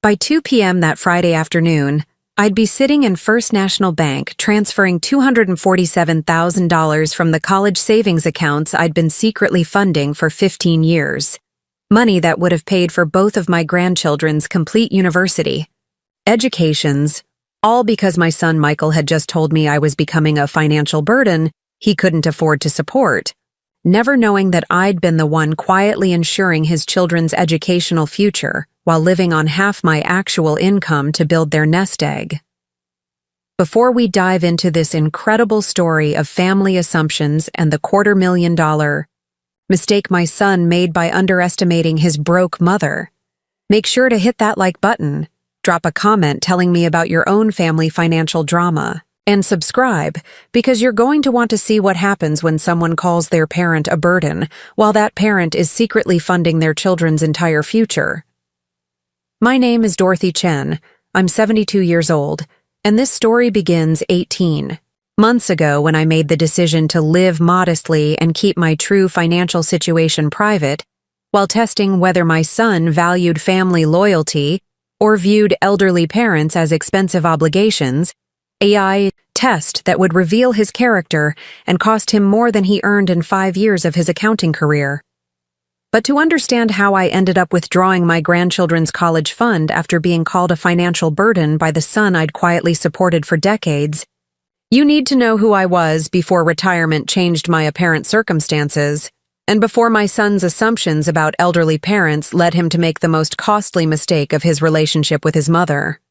By 2 p.m. that Friday afternoon, I'd be sitting in First National Bank transferring $247,000 from the college savings accounts I'd been secretly funding for 15 years. Money that would have paid for both of my grandchildren's complete university educations, all because my son Michael had just told me I was becoming a financial burden he couldn't afford to support, never knowing that I'd been the one quietly ensuring his children's educational future while living on half my actual income to build their nest egg. Before we dive into this incredible story of family assumptions and the $250,000 mistake my son made by underestimating his broke mother, make sure to hit that like button, drop a comment telling me about your own family financial drama, and subscribe because you're going to want to see what happens when someone calls their parent a burden while that parent is secretly funding their children's entire future. My name is Dorothy Chen. I'm 72 years old, and this story begins 18 months ago when I made the decision to live modestly and keep my true financial situation private while testing whether my son valued family loyalty or viewed elderly parents as expensive obligations, a test that would reveal his character and cost him more than he earned in 5 years of his accounting career. But to understand how I ended up withdrawing my grandchildren's college fund after being called a financial burden by the son I'd quietly supported for decades, you need to know who I was before retirement changed my apparent circumstances, and before my son's assumptions about elderly parents led him to make the most costly mistake of his relationship with his mother.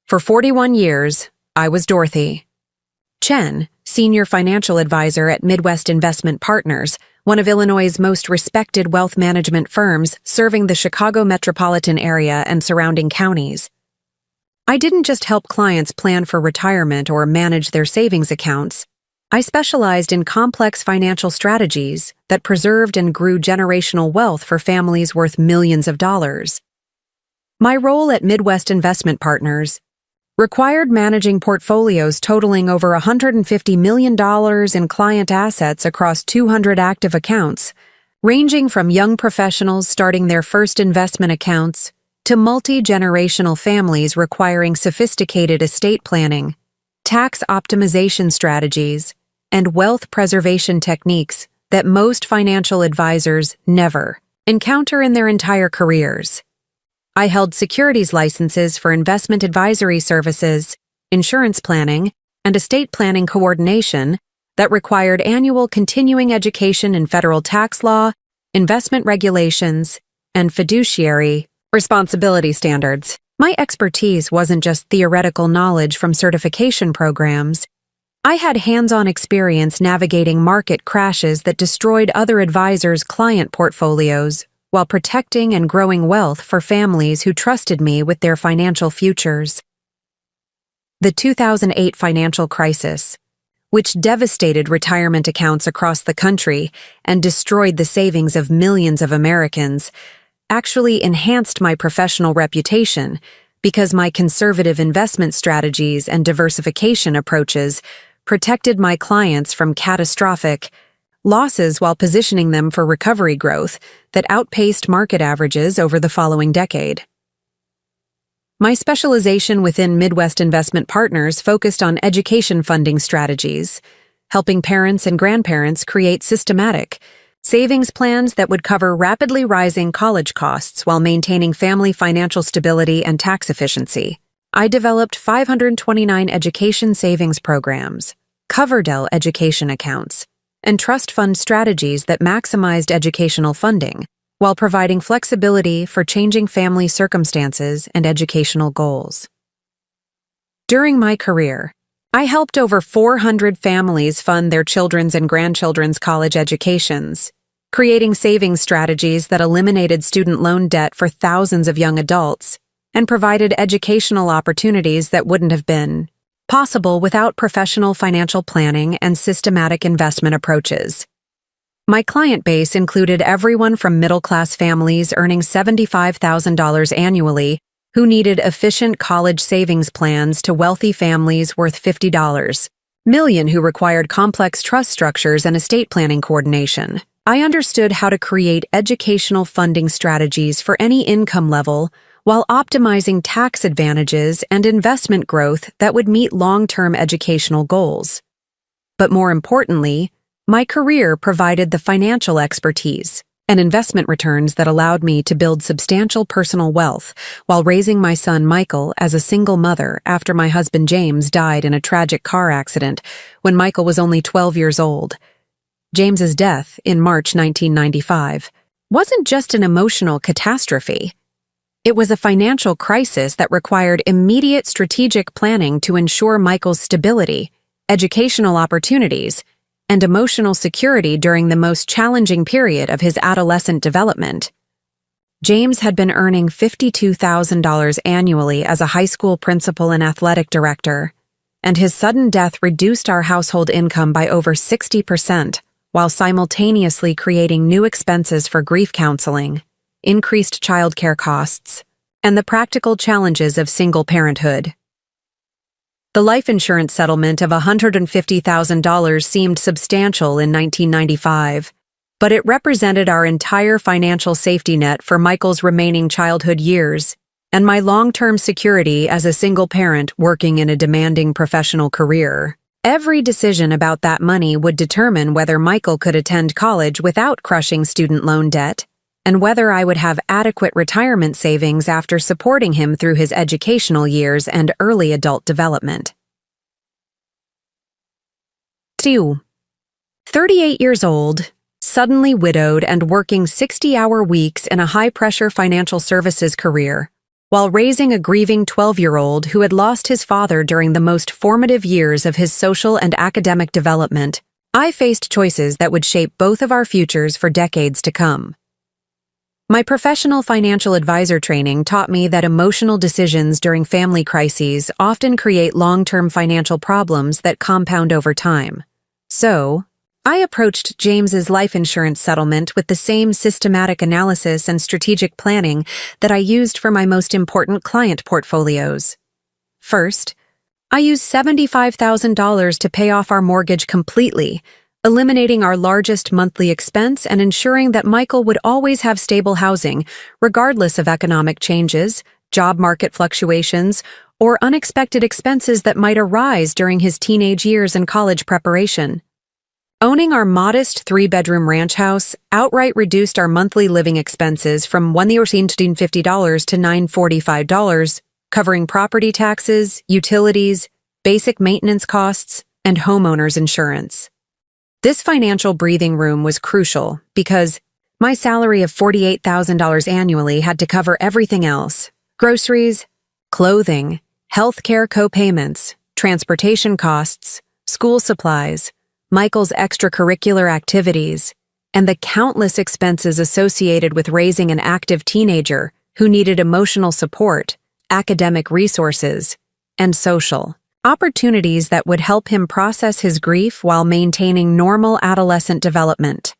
For 41 years, I was Dorothy Chen, Senior Financial Advisor at Midwest Investment Partners, one of Illinois' most respected wealth management firms serving the Chicago metropolitan area and surrounding counties. I didn't just help clients plan for retirement or manage their savings accounts. I specialized in complex financial strategies that preserved and grew generational wealth for families worth millions of dollars. My role at Midwest Investment Partners required managing portfolios totaling over $150 million in client assets across 200 active accounts, ranging from young professionals starting their first investment accounts to multi-generational families requiring sophisticated estate planning, tax optimization strategies, and wealth preservation techniques that most financial advisors never encounter in their entire careers. I held securities licenses for investment advisory services, insurance planning, and estate planning coordination that required annual continuing education in federal tax law, investment regulations, and fiduciary responsibility standards. My expertise wasn't just theoretical knowledge from certification programs. I had hands-on experience navigating market crashes that destroyed other advisors' client portfolios while protecting and growing wealth for families who trusted me with their financial futures. The 2008 financial crisis, which devastated retirement accounts across the country and destroyed the savings of millions of Americans, actually enhanced my professional reputation because my conservative investment strategies and diversification approaches protected my clients from catastrophic losses while positioning them for recovery growth that outpaced market averages over the following decade. My specialization within Midwest Investment Partners focused on education funding strategies, helping parents and grandparents create systematic savings plans that would cover rapidly rising college costs while maintaining family financial stability and tax efficiency. I developed 529 education savings programs, Coverdell education accounts, and trust fund strategies that maximized educational funding while providing flexibility for changing family circumstances and educational goals. During my career, I helped over 400 families fund their children's and grandchildren's college educations, creating savings strategies that eliminated student loan debt for thousands of young adults and provided educational opportunities that wouldn't have been possible without professional financial planning and systematic investment approaches. My client base included everyone from middle-class families earning $75,000 annually who needed efficient college savings plans to wealthy families worth $50 million who required complex trust structures and estate planning coordination. I understood how to create educational funding strategies for any income level while optimizing tax advantages and investment growth that would meet long-term educational goals. But more importantly, my career provided the financial expertise and investment returns that allowed me to build substantial personal wealth while raising my son Michael as a single mother after my husband James died in a tragic car accident when Michael was only 12 years old. James's death in March 1995 wasn't just an emotional catastrophe. It was a financial crisis that required immediate strategic planning to ensure Michael's stability, educational opportunities, and emotional security during the most challenging period of his adolescent development. James had been earning $52,000 annually as a high school principal and athletic director, and his sudden death reduced our household income by over 60%, while simultaneously creating new expenses for grief counseling, increased childcare costs, and the practical challenges of single parenthood. The life insurance settlement of $150,000 seemed substantial in 1995, but it represented our entire financial safety net for Michael's remaining childhood years and my long-term security as a single parent working in a demanding professional career. Every decision about that money would determine whether Michael could attend college without crushing student loan debt, and whether I would have adequate retirement savings after supporting him through his educational years and early adult development. 2. 38 years old, suddenly widowed and working 60-hour weeks in a high-pressure financial services career, while raising a grieving 12-year-old who had lost his father during the most formative years of his social and academic development. I faced choices that would shape both of our futures for decades to come. My professional financial advisor training taught me that emotional decisions during family crises often create long-term financial problems that compound over time. So, I approached James's life insurance settlement with the same systematic analysis and strategic planning that I used for my most important client portfolios. First, I used $75,000 to pay off our mortgage completely, eliminating our largest monthly expense and ensuring that Michael would always have stable housing, regardless of economic changes, job market fluctuations, or unexpected expenses that might arise during his teenage years and college preparation. Owning our modest 3-bedroom ranch house outright reduced our monthly living expenses from $1,450 to $945, covering property taxes, utilities, basic maintenance costs, and homeowners insurance. This financial breathing room was crucial because my salary of $48,000 annually had to cover everything else: groceries, clothing, healthcare co-payments, transportation costs, school supplies, Michael's extracurricular activities, and the countless expenses associated with raising an active teenager who needed emotional support, academic resources, and social opportunities that would help him process his grief while maintaining normal adolescent development.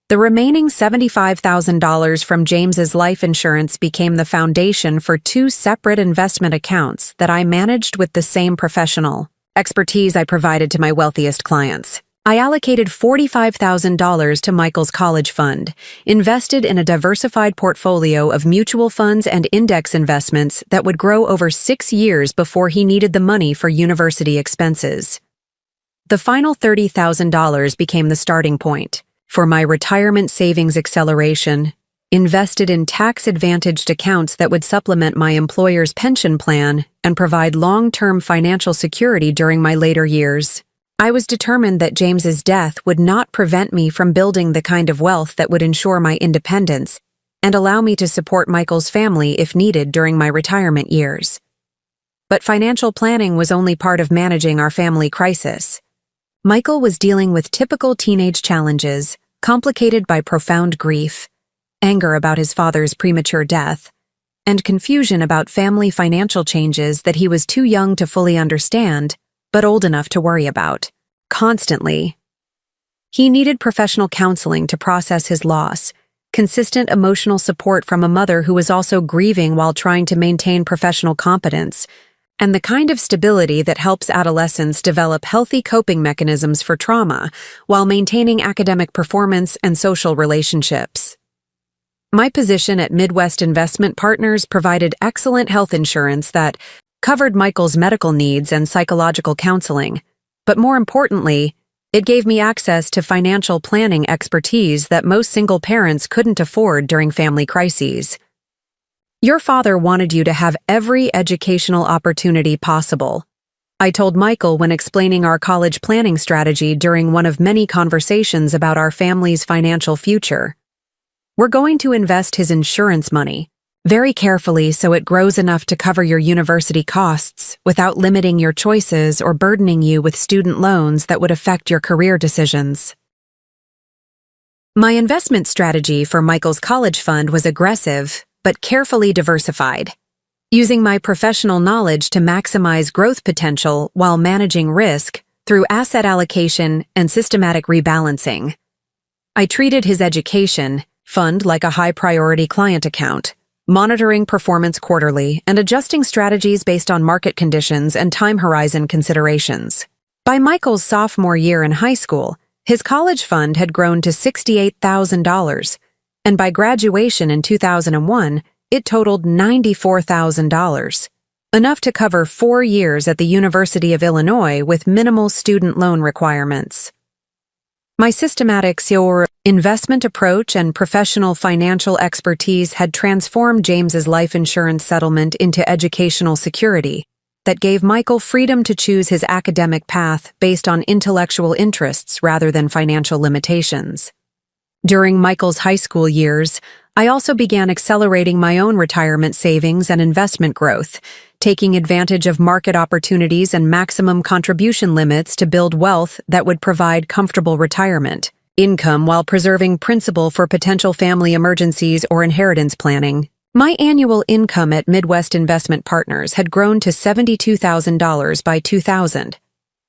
The remaining $75,000 from James's life insurance became the foundation for 2 separate investment accounts that I managed with the same professional expertise I provided to my wealthiest clients. I allocated $45,000 to Michael's college fund, invested in a diversified portfolio of mutual funds and index investments that would grow over 6 years before he needed the money for university expenses. The final $30,000 became the starting point for my retirement savings acceleration, invested in tax-advantaged accounts that would supplement my employer's pension plan and provide long-term financial security during my later years. I was determined that James's death would not prevent me from building the kind of wealth that would ensure my independence and allow me to support Michael's family if needed during my retirement years. But financial planning was only part of managing our family crisis. Michael was dealing with typical teenage challenges, complicated by profound grief, anger about his father's premature death, and confusion about family financial changes that he was too young to fully understand, but old enough to worry about. Constantly. He needed professional counseling to process his loss, consistent emotional support from a mother who was also grieving while trying to maintain professional competence, and the kind of stability that helps adolescents develop healthy coping mechanisms for trauma while maintaining academic performance and social relationships. My position at Midwest Investment Partners provided excellent health insurance that covered Michael's medical needs and psychological counseling, but more importantly, it gave me access to financial planning expertise that most single parents couldn't afford during family crises. Your father wanted you to have every educational opportunity possible, I told Michael when explaining our college planning strategy during one of many conversations about our family's financial future. We're going to invest his insurance money very carefully so it grows enough to cover your university costs without limiting your choices or burdening you with student loans that would affect your career decisions. My investment strategy for Michael's college fund was aggressive, but carefully diversified, using my professional knowledge to maximize growth potential while managing risk through asset allocation and systematic rebalancing. I treated his education fund like a high-priority client account, monitoring performance quarterly and adjusting strategies based on market conditions and time horizon considerations. By Michael's sophomore year in high school, his college fund had grown to $68,000, and by graduation in 2001, it totaled $94,000, enough to cover 4 years at the University of Illinois with minimal student loan requirements. My systematic investment approach and professional financial expertise had transformed James's life insurance settlement into educational security that gave Michael freedom to choose his academic path based on intellectual interests rather than financial limitations. During Michael's high school years, I also began accelerating my own retirement savings and investment growth, taking advantage of market opportunities and maximum contribution limits to build wealth that would provide comfortable retirement income while preserving principal for potential family emergencies or inheritance planning. My annual income at Midwest Investment Partners had grown to $72,000 by 2000,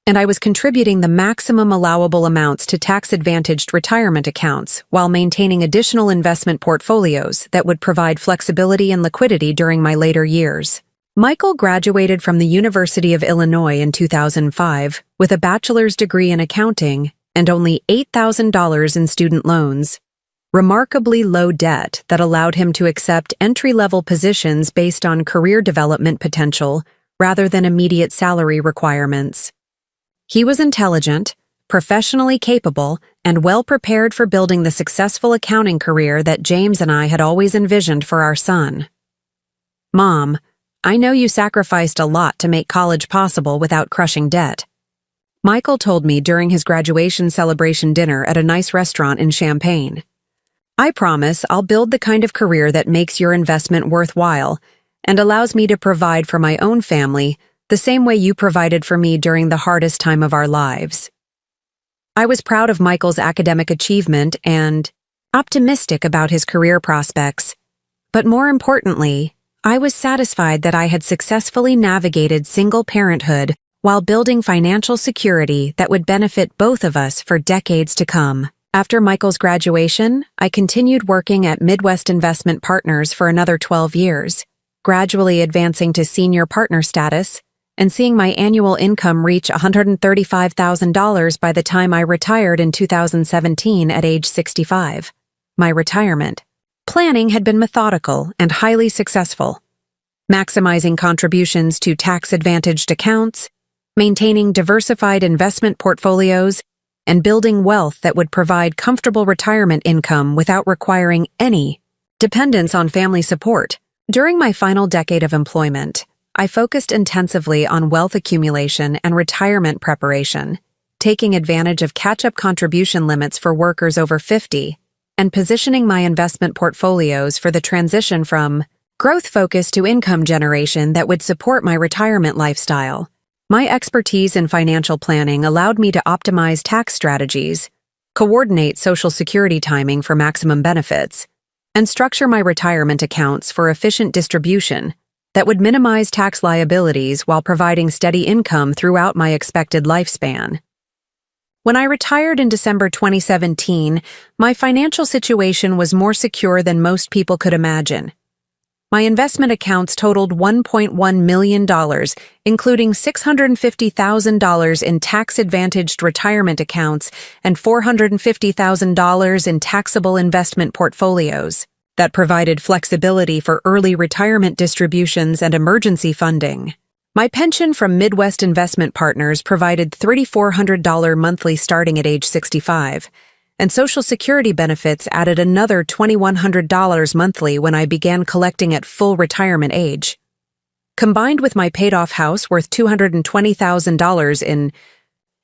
and I was contributing the maximum allowable amounts to tax-advantaged retirement accounts while maintaining additional investment portfolios that would provide flexibility and liquidity during my later years. Michael graduated from the University of Illinois in 2005 with a bachelor's degree in accounting and only $8,000 in student loans, remarkably low debt that allowed him to accept entry-level positions based on career development potential rather than immediate salary requirements. He was intelligent, professionally capable, and well-prepared for building the successful accounting career that James and I had always envisioned for our son. Mom, I know you sacrificed a lot to make college possible without crushing debt. Michael told me during his graduation celebration dinner at a nice restaurant in Champaign. I promise I'll build the kind of career that makes your investment worthwhile and allows me to provide for my own family the same way you provided for me during the hardest time of our lives. I was proud of Michael's academic achievement and optimistic about his career prospects, but more importantly, I was satisfied that I had successfully navigated single parenthood while building financial security that would benefit both of us for decades to come. After Michael's graduation, I continued working at Midwest Investment Partners for another 12 years, gradually advancing to senior partner status and seeing my annual income reach $135,000 by the time I retired in 2017 at age 65. My retirement planning had been methodical and highly successful, maximizing contributions to tax-advantaged accounts, maintaining diversified investment portfolios, and building wealth that would provide comfortable retirement income without requiring any dependence on family support. During my final decade of employment, I focused intensively on wealth accumulation and retirement preparation, taking advantage of catch-up contribution limits for workers over 50, and positioning my investment portfolios for the transition from growth focus to income generation that would support my retirement lifestyle. My expertise in financial planning allowed me to optimize tax strategies, coordinate Social Security timing for maximum benefits, and structure my retirement accounts for efficient distribution that would minimize tax liabilities while providing steady income throughout my expected lifespan. When I retired in December 2017, my financial situation was more secure than most people could imagine. My investment accounts totaled $1.1 million, including $650,000 in tax-advantaged retirement accounts and $450,000 in taxable investment portfolios that provided flexibility for early retirement distributions and emergency funding. My pension from Midwest Investment Partners provided $3,400 monthly starting at age 65, and Social Security benefits added another $2,100 monthly when I began collecting at full retirement age. Combined with my paid-off house worth $220,000 in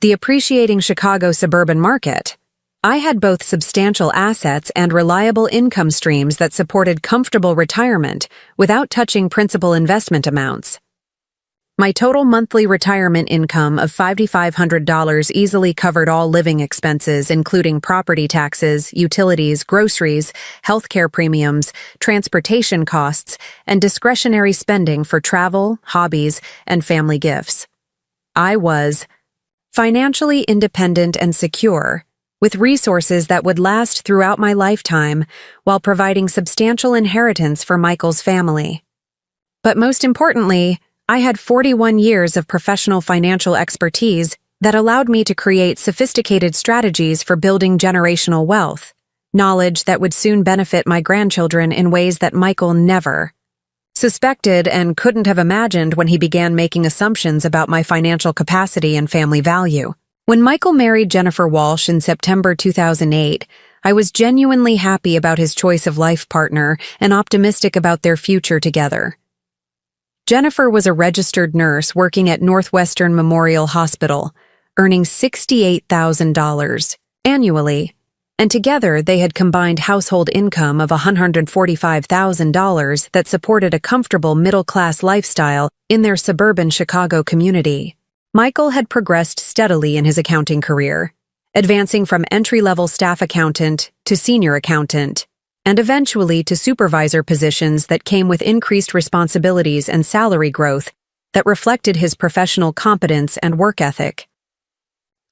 the appreciating Chicago suburban market, I had both substantial assets and reliable income streams that supported comfortable retirement without touching principal investment amounts. My total monthly retirement income of $5,500 easily covered all living expenses, including property taxes, utilities, groceries, healthcare premiums, transportation costs, and discretionary spending for travel, hobbies, and family gifts. I was financially independent and secure, with resources that would last throughout my lifetime while providing substantial inheritance for Michael's family. But most importantly, I had 41 years of professional financial expertise that allowed me to create sophisticated strategies for building generational wealth, knowledge that would soon benefit my grandchildren in ways that Michael never suspected and couldn't have imagined when he began making assumptions about my financial capacity and family value. When Michael married Jennifer Walsh in September 2008, I was genuinely happy about his choice of life partner and optimistic about their future together. Jennifer was a registered nurse working at Northwestern Memorial Hospital, earning $68,000 annually, and together they had combined household income of $145,000 that supported a comfortable middle-class lifestyle in their suburban Chicago community. Michael had progressed steadily in his accounting career, advancing from entry-level staff accountant to senior accountant, and eventually to supervisor positions that came with increased responsibilities and salary growth that reflected his professional competence and work ethic.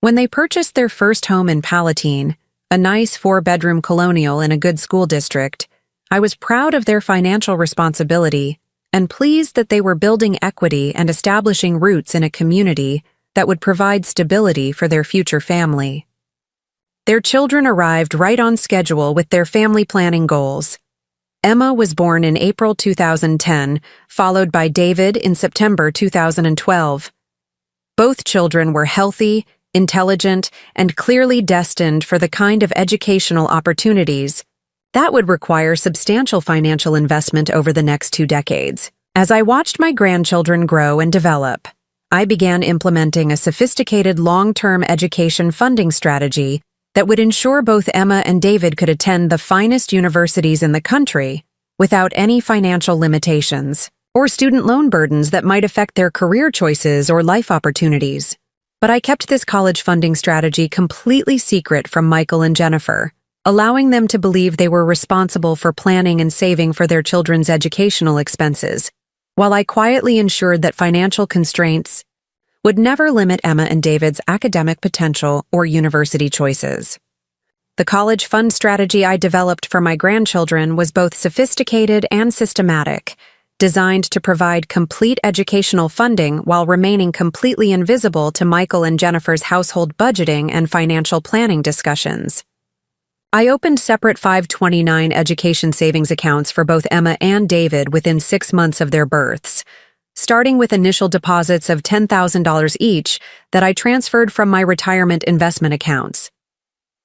When they purchased their first home in Palatine, a nice 4-bedroom colonial in a good school district, I was proud of their financial responsibility and pleased that they were building equity and establishing roots in a community that would provide stability for their future family. Their children arrived right on schedule with their family planning goals. Emma was born in April 2010, followed by David in September 2012. Both children were healthy, intelligent, and clearly destined for the kind of educational opportunities that would require substantial financial investment over the next 2 decades. As I watched my grandchildren grow and develop, I began implementing a sophisticated long-term education funding strategy that would ensure both Emma and David could attend the finest universities in the country without any financial limitations or student loan burdens that might affect their career choices or life opportunities. But I kept this college funding strategy completely secret from Michael and Jennifer, allowing them to believe they were responsible for planning and saving for their children's educational expenses, while I quietly ensured that financial constraints would never limit Emma and David's academic potential or university choices. The college fund strategy I developed for my grandchildren was both sophisticated and systematic, designed to provide complete educational funding while remaining completely invisible to Michael and Jennifer's household budgeting and financial planning discussions. I opened separate 529 education savings accounts for both Emma and David within 6 months of their births, starting with initial deposits of $10,000 each that I transferred from my retirement investment accounts.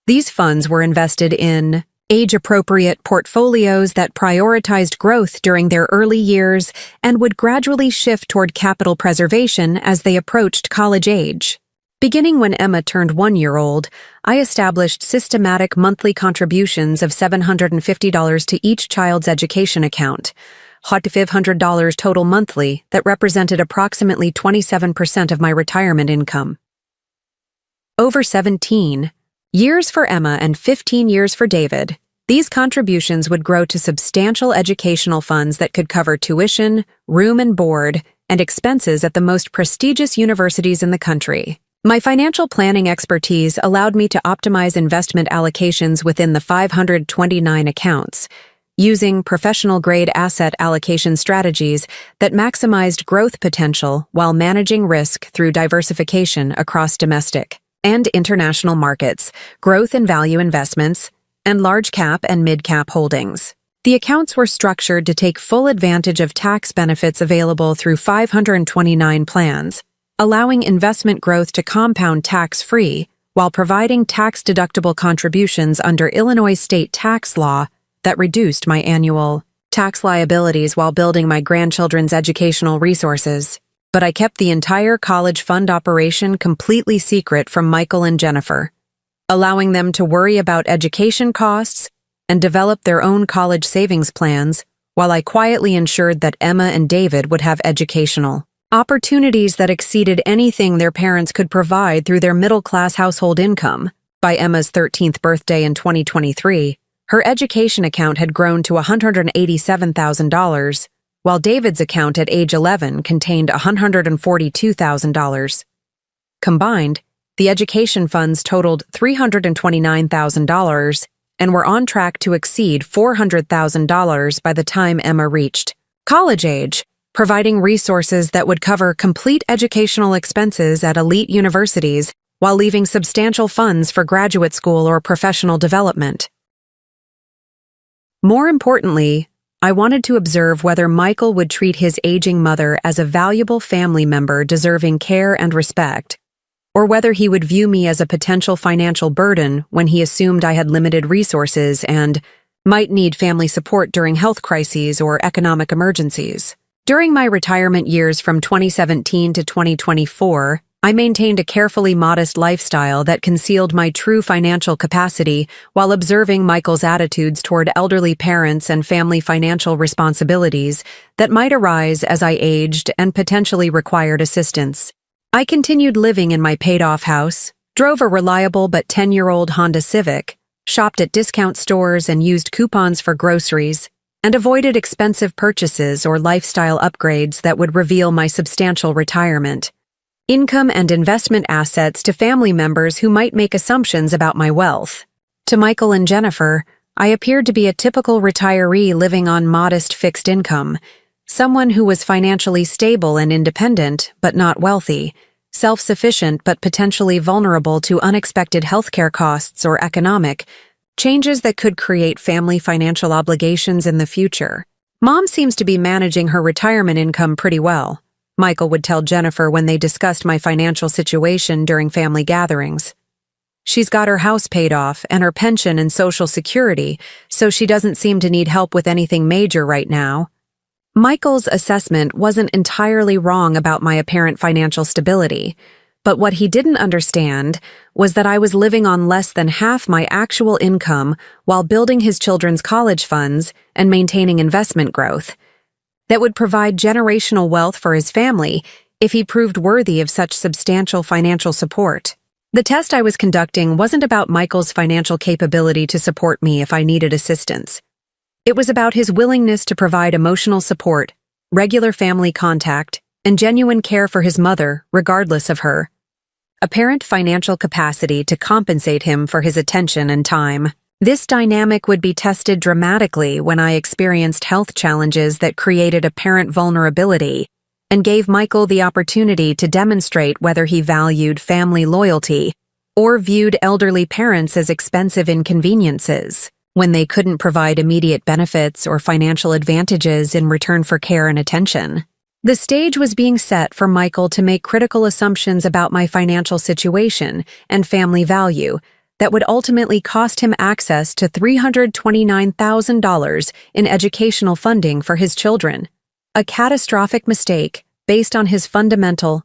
These funds were invested in age-appropriate portfolios that prioritized growth during their early years and would gradually shift toward capital preservation as they approached college age. Beginning when Emma turned 1 year old, I established systematic monthly contributions of $750 to each child's education account, $500 total monthly that represented approximately 27% of my retirement income. Over 17 years for Emma and 15 years for David, these contributions would grow to substantial educational funds that could cover tuition, room and board, and expenses at the most prestigious universities in the country. My financial planning expertise allowed me to optimize investment allocations within the 529 accounts, using professional-grade asset allocation strategies that maximized growth potential while managing risk through diversification across domestic and international markets, growth and value investments, and large-cap and mid-cap holdings. The accounts were structured to take full advantage of tax benefits available through 529 plans, allowing investment growth to compound tax-free while providing tax-deductible contributions under Illinois state tax law that reduced my annual tax liabilities while building my grandchildren's educational resources. But I kept the entire college fund operation completely secret from Michael and Jennifer, allowing them to worry about education costs and develop their own college savings plans, while I quietly ensured that Emma and David would have educational opportunities that exceeded anything their parents could provide through their middle-class household income. By Emma's 13th birthday in 2023, her education account had grown to $187,000, while David's account at age 11 contained $142,000. Combined, the education funds totaled $329,000 and were on track to exceed $400,000 by the time Emma reached college age, providing resources that would cover complete educational expenses at elite universities while leaving substantial funds for graduate school or professional development. More importantly, I wanted to observe whether Michael would treat his aging mother as a valuable family member deserving care and respect, or whether he would view me as a potential financial burden when he assumed I had limited resources and might need family support during health crises or economic emergencies. During my retirement years from 2017 to 2024, I maintained a carefully modest lifestyle that concealed my true financial capacity while observing Michael's attitudes toward elderly parents and family financial responsibilities that might arise as I aged and potentially required assistance. I continued living in my paid-off house, drove a reliable but 10-year-old Honda Civic, shopped at discount stores and used coupons for groceries, and avoided expensive purchases or lifestyle upgrades that would reveal my substantial retirement income and investment assets to family members who might make assumptions about my wealth. To Michael and Jennifer, I appeared to be a typical retiree living on modest fixed income, someone who was financially stable and independent, but not wealthy, self-sufficient but potentially vulnerable to unexpected healthcare costs or economic changes that could create family financial obligations in the future. Mom seems to be managing her retirement income pretty well, Michael would tell Jennifer when they discussed my financial situation during family gatherings. She's got her house paid off and her pension and Social Security, so she doesn't seem to need help with anything major right now. Michael's assessment wasn't entirely wrong about my apparent financial stability, but what he didn't understand was that I was living on less than half my actual income while building his children's college funds and maintaining investment growth that would provide generational wealth for his family if he proved worthy of such substantial financial support. The test I was conducting wasn't about Michael's financial capability to support me if I needed assistance. It was about his willingness to provide emotional support, regular family contact, and genuine care for his mother, regardless of her apparent financial capacity to compensate him for his attention and time. This dynamic would be tested dramatically when I experienced health challenges that created apparent vulnerability and gave Michael the opportunity to demonstrate whether he valued family loyalty or viewed elderly parents as expensive inconveniences when they couldn't provide immediate benefits or financial advantages in return for care and attention. The stage was being set for Michael to make critical assumptions about my financial situation and family value that would ultimately cost him access to $329,000 in educational funding for his children, a catastrophic mistake based on his fundamental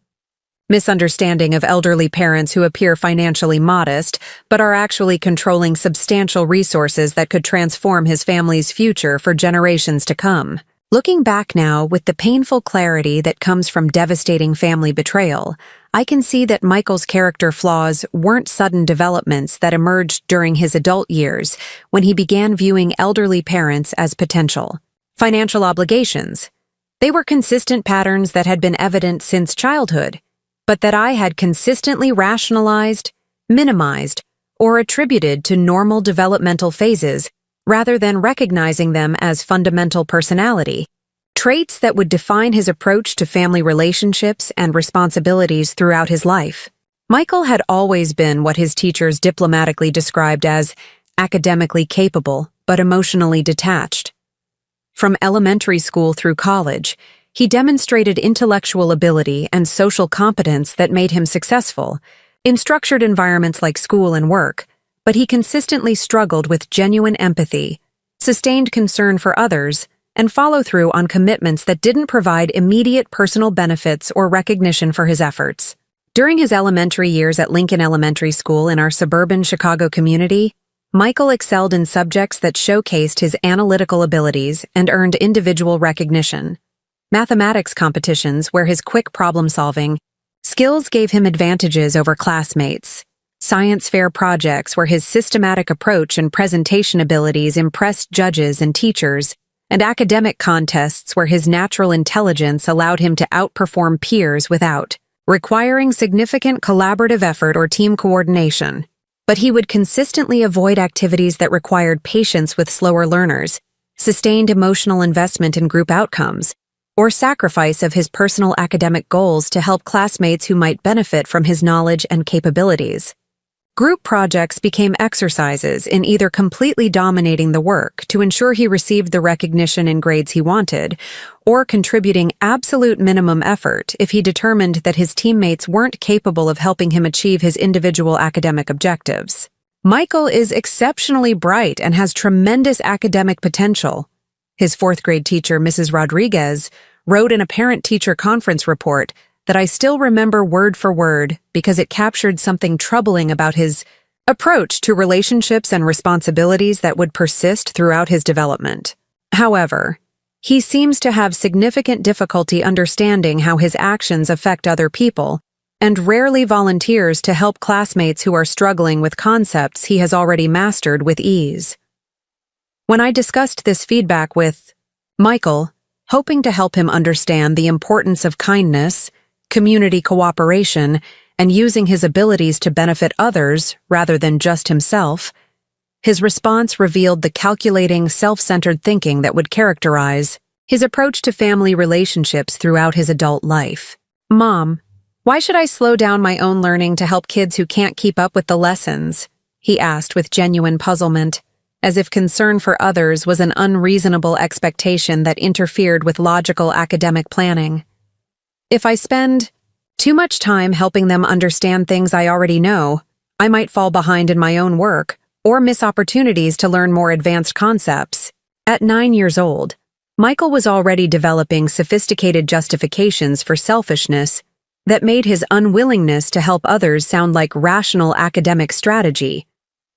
misunderstanding of elderly parents who appear financially modest but are actually controlling substantial resources that could transform his family's future for generations to come. Looking back now with the painful clarity that comes from devastating family betrayal, I can see that Michael's character flaws weren't sudden developments that emerged during his adult years when he began viewing elderly parents as potential financial obligations. They were consistent patterns that had been evident since childhood, but that I had consistently rationalized, minimized, or attributed to normal developmental phases rather than recognizing them as fundamental personality traits that would define his approach to family relationships and responsibilities throughout his life. Michael had always been what his teachers diplomatically described as academically capable but emotionally detached. From elementary school through college, he demonstrated intellectual ability and social competence that made him successful in structured environments like school and work, but he consistently struggled with genuine empathy, sustained concern for others, and follow-through on commitments that didn't provide immediate personal benefits or recognition for his efforts. During his elementary years at Lincoln Elementary School in our suburban Chicago community, Michael excelled in subjects that showcased his analytical abilities and earned individual recognition. Mathematics competitions, where his quick problem-solving skills gave him advantages over classmates. Science fair projects, where his systematic approach and presentation abilities impressed judges and teachers, and academic contests where his natural intelligence allowed him to outperform peers without requiring significant collaborative effort or team coordination. But he would consistently avoid activities that required patience with slower learners, sustained emotional investment in group outcomes, or sacrifice of his personal academic goals to help classmates who might benefit from his knowledge and capabilities. Group projects became exercises in either completely dominating the work to ensure he received the recognition and grades he wanted, or contributing absolute minimum effort if he determined that his teammates weren't capable of helping him achieve his individual academic objectives. Michael is exceptionally bright and has tremendous academic potential. His fourth-grade teacher, Mrs. Rodriguez, wrote in a parent-teacher conference report that I still remember word for word because it captured something troubling about his approach to relationships and responsibilities that would persist throughout his development. However, he seems to have significant difficulty understanding how his actions affect other people and rarely volunteers to help classmates who are struggling with concepts he has already mastered with ease. When I discussed this feedback with Michael, hoping to help him understand the importance of kindness, community cooperation, and using his abilities to benefit others rather than just himself, his response revealed the calculating, self-centered thinking that would characterize his approach to family relationships throughout his adult life. "Mom, why should I slow down my own learning to help kids who can't keep up with the lessons?" he asked with genuine puzzlement, as if concern for others was an unreasonable expectation that interfered with logical academic planning. "If I spend too much time helping them understand things I already know, I might fall behind in my own work or miss opportunities to learn more advanced concepts." At 9 years old, Michael was already developing sophisticated justifications for selfishness that made his unwillingness to help others sound like rational academic strategy,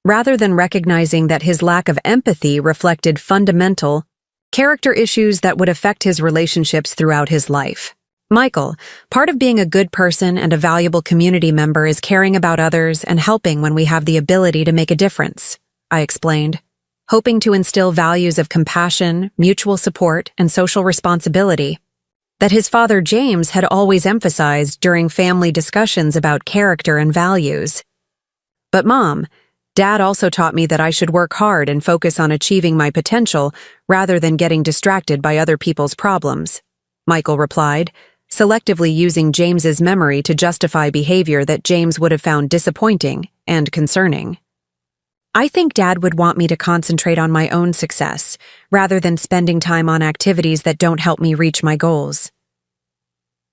rather than recognizing that his lack of empathy reflected fundamental character issues that would affect his relationships throughout his life. "Michael, part of being a good person and a valuable community member is caring about others and helping when we have the ability to make a difference," I explained, hoping to instill values of compassion, mutual support, and social responsibility that his father James had always emphasized during family discussions about character and values. "But Mom, Dad also taught me that I should work hard and focus on achieving my potential rather than getting distracted by other people's problems," Michael replied, selectively using James's memory to justify behavior that James would have found disappointing and concerning. "I think Dad would want me to concentrate on my own success, rather than spending time on activities that don't help me reach my goals."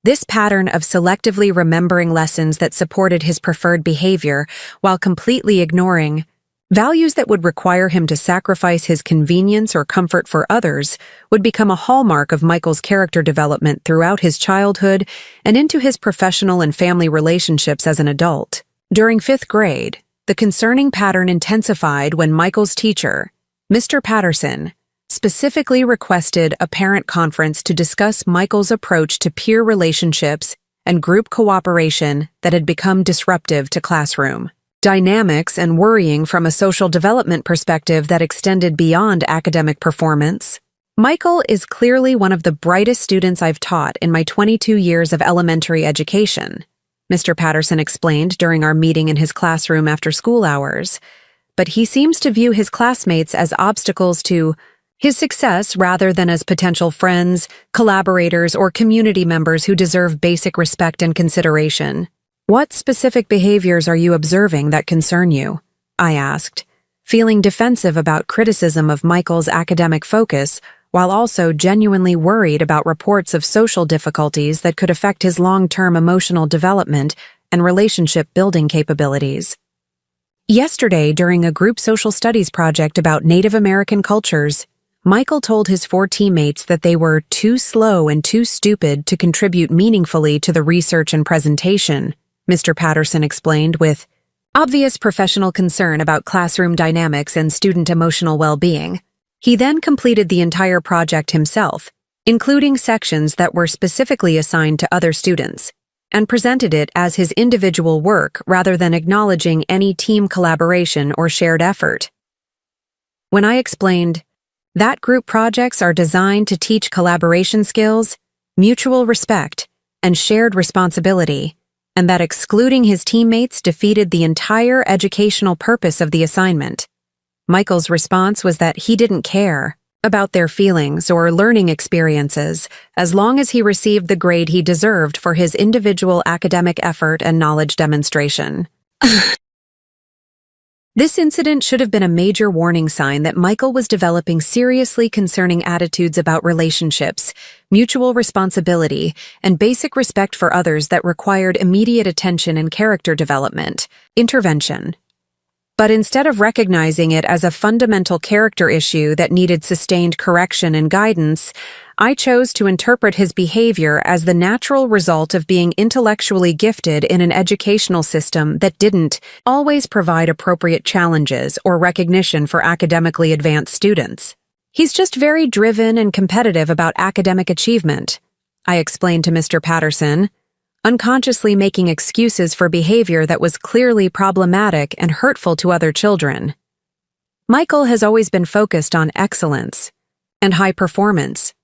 This pattern of selectively remembering lessons that supported his preferred behavior while completely ignoring values that would require him to sacrifice his convenience or comfort for others would become a hallmark of Michael's character development throughout his childhood and into his professional and family relationships as an adult. During 5th grade, the concerning pattern intensified when Michael's teacher, Mr. Patterson, specifically requested a parent conference to discuss Michael's approach to peer relationships and group cooperation that had become disruptive to classroom dynamics and worrying from a social development perspective that extended beyond academic performance. "Michael is clearly one of the brightest students I've taught in my 22 years of elementary education," Mr. Patterson explained during our meeting in his classroom after school hours, "but he seems to view his classmates as obstacles to his success rather than as potential friends, collaborators, or community members who deserve basic respect and consideration." "What specific behaviors are you observing that concern you?" I asked, feeling defensive about criticism of Michael's academic focus while also genuinely worried about reports of social difficulties that could affect his long-term emotional development and relationship-building capabilities. Yesterday, during a group social studies project about Native American cultures, Michael told his 4 teammates that they were too slow and too stupid to contribute meaningfully to the research and presentation, Mr. Patterson explained with obvious professional concern about classroom dynamics and student emotional well-being. He then completed the entire project himself, including sections that were specifically assigned to other students, and presented it as his individual work rather than acknowledging any team collaboration or shared effort. When I explained that group projects are designed to teach collaboration skills, mutual respect, and shared responsibility, and that excluding his teammates defeated the entire educational purpose of the assignment, Michael's response was that he didn't care about their feelings or learning experiences as long as he received the grade he deserved for his individual academic effort and knowledge demonstration. This incident should have been a major warning sign that Michael was developing seriously concerning attitudes about relationships, mutual responsibility, and basic respect for others that required immediate attention and character development, intervention. But instead of recognizing it as a fundamental character issue that needed sustained correction and guidance, I chose to interpret his behavior as the natural result of being intellectually gifted in an educational system that didn't always provide appropriate challenges or recognition for academically advanced students. He's just very driven and competitive about academic achievement, I explained to Mr. Patterson, unconsciously making excuses for behavior that was clearly problematic and hurtful to other children. Michael has always been focused on excellence and high performance.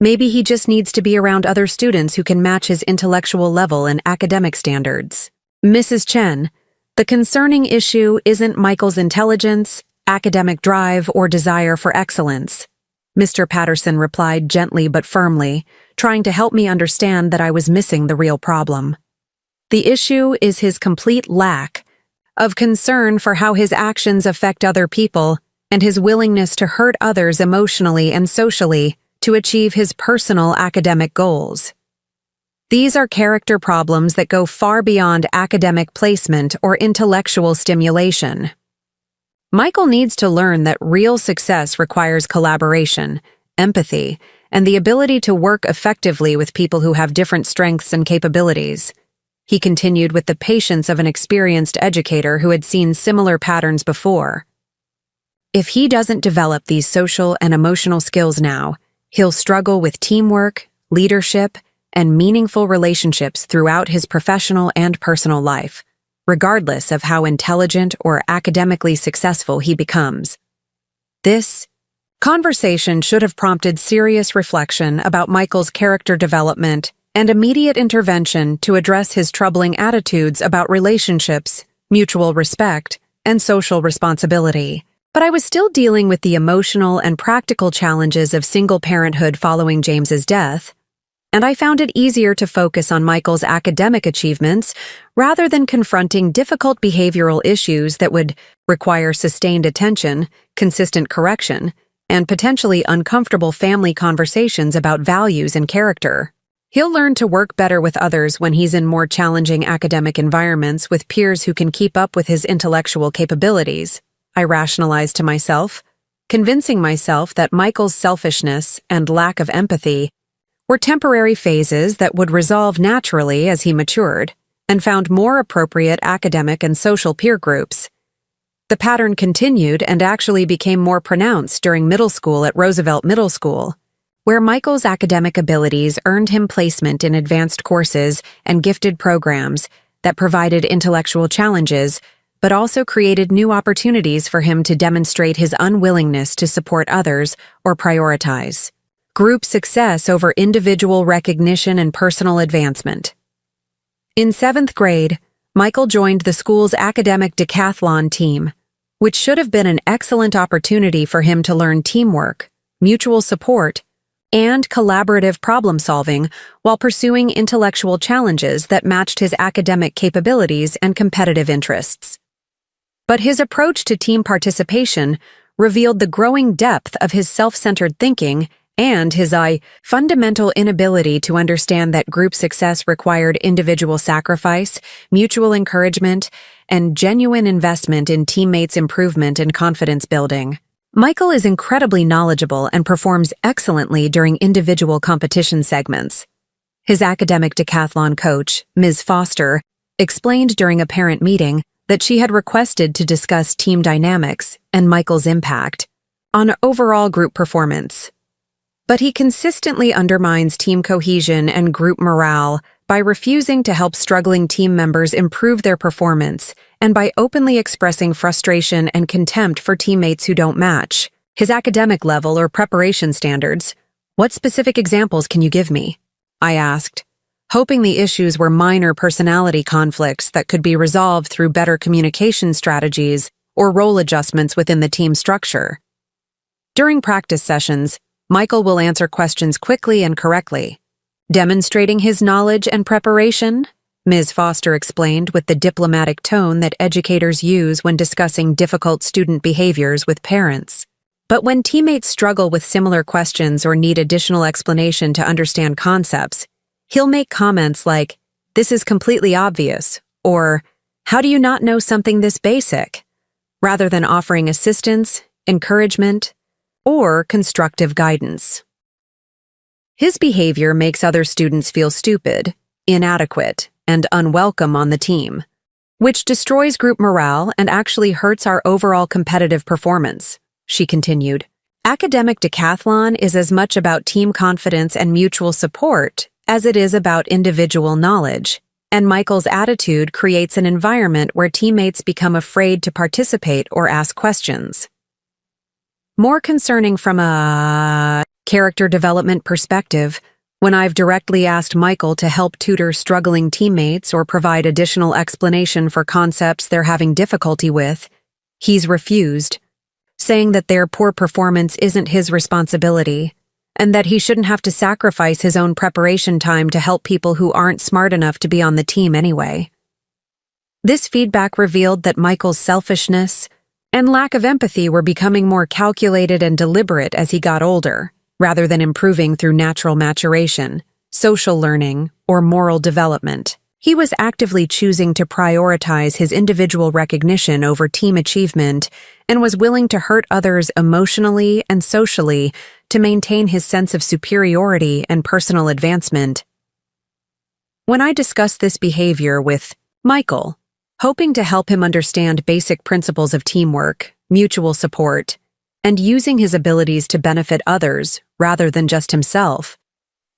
Maybe he just needs to be around other students who can match his intellectual level and academic standards. Mrs. Chen, the concerning issue isn't Michael's intelligence, academic drive, or desire for excellence, Mr. Patterson replied gently but firmly, trying to help me understand that I was missing the real problem. The issue is his complete lack of concern for how his actions affect other people and his willingness to hurt others emotionally and socially to achieve his personal academic goals. These are character problems that go far beyond academic placement or intellectual stimulation. Michael needs to learn that real success requires collaboration, empathy, and the ability to work effectively with people who have different strengths and capabilities. He continued with the patience of an experienced educator who had seen similar patterns before. If he doesn't develop these social and emotional skills now, he'll struggle with teamwork, leadership, and meaningful relationships throughout his professional and personal life, regardless of how intelligent or academically successful he becomes. This conversation should have prompted serious reflection about Michael's character development and immediate intervention to address his troubling attitudes about relationships, mutual respect, and social responsibility. But I was still dealing with the emotional and practical challenges of single parenthood following James's death, and I found it easier to focus on Michael's academic achievements rather than confronting difficult behavioral issues that would require sustained attention, consistent correction, and potentially uncomfortable family conversations about values and character. He'll learn to work better with others when he's in more challenging academic environments with peers who can keep up with his intellectual capabilities, I rationalized to myself, convincing myself that Michael's selfishness and lack of empathy were temporary phases that would resolve naturally as he matured and found more appropriate academic and social peer groups. The pattern continued and actually became more pronounced during middle school at Roosevelt Middle School, where Michael's academic abilities earned him placement in advanced courses and gifted programs that provided intellectual challenges, but also created new opportunities for him to demonstrate his unwillingness to support others or prioritize group success over individual recognition and personal advancement. In 7th grade, Michael joined the school's academic decathlon team, which should have been an excellent opportunity for him to learn teamwork, mutual support, and collaborative problem-solving while pursuing intellectual challenges that matched his academic capabilities and competitive interests. But his approach to team participation revealed the growing depth of his self-centered thinking and his fundamental inability to understand that group success required individual sacrifice, mutual encouragement, and genuine investment in teammates' improvement and confidence building. Michael is incredibly knowledgeable and performs excellently during individual competition segments. His academic decathlon coach, Ms. Foster, explained during a parent meeting that she had requested to discuss team dynamics and Michael's impact on overall group performance. But he consistently undermines team cohesion and group morale by refusing to help struggling team members improve their performance and by openly expressing frustration and contempt for teammates who don't match his academic level or preparation standards. What specific examples can you give me? I asked, hoping the issues were minor personality conflicts that could be resolved through better communication strategies or role adjustments within the team structure. During practice sessions, Michael will answer questions quickly and correctly, demonstrating his knowledge and preparation, Ms. Foster explained with the diplomatic tone that educators use when discussing difficult student behaviors with parents. But when teammates struggle with similar questions or need additional explanation to understand concepts, he'll make comments like, "This is completely obvious," or, "How do you not know something this basic?" rather than offering assistance, encouragement, or constructive guidance. His behavior makes other students feel stupid, inadequate, and unwelcome on the team, which destroys group morale and actually hurts our overall competitive performance, she continued. Academic decathlon is as much about team confidence and mutual support as it is about individual knowledge, and Michael's attitude creates an environment where teammates become afraid to participate or ask questions. More concerning from a character development perspective, when I've directly asked Michael to help tutor struggling teammates or provide additional explanation for concepts they're having difficulty with, he's refused, saying that their poor performance isn't his responsibility, and that he shouldn't have to sacrifice his own preparation time to help people who aren't smart enough to be on the team anyway. This feedback revealed that Michael's selfishness and lack of empathy were becoming more calculated and deliberate as he got older, rather than improving through natural maturation, social learning, or moral development. He was actively choosing to prioritize his individual recognition over team achievement and was willing to hurt others emotionally and socially to maintain his sense of superiority and personal advancement. When I discussed this behavior with Michael, hoping to help him understand basic principles of teamwork, mutual support, and using his abilities to benefit others rather than just himself,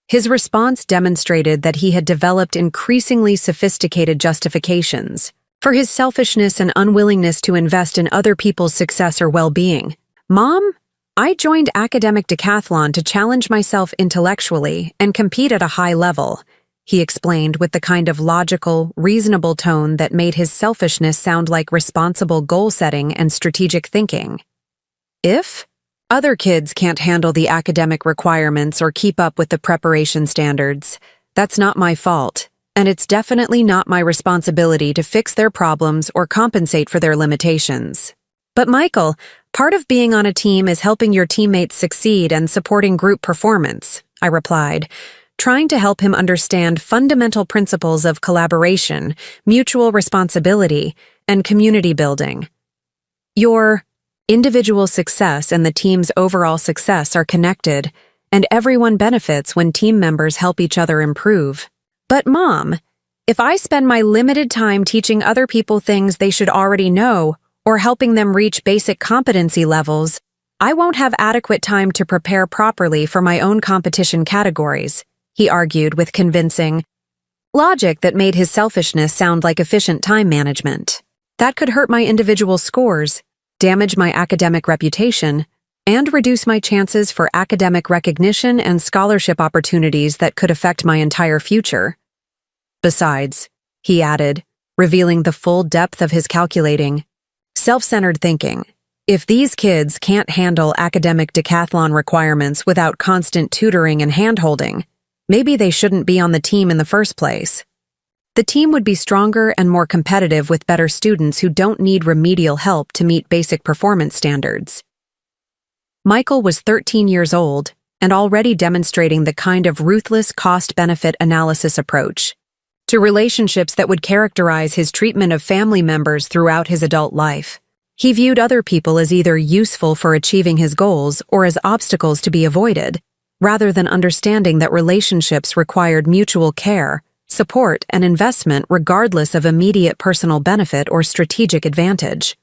his response demonstrated that he had developed increasingly sophisticated justifications for his selfishness and unwillingness to invest in other people's success or well-being. "Mom, I joined academic decathlon to challenge myself intellectually and compete at a high level," he explained with the kind of logical, reasonable tone that made his selfishness sound like responsible goal-setting and strategic thinking. If other kids can't handle the academic requirements or keep up with the preparation standards, that's not my fault, and it's definitely not my responsibility to fix their problems or compensate for their limitations. "But Michael, part of being on a team is helping your teammates succeed and supporting group performance," I replied, trying to help him understand fundamental principles of collaboration, mutual responsibility, and community building. "Your individual success and the team's overall success are connected, and everyone benefits when team members help each other improve. But Mom, if I spend my limited time teaching other people things they should already know or helping them reach basic competency levels, I won't have adequate time to prepare properly for my own competition categories," he argued with convincing logic that made his selfishness sound like efficient time management. "That could hurt my individual scores, damage my academic reputation, and reduce my chances for academic recognition and scholarship opportunities that could affect my entire future. Besides," he added, revealing the full depth of his calculating, self-centered thinking, "if these kids can't handle academic decathlon requirements without constant tutoring and hand-holding, maybe they shouldn't be on the team in the first place. The team would be stronger and more competitive with better students who don't need remedial help to meet basic performance standards." Michael was 13 years old and already demonstrating the kind of ruthless cost-benefit analysis approach to relationships that would characterize his treatment of family members throughout his adult life. He viewed other people as either useful for achieving his goals or as obstacles to be avoided, rather than understanding that relationships required mutual care, support, and investment regardless of immediate personal benefit or strategic advantage.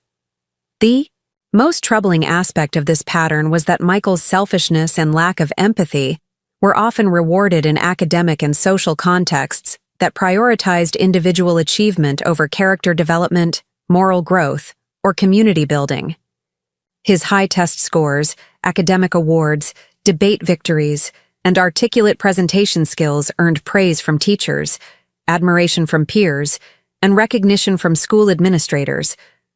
The most troubling aspect of this pattern was that Michael's selfishness and lack of empathy were often rewarded in academic and social contexts that prioritized individual achievement over character development, moral growth, or community building. His high test scores, academic awards, debate victories, and articulate presentation skills earned praise from teachers, admiration from peers, and recognition from school administrators,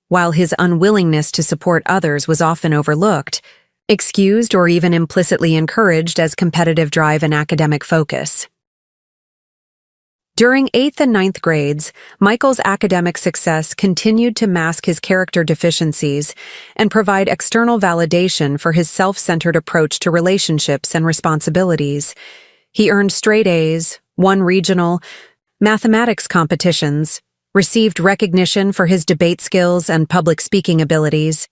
while his unwillingness to support others was often overlooked, excused, or even implicitly encouraged as competitive drive and academic focus. During 8th and 9th grades, Michael's academic success continued to mask his character deficiencies and provide external validation for his self-centered approach to relationships and responsibilities. He earned straight A's, won regional mathematics competitions, received recognition for his debate skills and public speaking abilities,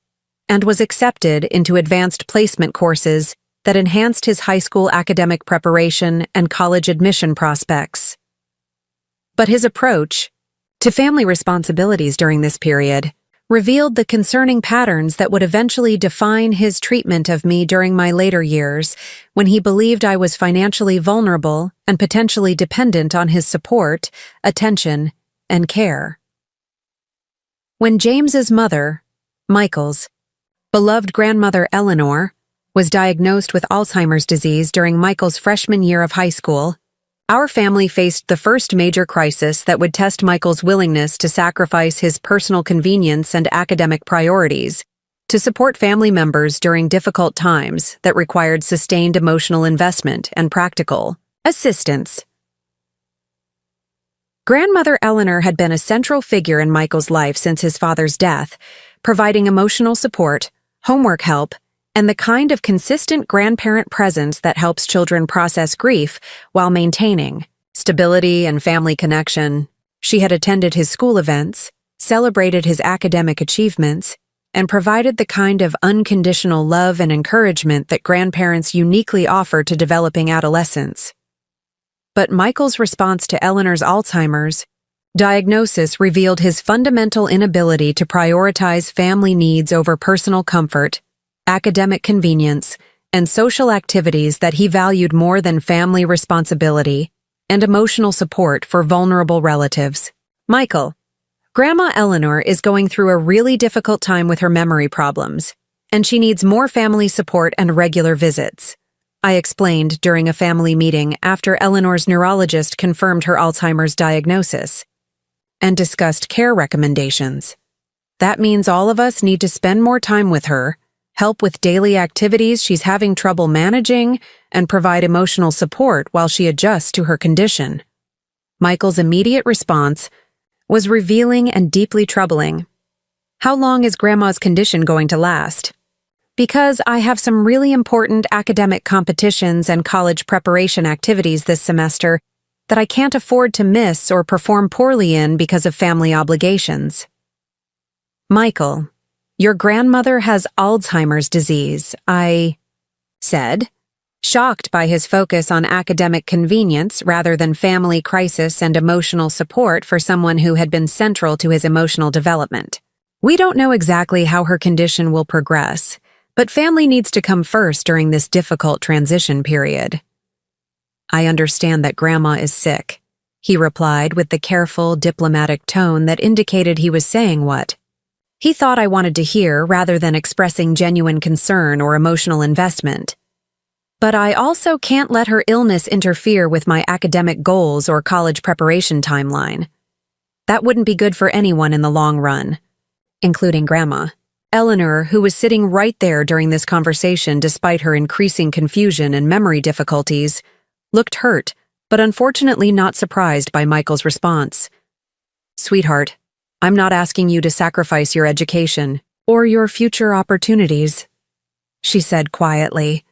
and was accepted into advanced placement courses that enhanced his high school academic preparation and college admission prospects. But his approach to family responsibilities during this period revealed the concerning patterns that would eventually define his treatment of me during my later years, when he believed I was financially vulnerable and potentially dependent on his support, attention, and care. When James's mother, Michael's beloved grandmother Eleanor, was diagnosed with Alzheimer's disease during Michael's freshman year of high school, our family faced the first major crisis that would test Michael's willingness to sacrifice his personal convenience and academic priorities to support family members during difficult times that required sustained emotional investment and practical assistance. Grandmother Eleanor had been a central figure in Michael's life since his father's death, providing emotional support, homework help, and the kind of consistent grandparent presence that helps children process grief while maintaining stability and family connection. She had attended his school events, celebrated his academic achievements, and provided the kind of unconditional love and encouragement that grandparents uniquely offer to developing adolescents. But Michael's response to Eleanor's Alzheimer's diagnosis revealed his fundamental inability to prioritize family needs over personal comfort, academic convenience, and social activities that he valued more than family responsibility and emotional support for vulnerable relatives. Michael, Grandma Eleanor is going through a really difficult time with her memory problems, and she needs more family support and regular visits, I explained during a family meeting after Eleanor's neurologist confirmed her Alzheimer's diagnosis and discussed care recommendations. That means all of us need to spend more time with her, help with daily activities she's having trouble managing, and provide emotional support while she adjusts to her condition. Michael's immediate response was revealing and deeply troubling. How long is Grandma's condition going to last? Because I have some really important academic competitions and college preparation activities this semester that I can't afford to miss or perform poorly in because of family obligations. Michael, your grandmother has Alzheimer's disease, I said, shocked by his focus on academic convenience rather than family crisis and emotional support for someone who had been central to his emotional development. We don't know exactly how her condition will progress, but family needs to come first during this difficult transition period. I understand that Grandma is sick, he replied with the careful, diplomatic tone that indicated he was saying what he thought I wanted to hear rather than expressing genuine concern or emotional investment. But I also can't let her illness interfere with my academic goals or college preparation timeline. That wouldn't be good for anyone in the long run, including Grandma. Eleanor, who was sitting right there during this conversation despite her increasing confusion and memory difficulties, looked hurt, but unfortunately not surprised by Michael's response. Sweetheart, I'm not asking you to sacrifice your education or your future opportunities, she said quietly,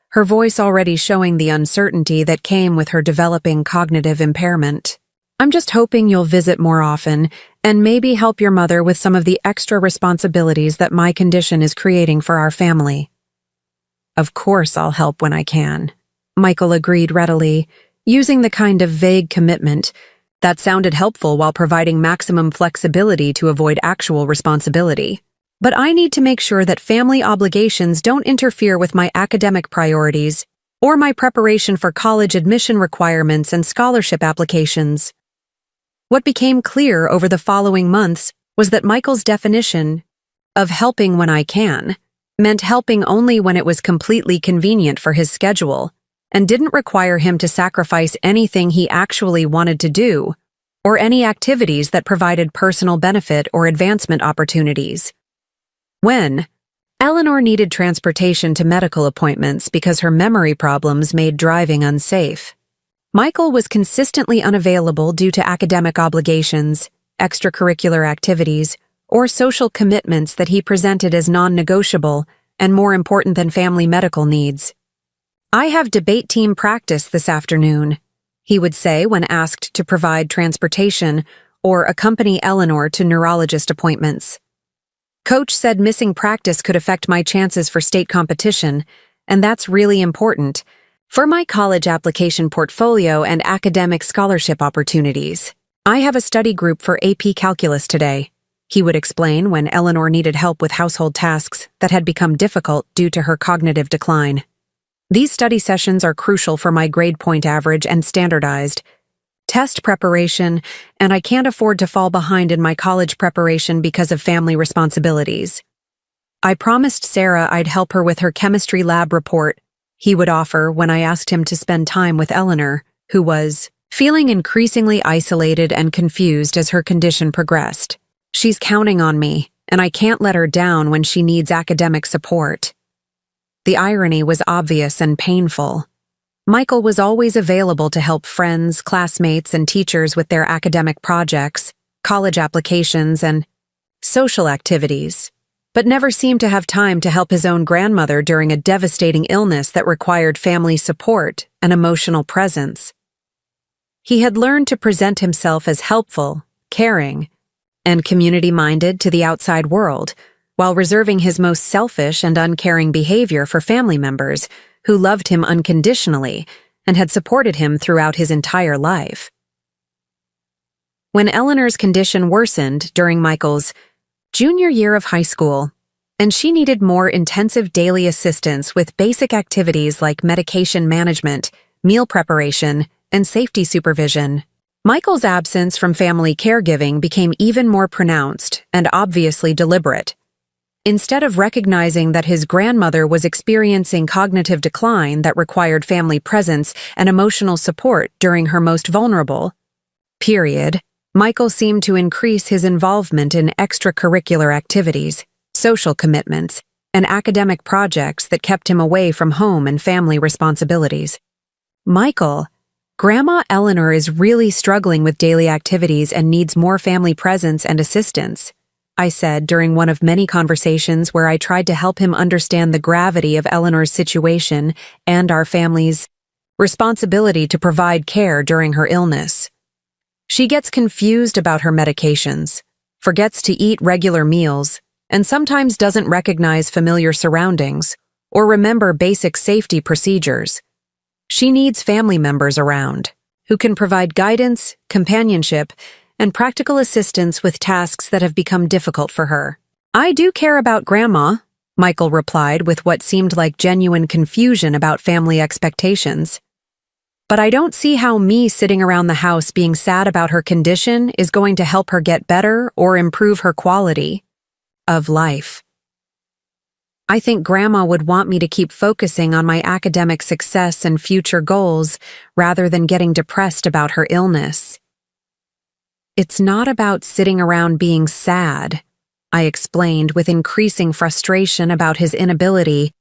her voice already showing the uncertainty that came with her developing cognitive impairment. "I'm just hoping you'll visit more often and maybe help your mother with some of the extra responsibilities that my condition is creating for our family." "Of course I'll help when I can," Michael agreed readily, using the kind of vague commitment that sounded helpful while providing maximum flexibility to avoid actual responsibility. "But I need to make sure that family obligations don't interfere with my academic priorities or my preparation for college admission requirements and scholarship applications." What became clear over the following months was that Michael's definition of helping when I can meant helping only when it was completely convenient for his schedule and didn't require him to sacrifice anything he actually wanted to do or any activities that provided personal benefit or advancement opportunities. When Eleanor needed transportation to medical appointments because her memory problems made driving unsafe, Michael was consistently unavailable due to academic obligations, extracurricular activities, or social commitments that he presented as non-negotiable and more important than family medical needs. "I have debate team practice this afternoon," he would say when asked to provide transportation or accompany Eleanor to neurologist appointments. "Coach said missing practice could affect my chances for state competition, and that's really important for my college application portfolio and academic scholarship opportunities. I have a study group for AP Calculus today," he would explain when Eleanor needed help with household tasks that had become difficult due to her cognitive decline. "These study sessions are crucial for my grade point average and standardized test preparation, and I can't afford to fall behind in my college preparation because of family responsibilities. I promised Sarah I'd help her with her chemistry lab report," he would offer when I asked him to spend time with Eleanor, who was feeling increasingly isolated and confused as her condition progressed. "She's counting on me, and I can't let her down when she needs academic support." The irony was obvious and painful. Michael was always available to help friends, classmates, and teachers with their academic projects, college applications, and social activities, but never seemed to have time to help his own grandmother during a devastating illness that required family support and emotional presence. He had learned to present himself as helpful, caring, and community-minded to the outside world, while reserving his most selfish and uncaring behavior for family members who loved him unconditionally and had supported him throughout his entire life. When Eleanor's condition worsened during Michael's junior year of high school, and she needed more intensive daily assistance with basic activities like medication management, meal preparation, and safety supervision, Michael's absence from family caregiving became even more pronounced and obviously deliberate. Instead of recognizing that his grandmother was experiencing cognitive decline that required family presence and emotional support during her most vulnerable period, Michael seemed to increase his involvement in extracurricular activities, social commitments, and academic projects that kept him away from home and family responsibilities. "Michael, Grandma Eleanor is really struggling with daily activities and needs more family presence and assistance," I said during one of many conversations where I tried to help him understand the gravity of Eleanor's situation and our family's responsibility to provide care during her illness. "She gets confused about her medications, forgets to eat regular meals, and sometimes doesn't recognize familiar surroundings or remember basic safety procedures. She needs family members around who can provide guidance, companionship, and practical assistance with tasks that have become difficult for her." "I do care about Grandma," Michael replied with what seemed like genuine confusion about family expectations. "But I don't see how me sitting around the house being sad about her condition is going to help her get better or improve her quality of life. I think Grandma would want me to keep focusing on my academic success and future goals rather than getting depressed about her illness." "It's not about sitting around being sad," I explained with increasing frustration about his inability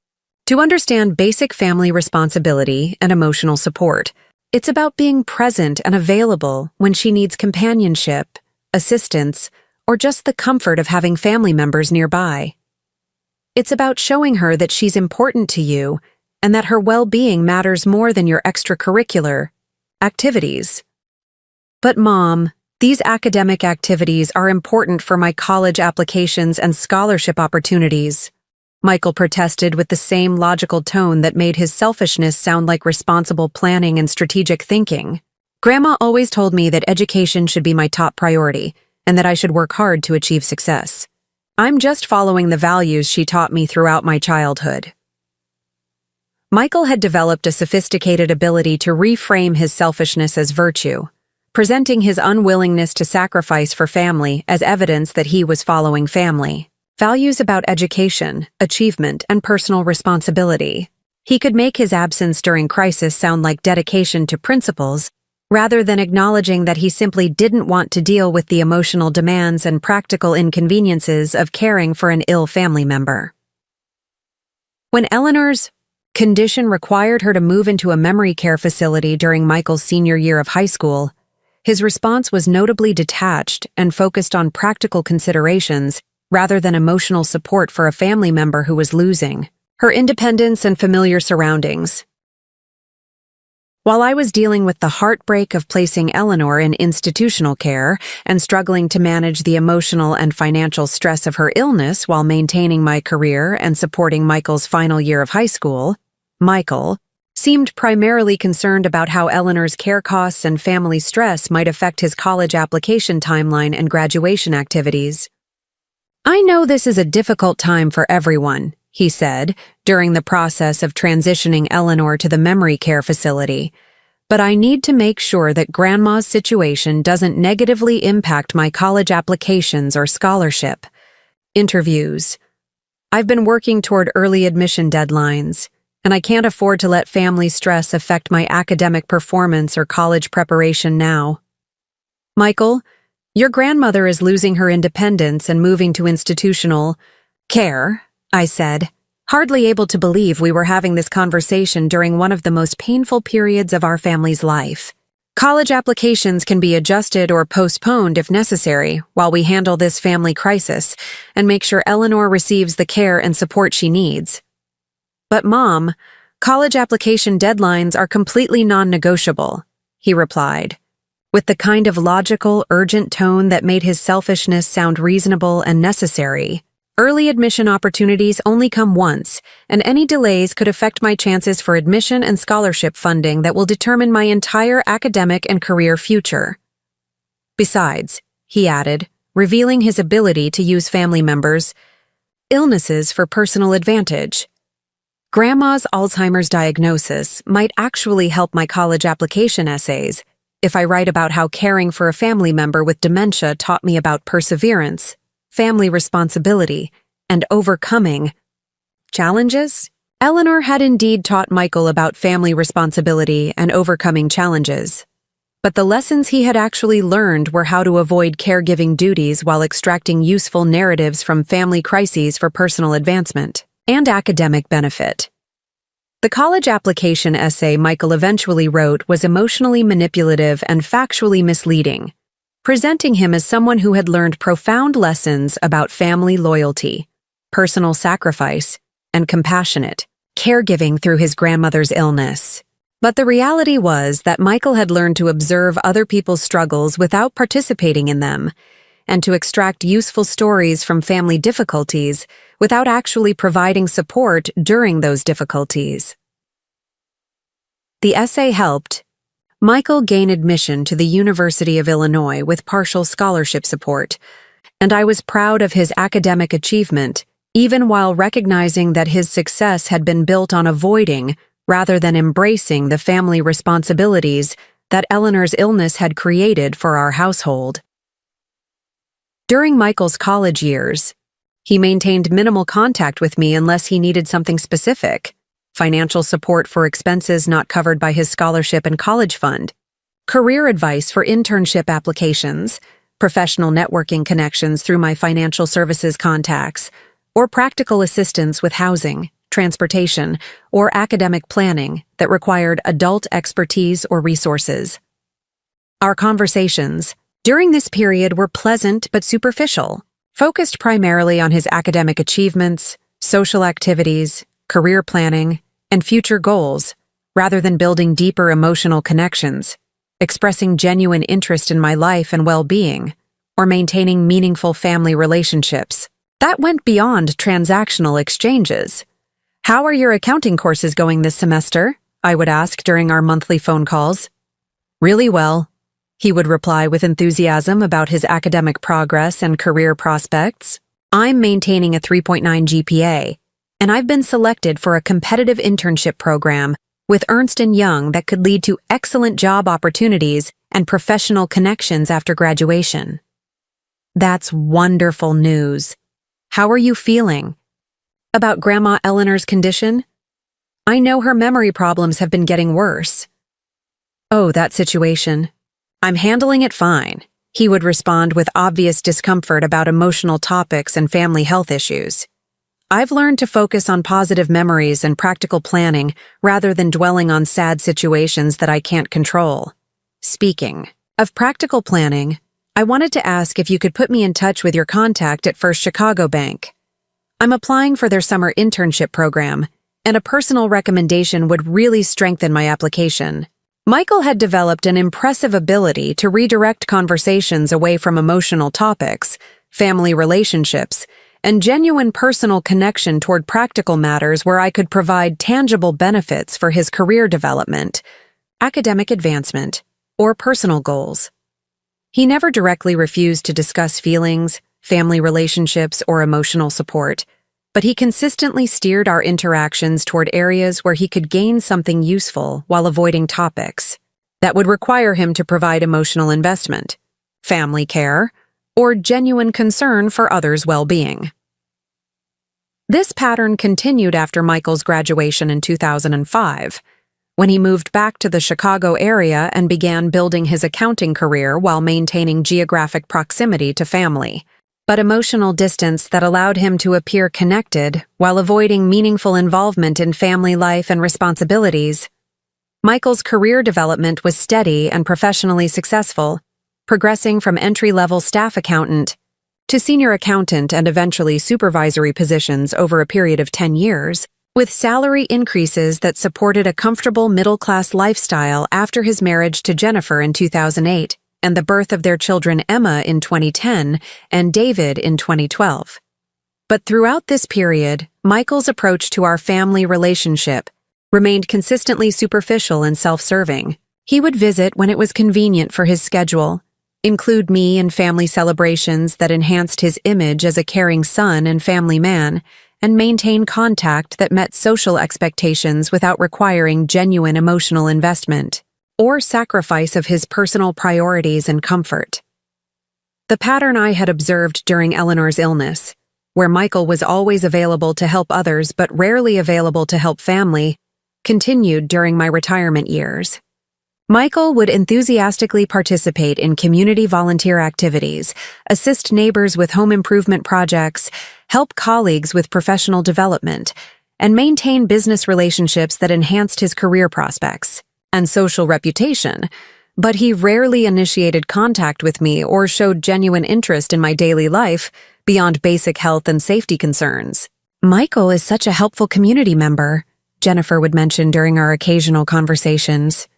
to understand basic family responsibility and emotional support. "It's about being present and available when she needs companionship, assistance, or just the comfort of having family members nearby. It's about showing her that she's important to you and that her well-being matters more than your extracurricular activities. But Mom, these academic activities are important for my college applications and scholarship opportunities. Michael protested with the same logical tone that made his selfishness sound like responsible planning and strategic thinking. Grandma always told me that education should be my top priority and that I should work hard to achieve success. I'm just following the values she taught me throughout my childhood. Michael had developed a sophisticated ability to reframe his selfishness as virtue, presenting his unwillingness to sacrifice for family as evidence that he was following family values about education, achievement, and personal responsibility. He could make his absence during crisis sound like dedication to principles, rather than acknowledging that he simply didn't want to deal with the emotional demands and practical inconveniences of caring for an ill family member. When Eleanor's condition required her to move into a memory care facility during Michael's senior year of high school, his response was notably detached and focused on practical considerations rather than emotional support for a family member who was losing her independence and familiar surroundings. While I was dealing with the heartbreak of placing Eleanor in institutional care and struggling to manage the emotional and financial stress of her illness while maintaining my career and supporting Michael's final year of high school, Michael seemed primarily concerned about how Eleanor's care costs and family stress might affect his college application timeline and graduation activities. "I know this is a difficult time for everyone," he said, during the process of transitioning Eleanor to the memory care facility, "but I need to make sure that Grandma's situation doesn't negatively impact my college applications or scholarship." Interviews. "I've been working toward early admission deadlines, and I can't afford to let family stress affect my academic performance or college preparation now." "Michael, your grandmother is losing her independence and moving to institutional care," I said, hardly able to believe we were having this conversation during one of the most painful periods of our family's life. "College applications can be adjusted or postponed if necessary while we handle this family crisis and make sure Eleanor receives the care and support she needs." "But Mom, college application deadlines are completely non-negotiable," he replied, with the kind of logical, urgent tone that made his selfishness sound reasonable and necessary. "Early admission opportunities only come once, and any delays could affect my chances for admission and scholarship funding that will determine my entire academic and career future." Besides, he added, revealing his ability to use family members' illnesses for personal advantage. "Grandma's Alzheimer's diagnosis might actually help my college application essays if I write about how caring for a family member with dementia taught me about perseverance, family responsibility, and overcoming challenges." Eleanor had indeed taught Michael about family responsibility and overcoming challenges. But the lessons he had actually learned were how to avoid caregiving duties while extracting useful narratives from family crises for personal advancement and academic benefit. The college application essay Michael eventually wrote was emotionally manipulative and factually misleading, presenting him as someone who had learned profound lessons about family loyalty, personal sacrifice, and compassionate caregiving through his grandmother's illness. But the reality was that Michael had learned to observe other people's struggles without participating in them, and to extract useful stories from family difficulties without actually providing support during those difficulties. The essay helped Michael gain admission to the University of Illinois with partial scholarship support, and I was proud of his academic achievement, even while recognizing that his success had been built on avoiding rather than embracing the family responsibilities that Eleanor's illness had created for our household. During Michael's college years, he maintained minimal contact with me unless he needed something specific: financial support for expenses not covered by his scholarship and college fund, career advice for internship applications, professional networking connections through my financial services contacts, or practical assistance with housing, transportation, or academic planning that required adult expertise or resources. Our conversations during this period were pleasant but superficial, focused primarily on his academic achievements, social activities, career planning, and future goals, rather than building deeper emotional connections, expressing genuine interest in my life and well-being, or maintaining meaningful family relationships. That went beyond transactional exchanges. "How are your accounting courses going this semester?" I would ask during our monthly phone calls. "Really well," he would reply with enthusiasm about his academic progress and career prospects. "I'm maintaining a 3.9 GPA, and I've been selected for a competitive internship program with Ernst & Young that could lead to excellent job opportunities and professional connections after graduation." That's wonderful news. "How are you feeling?" "About Grandma Eleanor's condition?" "I know her memory problems have been getting worse." "Oh, that situation. I'm handling it fine," he would respond with obvious discomfort about emotional topics and family health issues. "I've learned to focus on positive memories and practical planning rather than dwelling on sad situations that I can't control." Speaking of practical planning, I wanted to ask if you could put me in touch with your contact at First Chicago Bank. I'm applying for their summer internship program, and a personal recommendation would really strengthen my application. Michael had developed an impressive ability to redirect conversations away from emotional topics, family relationships, and genuine personal connection toward practical matters where I could provide tangible benefits for his career development, academic advancement, or personal goals. He never directly refused to discuss feelings, family relationships, or emotional support, but he consistently steered our interactions toward areas where he could gain something useful while avoiding topics that would require him to provide emotional investment, family care, or genuine concern for others' well-being. This pattern continued after Michael's graduation in 2005, when he moved back to the Chicago area and began building his accounting career while maintaining geographic proximity to family, but emotional distance that allowed him to appear connected while avoiding meaningful involvement in family life and responsibilities. Michael's career development was steady and professionally successful, progressing from entry-level staff accountant to senior accountant and eventually supervisory positions over a period of 10 years, with salary increases that supported a comfortable middle-class lifestyle after his marriage to Jennifer in 2008 and the birth of their children Emma in 2010 and David in 2012. But throughout this period, Michael's approach to our family relationship remained consistently superficial and self-serving. He would visit when it was convenient for his schedule, include me in family celebrations that enhanced his image as a caring son and family man, and maintain contact that met social expectations without requiring genuine emotional investment or sacrifice of his personal priorities and comfort. The pattern I had observed during Eleanor's illness, where Michael was always available to help others but rarely available to help family, continued during my retirement years. Michael would enthusiastically participate in community volunteer activities, assist neighbors with home improvement projects, help colleagues with professional development, and maintain business relationships that enhanced his career prospects and social reputation, but he rarely initiated contact with me or showed genuine interest in my daily life beyond basic health and safety concerns. "Michael is such a helpful community member," Jennifer would mention during our occasional conversations.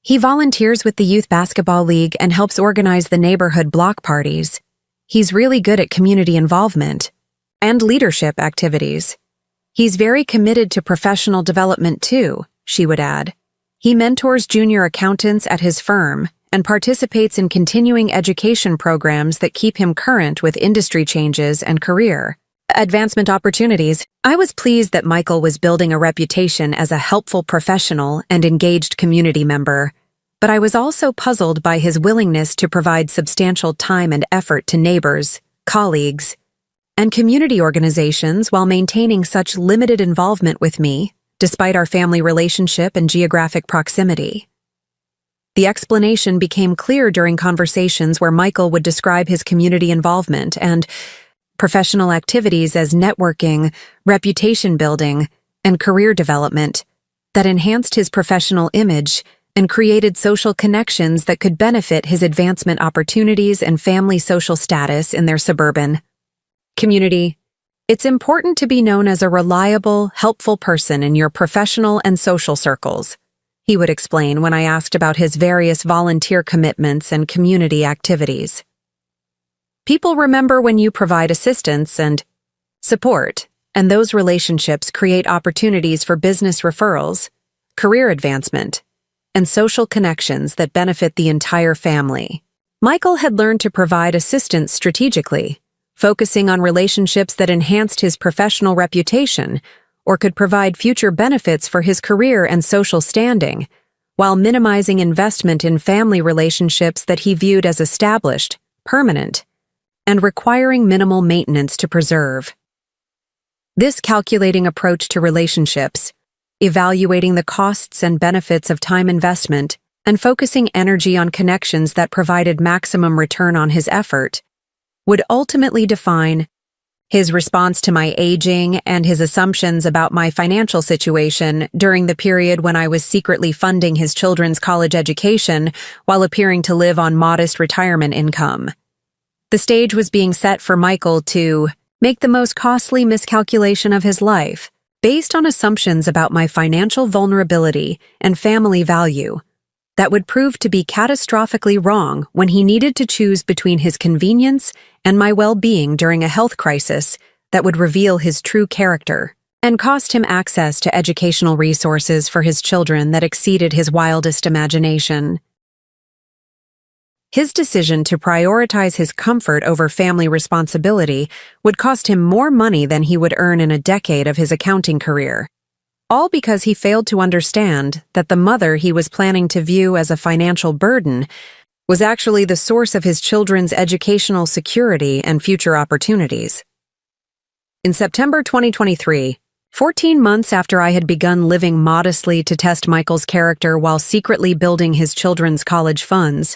"He volunteers with the Youth Basketball League and helps organize the neighborhood block parties. He's really good at community involvement and leadership activities. He's very committed to professional development too," she would add. "He mentors junior accountants at his firm and participates in continuing education programs that keep him current with industry changes and career advancement opportunities." I was pleased that Michael was building a reputation as a helpful professional and engaged community member, but I was also puzzled by his willingness to provide substantial time and effort to neighbors, colleagues, and community organizations while maintaining such limited involvement with me, despite our family relationship and geographic proximity. The explanation became clear during conversations where Michael would describe his community involvement and professional activities as networking, reputation building, and career development that enhanced his professional image and created social connections that could benefit his advancement opportunities and family social status in their suburban community. It's important to be known as a reliable, helpful person in your professional and social circles, he would explain when I asked about his various volunteer commitments and community activities. People remember when you provide assistance and support, and those relationships create opportunities for business referrals, career advancement, and social connections that benefit the entire family. Michael had learned to provide assistance strategically, focusing on relationships that enhanced his professional reputation or could provide future benefits for his career and social standing, while minimizing investment in family relationships that he viewed as established, permanent, and requiring minimal maintenance to preserve. This calculating approach to relationships, evaluating the costs and benefits of time investment, and focusing energy on connections that provided maximum return on his effort, would ultimately define his response to my aging and his assumptions about my financial situation during the period when I was secretly funding his children's college education while appearing to live on modest retirement income. The stage was being set for Michael to make the most costly miscalculation of his life, based on assumptions about my financial vulnerability and family value, that would prove to be catastrophically wrong when he needed to choose between his convenience and my well-being during a health crisis that would reveal his true character and cost him access to educational resources for his children that exceeded his wildest imagination. His decision to prioritize his comfort over family responsibility would cost him more money than he would earn in a decade of his accounting career, all because he failed to understand that the mother he was planning to view as a financial burden was actually the source of his children's educational security and future opportunities. In September 2023, 14 months after I had begun living modestly to test Michael's character while secretly building his children's college funds,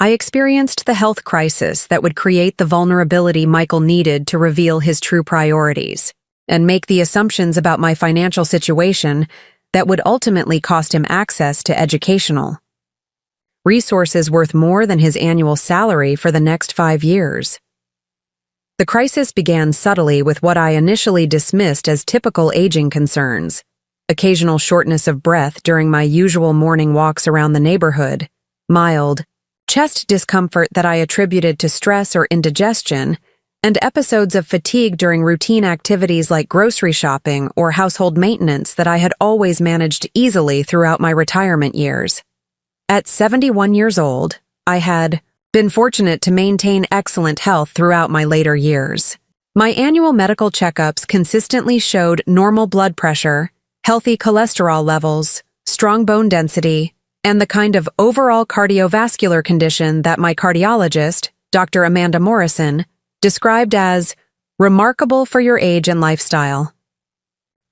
I experienced the health crisis that would create the vulnerability Michael needed to reveal his true priorities and make the assumptions about my financial situation that would ultimately cost him access to educational resources worth more than his annual salary for the next 5 years. The crisis began subtly with what I initially dismissed as typical aging concerns: occasional shortness of breath during my usual morning walks around the neighborhood, mild chest discomfort that I attributed to stress or indigestion, and episodes of fatigue during routine activities like grocery shopping or household maintenance that I had always managed easily throughout my retirement years. At 71 years old, I had been fortunate to maintain excellent health throughout my later years. My annual medical checkups consistently showed normal blood pressure, healthy cholesterol levels, strong bone density, and the kind of overall cardiovascular condition that my cardiologist, Dr. Amanda Morrison, described as remarkable for your age and lifestyle.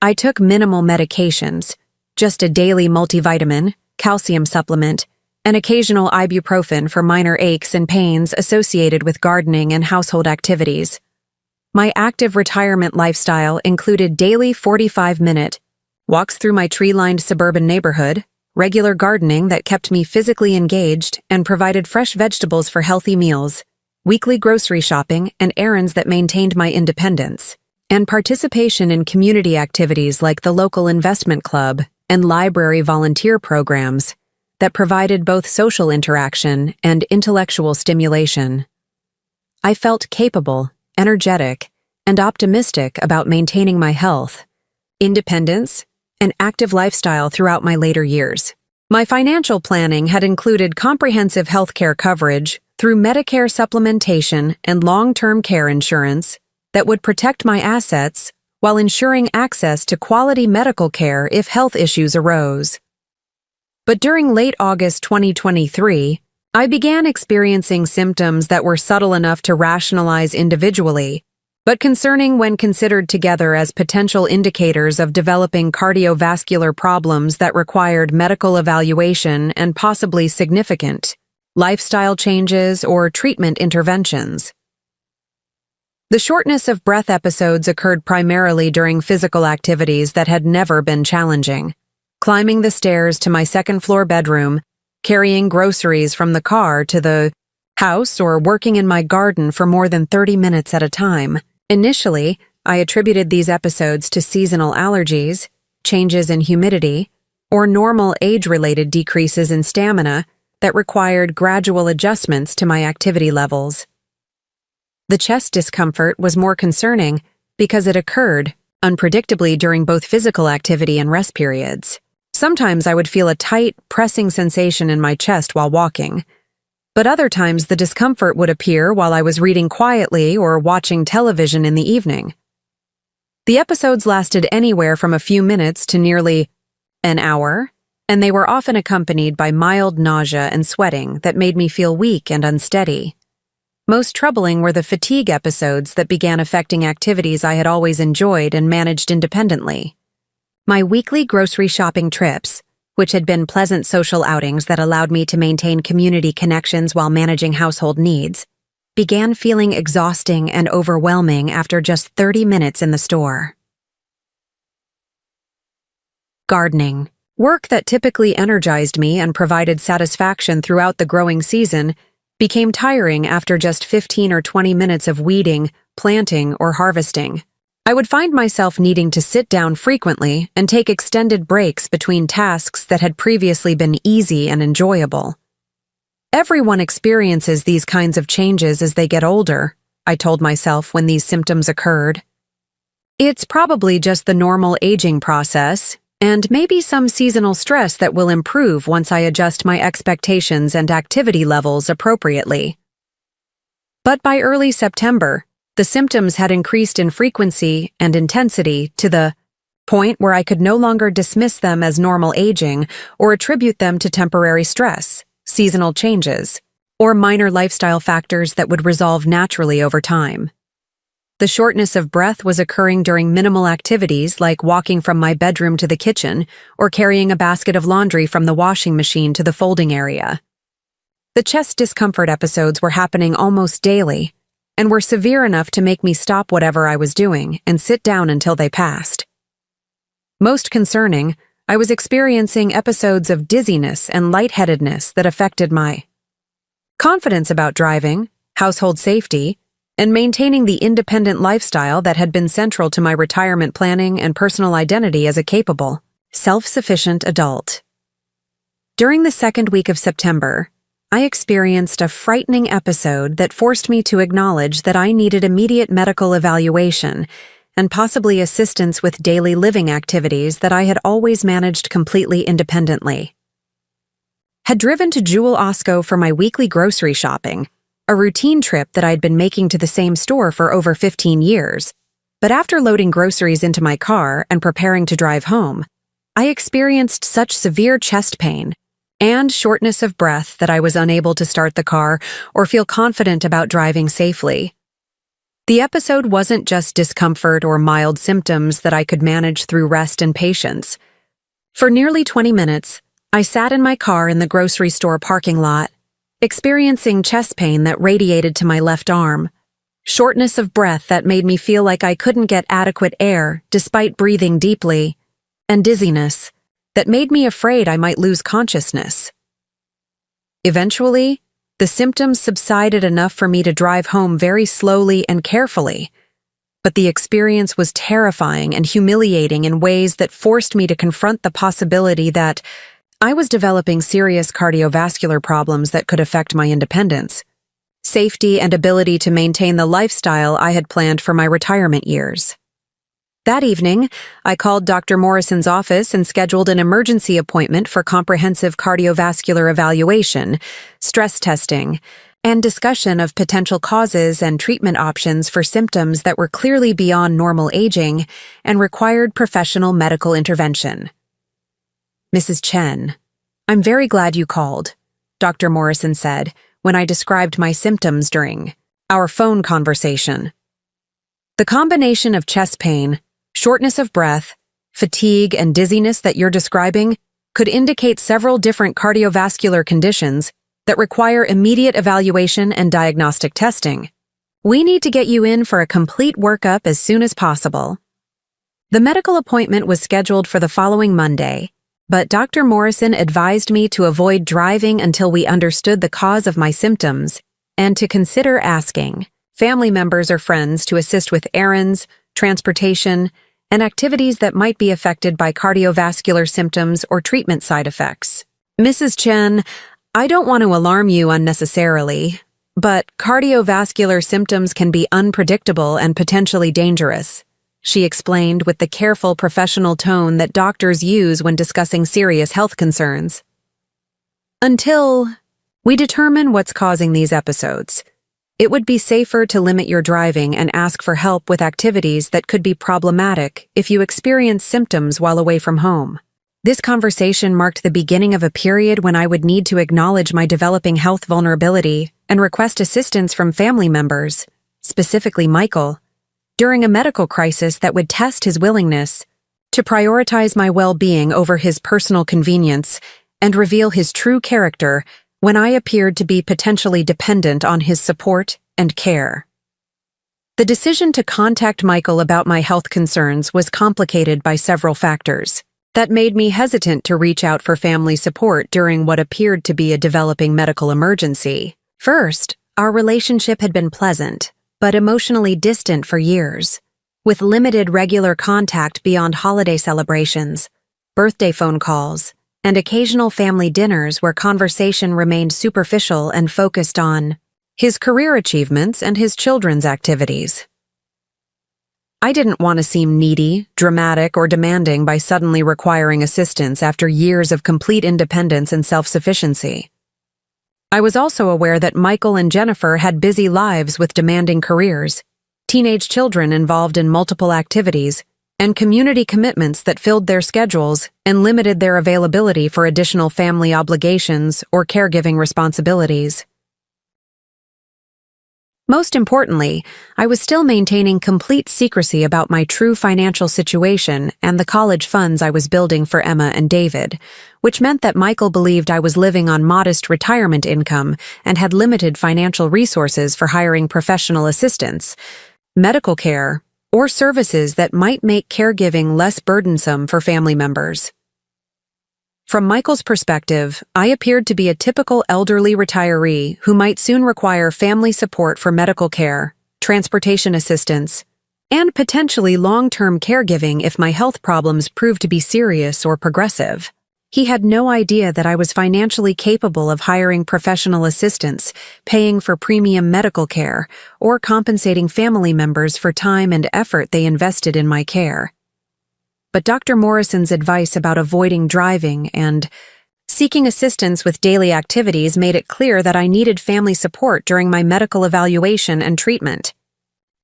I took minimal medications, just a daily multivitamin, calcium supplement, and occasional ibuprofen for minor aches and pains associated with gardening and household activities. My active retirement lifestyle included daily 45-minute walks through my tree-lined suburban neighborhood, regular gardening that kept me physically engaged and provided fresh vegetables for healthy meals, weekly grocery shopping and errands that maintained my independence, and participation in community activities like the local investment club and library volunteer programs that provided both social interaction and intellectual stimulation. I felt capable, energetic, and optimistic about maintaining my health, independence, and active lifestyle throughout my later years. My financial planning had included comprehensive healthcare coverage through Medicare supplementation and long-term care insurance that would protect my assets while ensuring access to quality medical care if health issues arose. But during late August 2023, I began experiencing symptoms that were subtle enough to rationalize individually, but concerning when considered together as potential indicators of developing cardiovascular problems that required medical evaluation and possibly significant lifestyle changes or treatment interventions. The shortness of breath episodes occurred primarily during physical activities that had never been challenging: climbing the stairs to my second-floor bedroom, carrying groceries from the car to the house, or working in my garden for more than 30 minutes at a time. Initially, I attributed these episodes to seasonal allergies, changes in humidity, or normal age-related decreases in stamina that required gradual adjustments to my activity levels. The chest discomfort was more concerning because it occurred unpredictably during both physical activity and rest periods. Sometimes I would feel a tight, pressing sensation in my chest while walking, but other times the discomfort would appear while I was reading quietly or watching television in the evening. The episodes lasted anywhere from a few minutes to nearly an hour, and they were often accompanied by mild nausea and sweating that made me feel weak and unsteady. Most troubling were the fatigue episodes that began affecting activities I had always enjoyed and managed independently. My weekly grocery shopping trips, which had been pleasant social outings that allowed me to maintain community connections while managing household needs, began feeling exhausting and overwhelming after just 30 minutes in the store. Gardening. Work that typically energized me and provided satisfaction throughout the growing season became tiring after just 15 or 20 minutes of weeding, planting, or harvesting. I would find myself needing to sit down frequently and take extended breaks between tasks that had previously been easy and enjoyable. Everyone experiences these kinds of changes as they get older, I told myself when these symptoms occurred. It's probably just the normal aging process, and maybe some seasonal stress that will improve once I adjust my expectations and activity levels appropriately. But by early September, the symptoms had increased in frequency and intensity to the point where I could no longer dismiss them as normal aging or attribute them to temporary stress, seasonal changes, or minor lifestyle factors that would resolve naturally over time. The shortness of breath was occurring during minimal activities like walking from my bedroom to the kitchen or carrying a basket of laundry from the washing machine to the folding area. The chest discomfort episodes were happening almost daily and were severe enough to make me stop whatever I was doing and sit down until they passed. Most concerning, I was experiencing episodes of dizziness and lightheadedness that affected my confidence about driving, household safety, and maintaining the independent lifestyle that had been central to my retirement planning and personal identity as a capable, self-sufficient adult. During the second week of September, I experienced a frightening episode that forced me to acknowledge that I needed immediate medical evaluation and possibly assistance with daily living activities that I had always managed completely independently. Had driven to Jewel Osco for my weekly grocery shopping, a routine trip that I'd been making to the same store for over 15 years. But after loading groceries into my car and preparing to drive home, I experienced such severe chest pain and shortness of breath that I was unable to start the car or feel confident about driving safely. The episode wasn't just discomfort or mild symptoms that I could manage through rest and patience. For nearly 20 minutes, I sat in my car in the grocery store parking lot, experiencing chest pain that radiated to my left arm, shortness of breath that made me feel like I couldn't get adequate air despite breathing deeply, and dizziness that made me afraid I might lose consciousness. Eventually, the symptoms subsided enough for me to drive home very slowly and carefully, but the experience was terrifying and humiliating in ways that forced me to confront the possibility that I was developing serious cardiovascular problems that could affect my independence, safety, and ability to maintain the lifestyle I had planned for my retirement years. That evening, I called Dr. Morrison's office and scheduled an emergency appointment for comprehensive cardiovascular evaluation, stress testing, and discussion of potential causes and treatment options for symptoms that were clearly beyond normal aging and required professional medical intervention. Mrs. Chen, I'm very glad you called, Dr. Morrison said when I described my symptoms during our phone conversation. The combination of chest pain, shortness of breath, fatigue, and dizziness that you're describing could indicate several different cardiovascular conditions that require immediate evaluation and diagnostic testing. We need to get you in for a complete workup as soon as possible. The medical appointment was scheduled for the following Monday, but Dr. Morrison advised me to avoid driving until we understood the cause of my symptoms and to consider asking family members or friends to assist with errands, transportation, and activities that might be affected by cardiovascular symptoms or treatment side effects. Mrs. Chen, I don't want to alarm you unnecessarily, but cardiovascular symptoms can be unpredictable and potentially dangerous, she explained with the careful professional tone that doctors use when discussing serious health concerns. Until we determine what's causing these episodes, it would be safer to limit your driving and ask for help with activities that could be problematic if you experience symptoms while away from home. This conversation marked the beginning of a period when I would need to acknowledge my developing health vulnerability and request assistance from family members, specifically Michael, during a medical crisis that would test his willingness to prioritize my well-being over his personal convenience and reveal his true character when I appeared to be potentially dependent on his support and care. The decision to contact Michael about my health concerns was complicated by several factors that made me hesitant to reach out for family support during what appeared to be a developing medical emergency. First, our relationship had been pleasant, but emotionally distant for years, with limited regular contact beyond holiday celebrations, birthday phone calls, and occasional family dinners where conversation remained superficial and focused on his career achievements and his children's activities. I didn't want to seem needy, dramatic, or demanding by suddenly requiring assistance after years of complete independence and self-sufficiency. I was also aware that Michael and Jennifer had busy lives with demanding careers, teenage children involved in multiple activities, and community commitments that filled their schedules and limited their availability for additional family obligations or caregiving responsibilities. Most importantly, I was still maintaining complete secrecy about my true financial situation and the college funds I was building for Emma and David, which meant that Michael believed I was living on modest retirement income and had limited financial resources for hiring professional assistants, medical care, or services that might make caregiving less burdensome for family members. From Michael's perspective, I appeared to be a typical elderly retiree who might soon require family support for medical care, transportation assistance, and potentially long-term caregiving if my health problems proved to be serious or progressive. He had no idea that I was financially capable of hiring professional assistants, paying for premium medical care, or compensating family members for time and effort they invested in my care. But Dr. Morrison's advice about avoiding driving and seeking assistance with daily activities made it clear that I needed family support during my medical evaluation and treatment.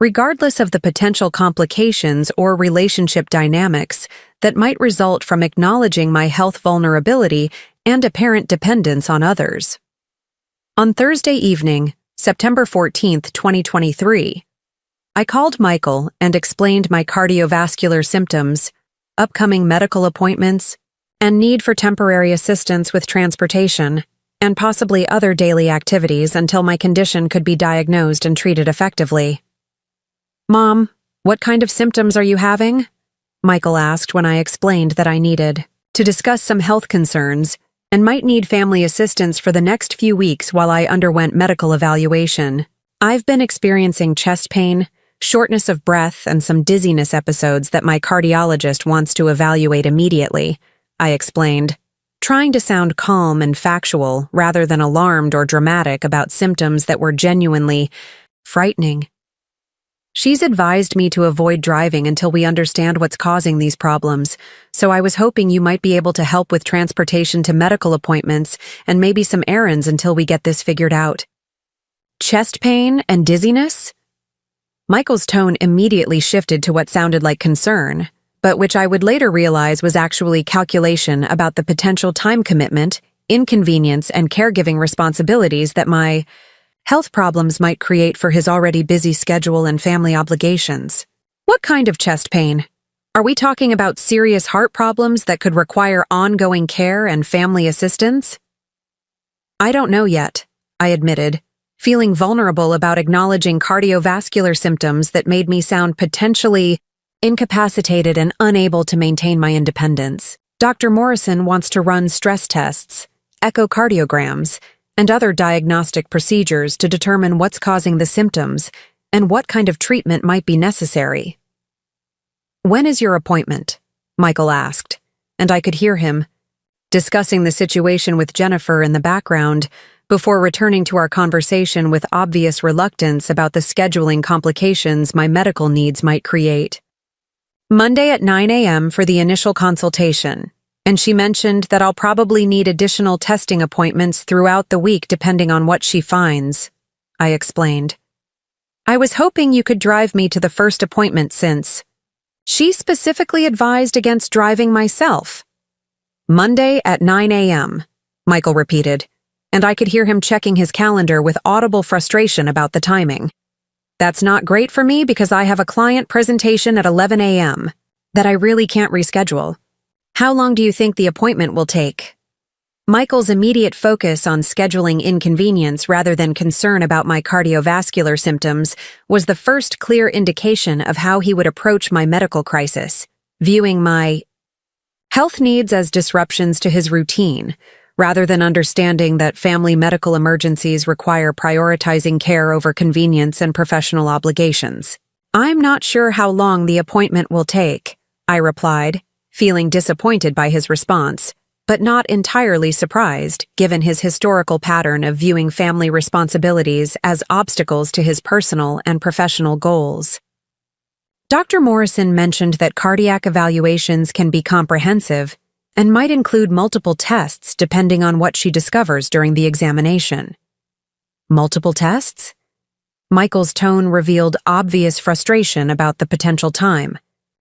Regardless of the potential complications or relationship dynamics that might result from acknowledging my health vulnerability and apparent dependence on others. On Thursday evening, September 14th, 2023, I called Michael and explained my cardiovascular symptoms, upcoming medical appointments, and need for temporary assistance with transportation, and possibly other daily activities until my condition could be diagnosed and treated effectively. "Mom, what kind of symptoms are you having?" Michael asked when I explained that I needed to discuss some health concerns and might need family assistance for the next few weeks while I underwent medical evaluation. "I've been experiencing chest pain, shortness of breath, and some dizziness episodes that my cardiologist wants to evaluate immediately," I explained, trying to sound calm and factual rather than alarmed or dramatic about symptoms that were genuinely frightening. "She's advised me to avoid driving until we understand what's causing these problems, so I was hoping you might be able to help with transportation to medical appointments and maybe some errands until we get this figured out." "Chest pain and dizziness?" Michael's tone immediately shifted to what sounded like concern, but which I would later realize was actually calculation about the potential time commitment, inconvenience, and caregiving responsibilities that my health problems might create for his already busy schedule and family obligations. "What kind of chest pain? Are we talking about serious heart problems that could require ongoing care and family assistance?" "I don't know yet," I admitted, feeling vulnerable about acknowledging cardiovascular symptoms that made me sound potentially incapacitated and unable to maintain my independence. "Dr. Morrison wants to run stress tests, echocardiograms, and other diagnostic procedures to determine what's causing the symptoms and what kind of treatment might be necessary." "When is your appointment?" Michael asked, and I could hear him discussing the situation with Jennifer in the background before returning to our conversation with obvious reluctance about the scheduling complications my medical needs might create. "Monday at 9 a.m. for the initial consultation, and she mentioned that I'll probably need additional testing appointments throughout the week depending on what she finds," I explained. "I was hoping you could drive me to the first appointment since she specifically advised against driving myself." "Monday at 9 a.m., Michael repeated, and I could hear him checking his calendar with audible frustration about the timing. "That's not great for me because I have a client presentation at 11 a.m. that I really can't reschedule. How long do you think the appointment will take?" Michael's immediate focus on scheduling inconvenience rather than concern about my cardiovascular symptoms was the first clear indication of how he would approach my medical crisis, viewing my health needs as disruptions to his routine, rather than understanding that family medical emergencies require prioritizing care over convenience and professional obligations. "I'm not sure how long the appointment will take," I replied, feeling disappointed by his response, but not entirely surprised given his historical pattern of viewing family responsibilities as obstacles to his personal and professional goals. Dr. Morrison mentioned that cardiac evaluations can be comprehensive and might include multiple tests depending on what she discovers during the examination. "Multiple tests?" Michael's tone revealed obvious frustration about the potential time,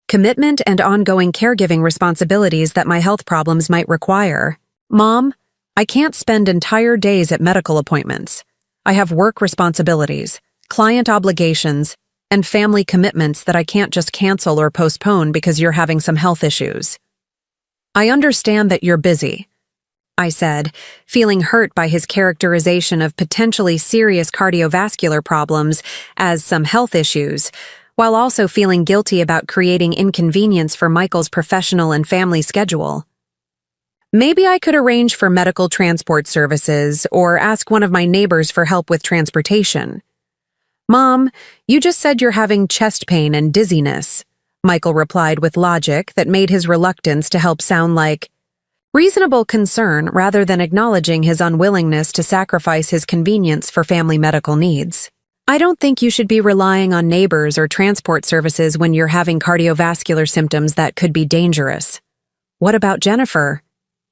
commitment, and ongoing caregiving responsibilities that my health problems might require. "Mom, I can't spend entire days at medical appointments. I have work responsibilities, client obligations, and family commitments that I can't just cancel or postpone because you're having some health issues." "I understand that you're busy," I said, feeling hurt by his characterization of potentially serious cardiovascular problems as some health issues, while also feeling guilty about creating inconvenience for Michael's professional and family schedule. "Maybe I could arrange for medical transport services or ask one of my neighbors for help with transportation." "Mom, you just said you're having chest pain and dizziness," Michael replied with logic that made his reluctance to help sound like reasonable concern rather than acknowledging his unwillingness to sacrifice his convenience for family medical needs. "I don't think you should be relying on neighbors or transport services when you're having cardiovascular symptoms that could be dangerous." "What about Jennifer?"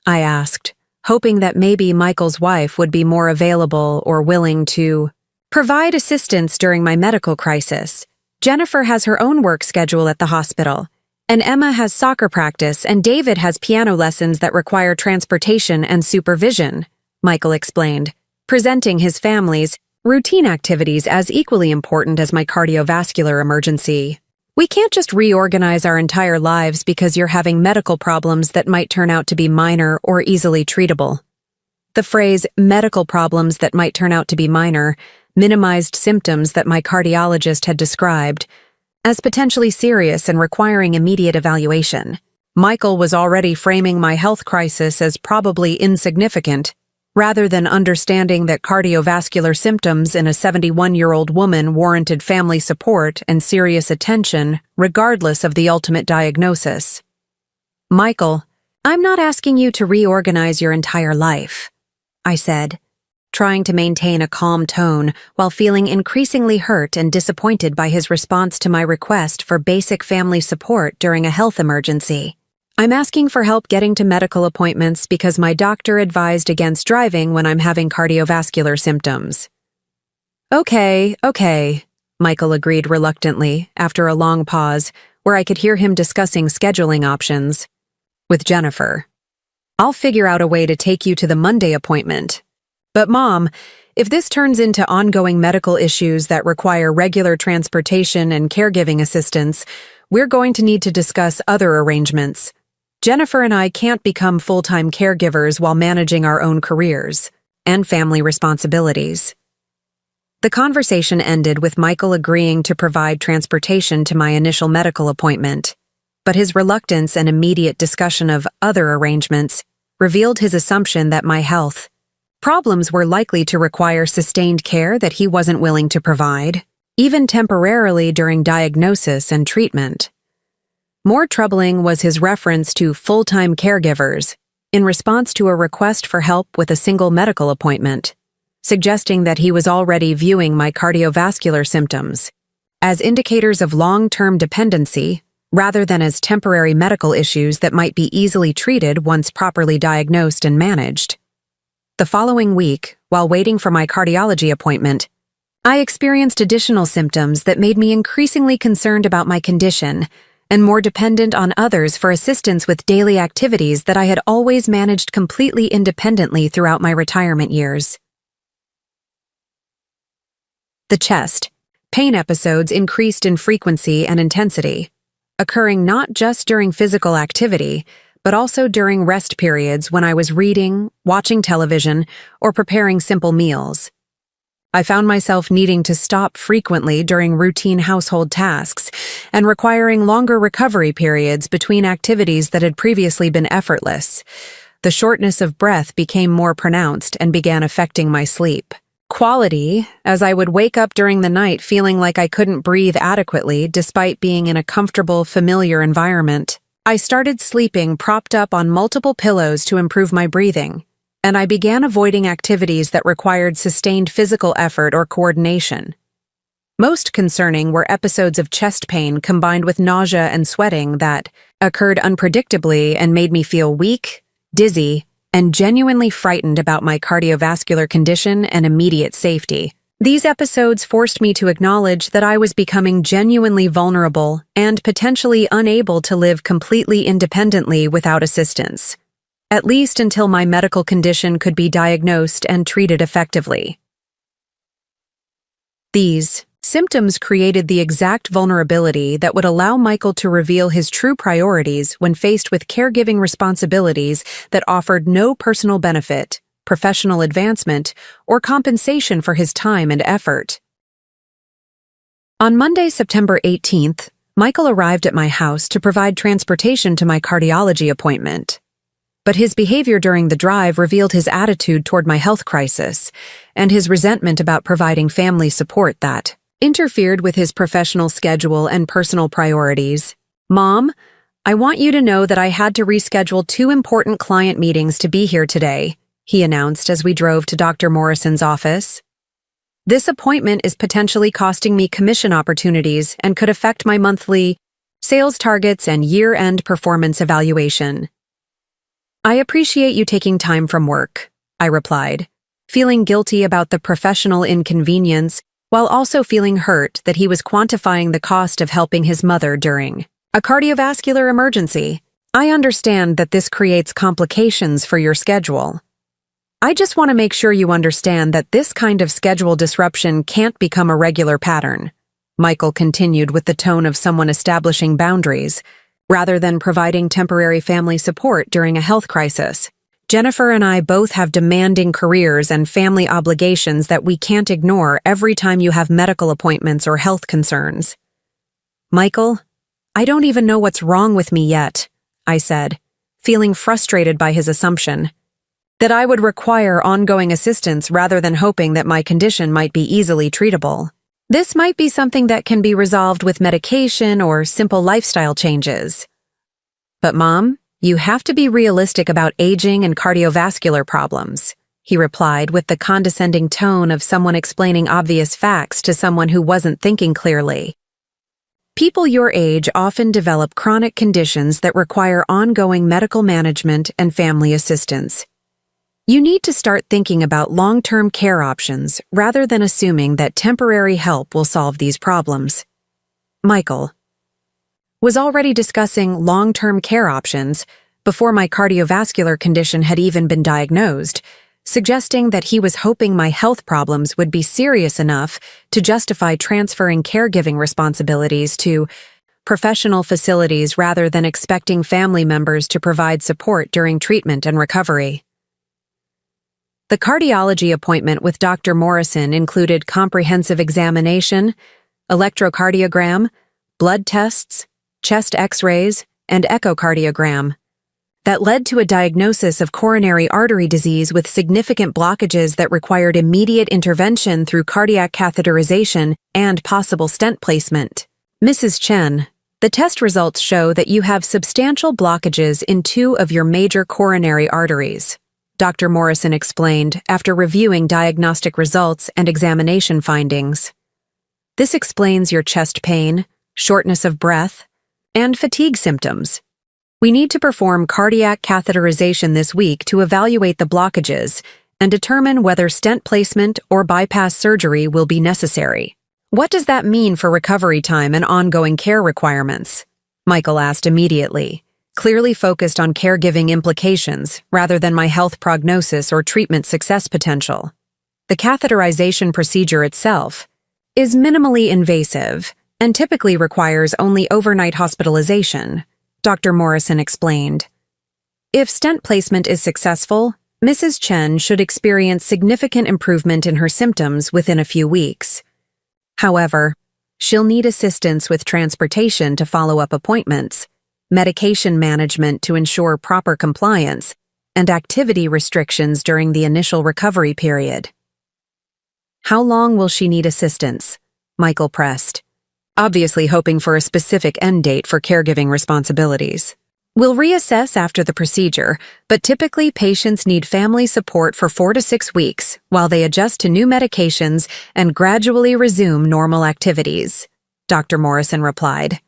I asked, hoping that maybe Michael's wife would be more available or willing to provide assistance during my medical crisis. "Jennifer has her own work schedule at the hospital, and Emma has soccer practice, and David has piano lessons that require transportation and supervision," Michael explained, presenting his family's routine activities as equally important as my cardiovascular emergency. "We can't just reorganize our entire lives because you're having medical problems that might turn out to be minor or easily treatable." The phrase "medical problems that might turn out to be minor" minimized symptoms that my cardiologist had described as potentially serious and requiring immediate evaluation. Michael was already framing my health crisis as probably insignificant, rather than understanding that cardiovascular symptoms in a 71-year-old woman warranted family support and serious attention, regardless of the ultimate diagnosis. "Michael, I'm not asking you to reorganize your entire life," I said, trying to maintain a calm tone while feeling increasingly hurt and disappointed by his response to my request for basic family support during a health emergency. "I'm asking for help getting to medical appointments because my doctor advised against driving when I'm having cardiovascular symptoms." Okay, Michael agreed reluctantly after a long pause where I could hear him discussing scheduling options with Jennifer. "I'll figure out a way to take you to the Monday appointment. But Mom, if this turns into ongoing medical issues that require regular transportation and caregiving assistance, we're going to need to discuss other arrangements. Jennifer and I can't become full-time caregivers while managing our own careers and family responsibilities." The conversation ended with Michael agreeing to provide transportation to my initial medical appointment, but his reluctance and immediate discussion of other arrangements revealed his assumption that my health problems were likely to require sustained care that he wasn't willing to provide, even temporarily during diagnosis and treatment. More troubling was his reference to full-time caregivers in response to a request for help with a single medical appointment, suggesting that he was already viewing my cardiovascular symptoms as indicators of long-term dependency rather than as temporary medical issues that might be easily treated once properly diagnosed and managed. The following week, while waiting for my cardiology appointment, I experienced additional symptoms that made me increasingly concerned about my condition and more dependent on others for assistance with daily activities that I had always managed completely independently throughout my retirement years. The chest. Pain episodes increased in frequency and intensity, occurring not just during physical activity, but also during rest periods when I was reading, watching television, or preparing simple meals. I found myself needing to stop frequently during routine household tasks and requiring longer recovery periods between activities that had previously been effortless. The shortness of breath became more pronounced and began affecting my sleep quality, as I would wake up during the night feeling like I couldn't breathe adequately despite being in a comfortable, familiar environment. I started sleeping propped up on multiple pillows to improve my breathing, and I began avoiding activities that required sustained physical effort or coordination. Most concerning were episodes of chest pain combined with nausea and sweating that occurred unpredictably and made me feel weak, dizzy, and genuinely frightened about my cardiovascular condition and immediate safety. These episodes forced me to acknowledge that I was becoming genuinely vulnerable and potentially unable to live completely independently without assistance, at least until my medical condition could be diagnosed and treated effectively. These symptoms created the exact vulnerability that would allow Michael to reveal his true priorities when faced with caregiving responsibilities that offered no personal benefit, professional advancement, or compensation for his time and effort. On Monday, September 18th, Michael arrived at my house to provide transportation to my cardiology appointment. But his behavior during the drive revealed his attitude toward my health crisis and his resentment about providing family support that interfered with his professional schedule and personal priorities. "Mom, I want you to know that I had to reschedule 2 important client meetings to be here today," he announced as we drove to Dr. Morrison's office. "This appointment is potentially costing me commission opportunities and could affect my monthly sales targets and year-end performance evaluation." "I appreciate you taking time from work," I replied, feeling guilty about the professional inconvenience while also feeling hurt that he was quantifying the cost of helping his mother during a cardiovascular emergency. "I understand that this creates complications for your schedule. I just want to make sure you understand that this kind of schedule disruption can't become a regular pattern," Michael continued with the tone of someone establishing boundaries, rather than providing temporary family support during a health crisis. "Jennifer and I both have demanding careers and family obligations that we can't ignore every time you have medical appointments or health concerns." "Michael, I don't even know what's wrong with me yet," I said, feeling frustrated by his assumption that I would require ongoing assistance rather than hoping that my condition might be easily treatable. "This might be something that can be resolved with medication or simple lifestyle changes. But Mom, you have to be realistic about aging and cardiovascular problems," he replied with the condescending tone of someone explaining obvious facts to someone who wasn't thinking clearly. "People your age often develop chronic conditions that require ongoing medical management and family assistance. You need to start thinking about long-term care options rather than assuming that temporary help will solve these problems." Michael was already discussing long-term care options before my cardiovascular condition had even been diagnosed, suggesting that he was hoping my health problems would be serious enough to justify transferring caregiving responsibilities to professional facilities rather than expecting family members to provide support during treatment and recovery. The cardiology appointment with Dr. Morrison included comprehensive examination, electrocardiogram, blood tests, chest X-rays, and echocardiogram that led to a diagnosis of coronary artery disease with significant blockages that required immediate intervention through cardiac catheterization and possible stent placement. Mrs. Chen, The test results show that you have substantial blockages in two of your major coronary arteries, Dr. Morrison explained after reviewing diagnostic results and examination findings. This explains your chest pain, shortness of breath, and fatigue symptoms. We need to perform cardiac catheterization this week to evaluate the blockages and determine whether stent placement or bypass surgery will be necessary. What does that mean for recovery time and ongoing care requirements? Michael asked immediately, clearly focused on caregiving implications rather than my health prognosis or treatment success potential. The catheterization procedure itself is minimally invasive and typically requires only overnight hospitalization, Dr. Morrison explained. If stent placement is successful, Mrs. Chen should experience significant improvement in her symptoms within a few weeks. However, she'll need assistance with transportation to follow-up appointments, medication management to ensure proper compliance, and activity restrictions during the initial recovery period. How long will she need assistance? Michael pressed, obviously hoping for a specific end date for caregiving responsibilities. We'll reassess after the procedure, but typically patients need family support for 4 to 6 weeks while they adjust to new medications and gradually resume normal activities, Dr. Morrison replied.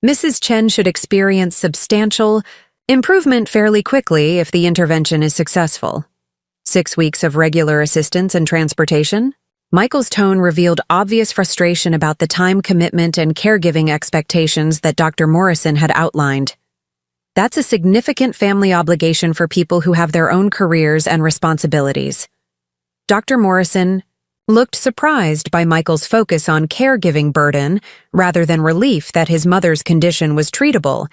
Mrs. Chen should experience substantial improvement fairly quickly if the intervention is successful. 6 weeks of regular assistance and transportation? Michael's tone revealed obvious frustration about the time commitment and caregiving expectations that Dr. Morrison had outlined. That's a significant family obligation for people who have their own careers and responsibilities. Dr. Morrison looked surprised by Michael's focus on caregiving burden rather than relief that his mother's condition was treatable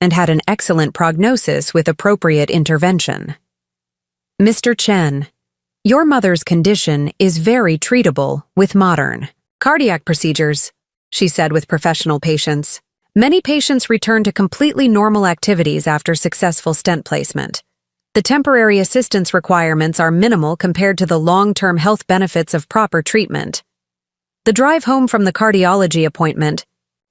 and had an excellent prognosis with appropriate intervention. Mr. Chen, your mother's condition is very treatable with modern cardiac procedures, she said with professional patience. Many patients return to completely normal activities after successful stent placement. The temporary assistance requirements are minimal compared to the long-term health benefits of proper treatment. The drive home from the cardiology appointment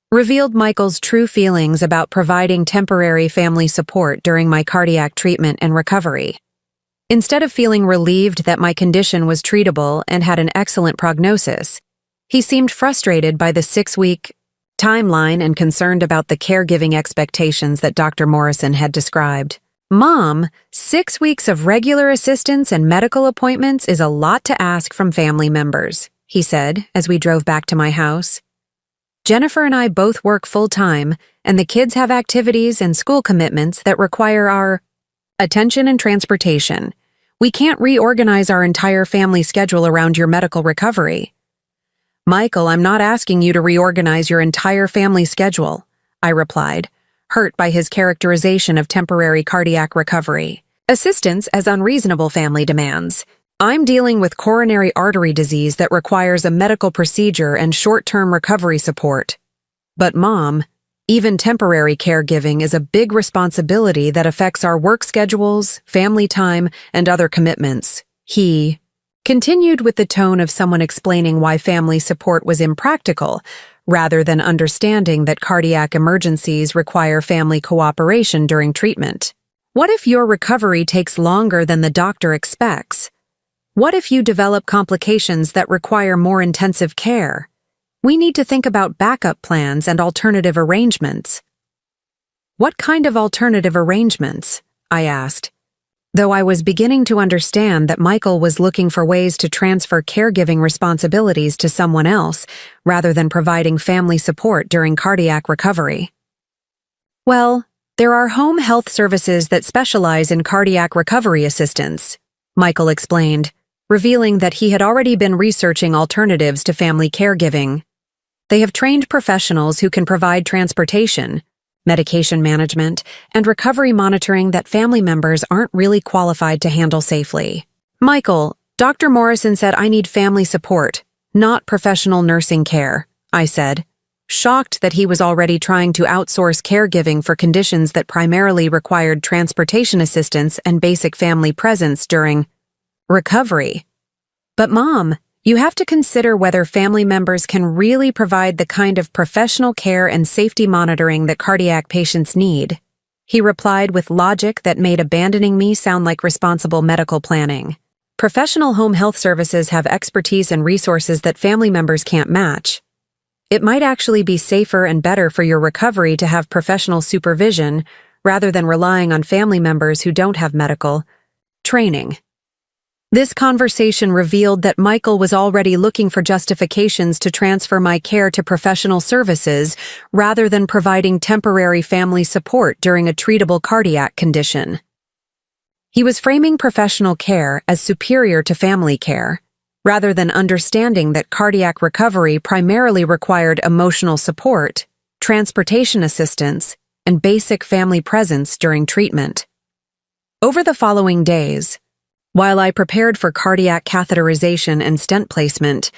revealed Michael's true feelings about providing temporary family support during my cardiac treatment and recovery. Instead of feeling relieved that my condition was treatable and had an excellent prognosis, he seemed frustrated by the 6-week timeline and concerned about the caregiving expectations that Dr. Morrison had described. Mom, 6 weeks of regular assistance and medical appointments is a lot to ask from family members, he said as we drove back to my house. Jennifer and I both work full-time, and the kids have activities and school commitments that require our attention and transportation. We can't reorganize our entire family schedule around your medical recovery. Michael, I'm not asking you to reorganize your entire family schedule, I replied, hurt by his characterization of temporary cardiac recovery. Assistance as unreasonable family demands. I'm dealing with coronary artery disease that requires a medical procedure and short-term recovery support. But Mom, even temporary caregiving is a big responsibility that affects our work schedules, family time, and other commitments. He continued with the tone of someone explaining why family support was impractical, rather than understanding that cardiac emergencies require family cooperation during treatment. What if your recovery takes longer than the doctor expects? What if you develop complications that require more intensive care? We need to think about backup plans and alternative arrangements. What kind of alternative arrangements? I asked, though I was beginning to understand that Michael was looking for ways to transfer caregiving responsibilities to someone else rather than providing family support during cardiac recovery. Well, there are home health services that specialize in cardiac recovery assistance, Michael explained, revealing that he had already been researching alternatives to family caregiving. They have trained professionals who can provide transportation, medication management, and recovery monitoring that family members aren't really qualified to handle safely. Michael, Dr. Morrison said I need family support, not professional nursing care, I said, shocked that he was already trying to outsource caregiving for conditions that primarily required transportation assistance and basic family presence during recovery. But Mom, You have to consider whether family members can really provide the kind of professional care and safety monitoring that cardiac patients need. He replied with logic that made abandoning me sound like responsible medical planning. Professional home health services have expertise and resources that family members can't match. It might actually be safer and better for your recovery to have professional supervision rather than relying on family members who don't have medical training. This conversation revealed that Michael was already looking for justifications to transfer my care to professional services rather than providing temporary family support during a treatable cardiac condition. He was framing professional care as superior to family care, rather than understanding that cardiac recovery primarily required emotional support, transportation assistance, and basic family presence during treatment. Over the following days, while I prepared for cardiac catheterization and stent placement,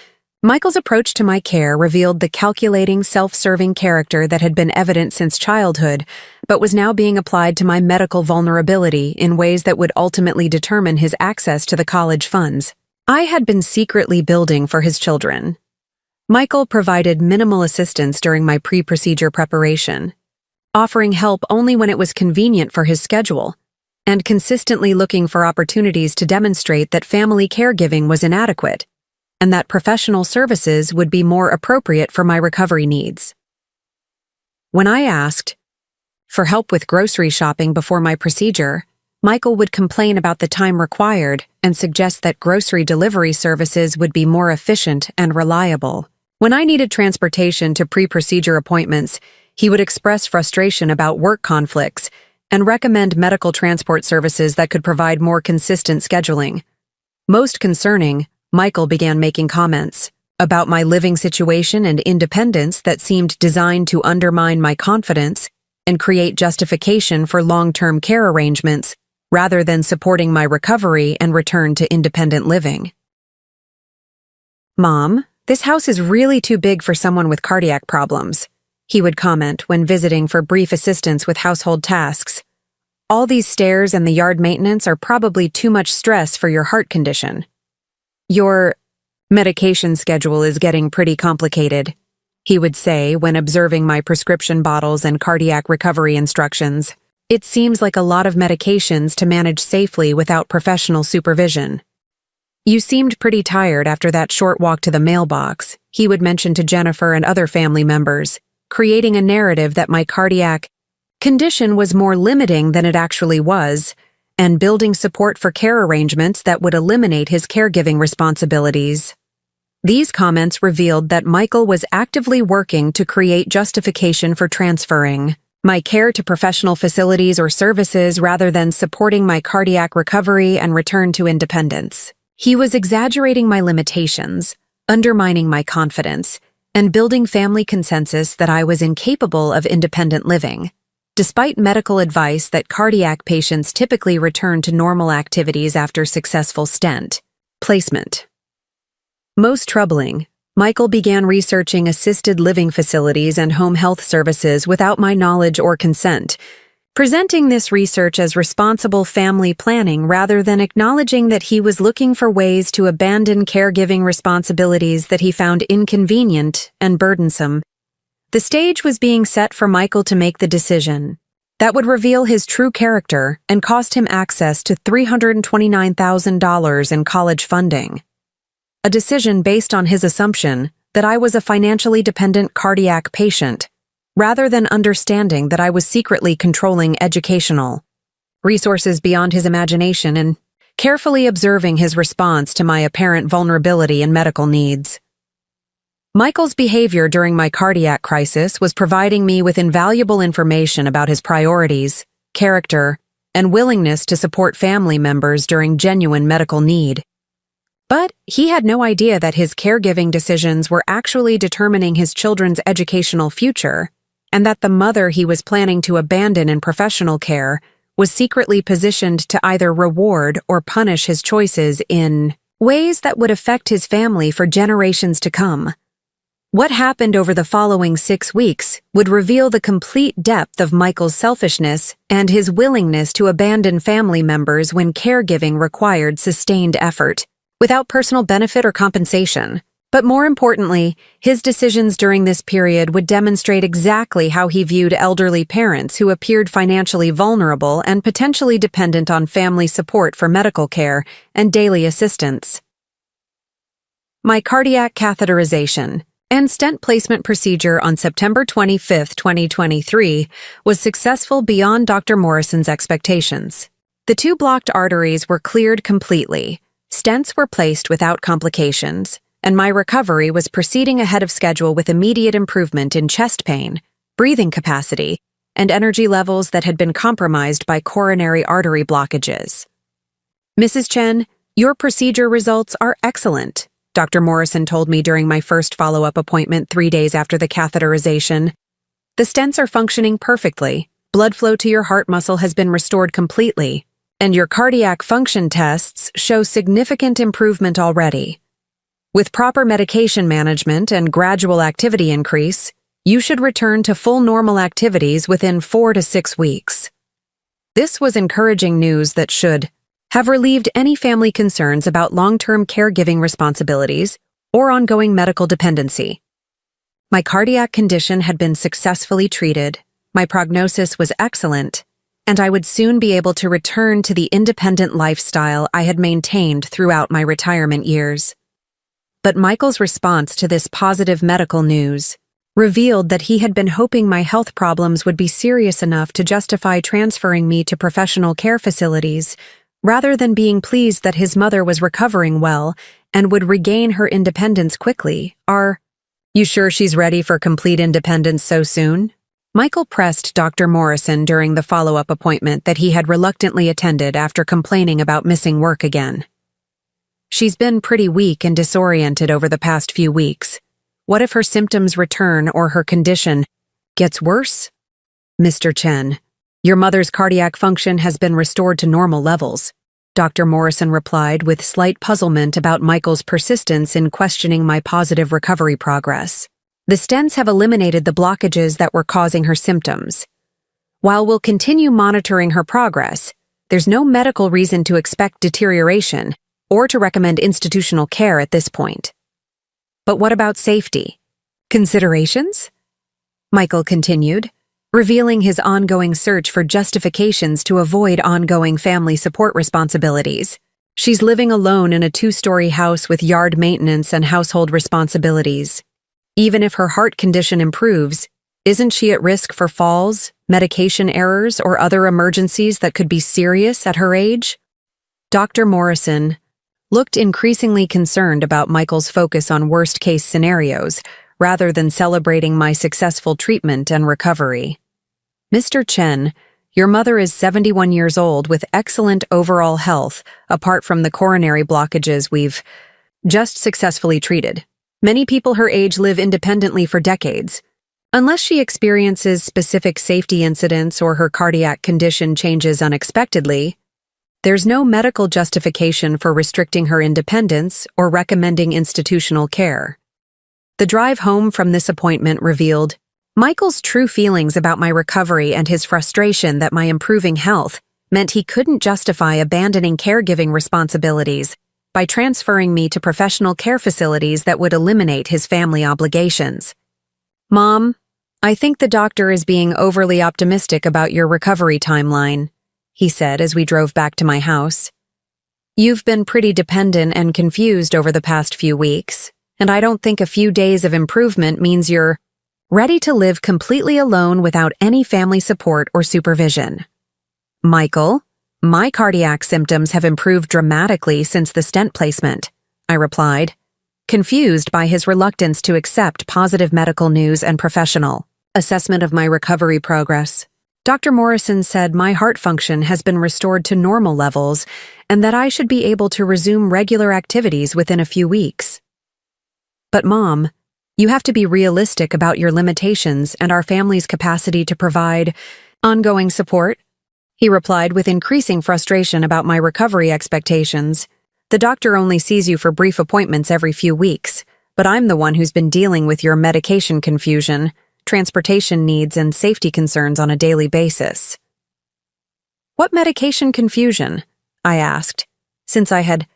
Michael's approach to my care revealed the calculating, self-serving character that had been evident since childhood, but was now being applied to my medical vulnerability in ways that would ultimately determine his access to the college funds I had been secretly building for his children. Michael provided minimal assistance during my pre-procedure preparation, offering help only when it was convenient for his schedule, and consistently looking for opportunities to demonstrate that family caregiving was inadequate, and that professional services would be more appropriate for my recovery needs. When I asked for help with grocery shopping before my procedure, Michael would complain about the time required and suggest that grocery delivery services would be more efficient and reliable. When I needed transportation to pre-procedure appointments, he would express frustration about work conflicts and recommend medical transport services that could provide more consistent scheduling. Most concerning, Michael began making comments about my living situation and independence that seemed designed to undermine my confidence and create justification for long-term care arrangements rather than supporting my recovery and return to independent living. "Mom, this house is really too big for someone with cardiac problems," he would comment when visiting for brief assistance with household tasks. "All these stairs and the yard maintenance are probably too much stress for your heart condition. Your medication schedule is getting pretty complicated," he would say when observing my prescription bottles and cardiac recovery instructions. "It seems like a lot of medications to manage safely without professional supervision. You seemed pretty tired after that short walk to the mailbox," he would mention to Jennifer and other family members, creating a narrative that my cardiac condition was more limiting than it actually was, and building support for care arrangements that would eliminate his caregiving responsibilities. These comments revealed that Michael was actively working to create justification for transferring my care to professional facilities or services rather than supporting my cardiac recovery and return to independence. He was exaggerating my limitations, undermining my confidence, and building family consensus that I was incapable of independent living. Despite medical advice that cardiac patients typically return to normal activities after successful stent placement. Most troubling, Michael began researching assisted living facilities and home health services without my knowledge or consent, presenting this research as responsible family planning rather than acknowledging that he was looking for ways to abandon caregiving responsibilities that he found inconvenient and burdensome. The stage was being set for Michael to make the decision that would reveal his true character and cost him access to $329,000 in college funding. A decision based on his assumption that I was a financially dependent cardiac patient, rather than understanding that I was secretly controlling educational resources beyond his imagination and carefully observing his response to my apparent vulnerability and medical needs. Michael's behavior during my cardiac crisis was providing me with invaluable information about his priorities, character, and willingness to support family members during genuine medical need. But he had no idea that his caregiving decisions were actually determining his children's educational future, and that the mother he was planning to abandon in professional care was secretly positioned to either reward or punish his choices in ways that would affect his family for generations to come. What happened over the following 6 weeks would reveal the complete depth of Michael's selfishness and his willingness to abandon family members when caregiving required sustained effort. without personal benefit or compensation. But more importantly, his decisions during this period would demonstrate exactly how he viewed elderly parents who appeared financially vulnerable and potentially dependent on family support for medical care and daily assistance. My cardiac catheterization and stent placement procedure on September 25, 2023, was successful beyond Dr. Morrison's expectations. The two blocked arteries were cleared completely, stents were placed without complications, and my recovery was proceeding ahead of schedule with immediate improvement in chest pain, breathing capacity, and energy levels that had been compromised by coronary artery blockages. Mrs. Chen, your procedure results are excellent, Dr. Morrison told me during my first follow-up appointment 3 days after the catheterization. The stents are functioning perfectly, blood flow to your heart muscle has been restored completely, and your cardiac function tests show significant improvement already. With proper medication management and gradual activity increase, you should return to full normal activities within 4 to 6 weeks. This was encouraging news that should have relieved any family concerns about long-term caregiving responsibilities or ongoing medical dependency. My cardiac condition had been successfully treated, my prognosis was excellent, and I would soon be able to return to the independent lifestyle I had maintained throughout my retirement years. But Michael's response to this positive medical news revealed that he had been hoping my health problems would be serious enough to justify transferring me to professional care facilities, rather than being pleased that his mother was recovering well and would regain her independence quickly. Are you sure she's ready for complete independence so soon? Michael pressed Dr. Morrison during the follow-up appointment that he had reluctantly attended after complaining about missing work again. She's been pretty weak and disoriented over the past few weeks. What if her symptoms return or her condition gets worse? Mr. Chen, your mother's cardiac function has been restored to normal levels, Dr. Morrison replied with slight puzzlement about Michael's persistence in questioning my positive recovery progress. The stents have eliminated the blockages that were causing her symptoms. While we'll continue monitoring her progress, there's no medical reason to expect deterioration or to recommend institutional care at this point. But what about safety? Considerations? Michael continued, revealing his ongoing search for justifications to avoid ongoing family support responsibilities. She's living alone in a 2-story house with yard maintenance and household responsibilities. Even if her heart condition improves, isn't she at risk for falls, medication errors, or other emergencies that could be serious at her age? Dr. Morrison looked increasingly concerned about Michael's focus on worst-case scenarios, rather than celebrating my successful treatment and recovery. Mr. Chen, your mother is 71 years old with excellent overall health, apart from the coronary blockages we've just successfully treated. Many people her age live independently for decades. Unless she experiences specific safety incidents or her cardiac condition changes unexpectedly, there's no medical justification for restricting her independence or recommending institutional care. The drive home from this appointment revealed Michael's true feelings about my recovery and his frustration that my improving health meant he couldn't justify abandoning caregiving responsibilities by transferring me to professional care facilities that would eliminate his family obligations. Mom, I think the doctor is being overly optimistic about your recovery timeline, he said as we drove back to my house. You've been pretty dependent and confused over the past few weeks, and I don't think a few days of improvement means you're ready to live completely alone without any family support or supervision. Michael, my cardiac symptoms have improved dramatically since the stent placement, I replied, confused by his reluctance to accept positive medical news and professional assessment of my recovery progress. Dr. Morrison said my heart function has been restored to normal levels and that I should be able to resume regular activities within a few weeks. But Mom, you have to be realistic about your limitations and our family's capacity to provide ongoing support, he replied with increasing frustration about my recovery expectations. The doctor only sees you for brief appointments every few weeks, but I'm the one who's been dealing with your medication confusion, transportation needs, and safety concerns on a daily basis. What medication confusion? I asked, since I had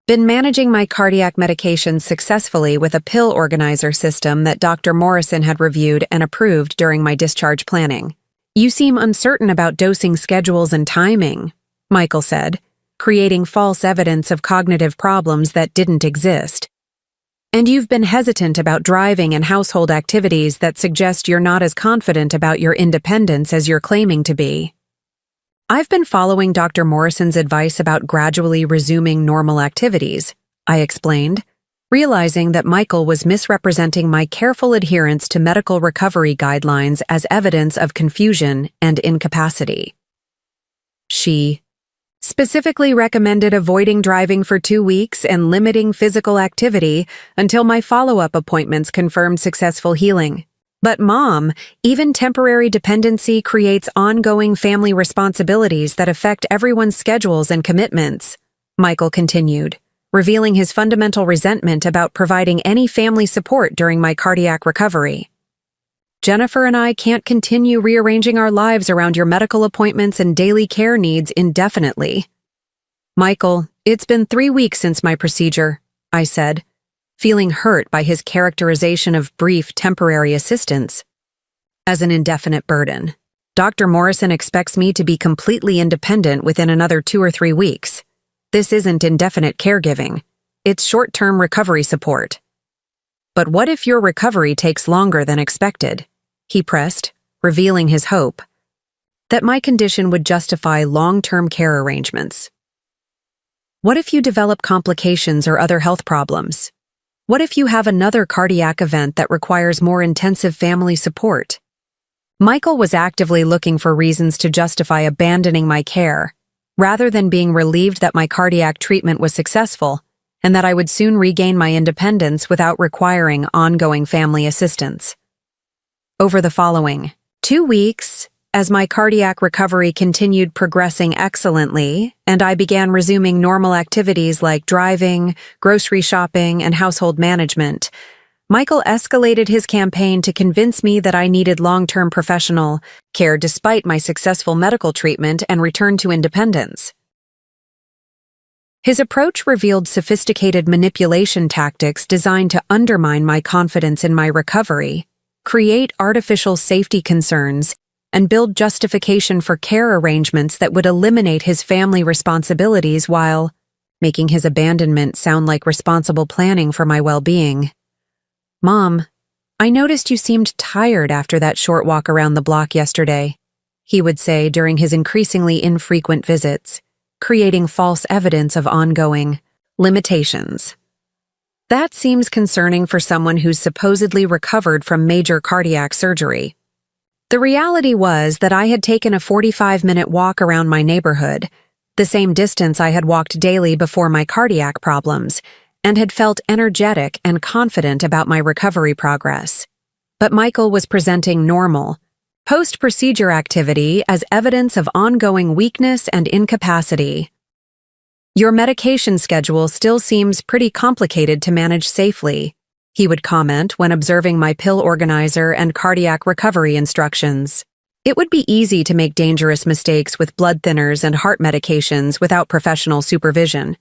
Been managing my cardiac medications successfully with a pill organizer system that Dr. Morrison had reviewed and approved during my discharge planning. You seem uncertain about dosing schedules and timing, Michael said, creating false evidence of cognitive problems that didn't exist. And you've been hesitant about driving and household activities that suggest you're not as confident about your independence as you're claiming to be. I've been following Dr. Morrison's advice about gradually resuming normal activities, I explained, realizing that Michael was misrepresenting my careful adherence to medical recovery guidelines as evidence of confusion and incapacity. She specifically recommended avoiding driving for 2 weeks and limiting physical activity until my follow-up appointments confirmed successful healing. But Mom, even temporary dependency creates ongoing family responsibilities that affect everyone's schedules and commitments, Michael continued, revealing his fundamental resentment about providing any family support during my cardiac recovery. Jennifer and I can't continue rearranging our lives around your medical appointments and daily care needs indefinitely. Michael, it's been 3 weeks since my procedure, I said, feeling hurt by his characterization of brief temporary assistance as an indefinite burden. Dr. Morrison expects me to be completely independent within another 2 or 3 weeks. This isn't indefinite caregiving. It's short-term recovery support. But what if your recovery takes longer than expected? He pressed, revealing his hope that my condition would justify long-term care arrangements. What if you develop complications or other health problems? What if you have another cardiac event that requires more intensive family support? Michael was actively looking for reasons to justify abandoning my care, rather than being relieved that my cardiac treatment was successful and that I would soon regain my independence without requiring ongoing family assistance. Over the following 2 weeks, as my cardiac recovery continued progressing excellently and I began resuming normal activities like driving, grocery shopping, and household management, Michael escalated his campaign to convince me that I needed long-term professional care despite my successful medical treatment and return to independence. His approach revealed sophisticated manipulation tactics designed to undermine my confidence in my recovery, create artificial safety concerns, and build justification for care arrangements that would eliminate his family responsibilities while making his abandonment sound like responsible planning for my well-being. Mom, I noticed you seemed tired after that short walk around the block yesterday, he would say during his increasingly infrequent visits, creating false evidence of ongoing limitations. That seems concerning for someone who's supposedly recovered from major cardiac surgery. The reality was that I had taken a 45-minute walk around my neighborhood, the same distance I had walked daily before my cardiac problems, and had felt energetic and confident about my recovery progress. But Michael was presenting normal, post-procedure activity as evidence of ongoing weakness and incapacity. Your medication schedule still seems pretty complicated to manage safely, he would comment when observing my pill organizer and cardiac recovery instructions. It would be easy to make dangerous mistakes with blood thinners and heart medications without professional supervision.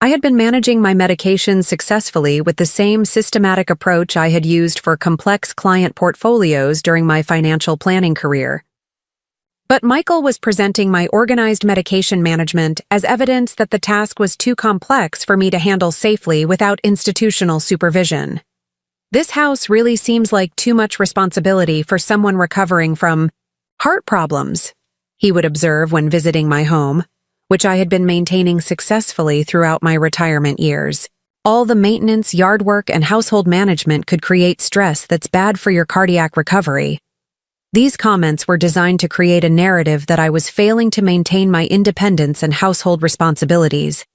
I had been managing my medications successfully with the same systematic approach I had used for complex client portfolios during my financial planning career. But Michael was presenting my organized medication management as evidence that the task was too complex for me to handle safely without institutional supervision. This house really seems like too much responsibility for someone recovering from heart problems, he would observe when visiting my home, which I had been maintaining successfully throughout my retirement years. All the maintenance, yard work, and household management could create stress that's bad for your cardiac recovery. These comments were designed to create a narrative that I was failing to maintain my independence and household responsibilities,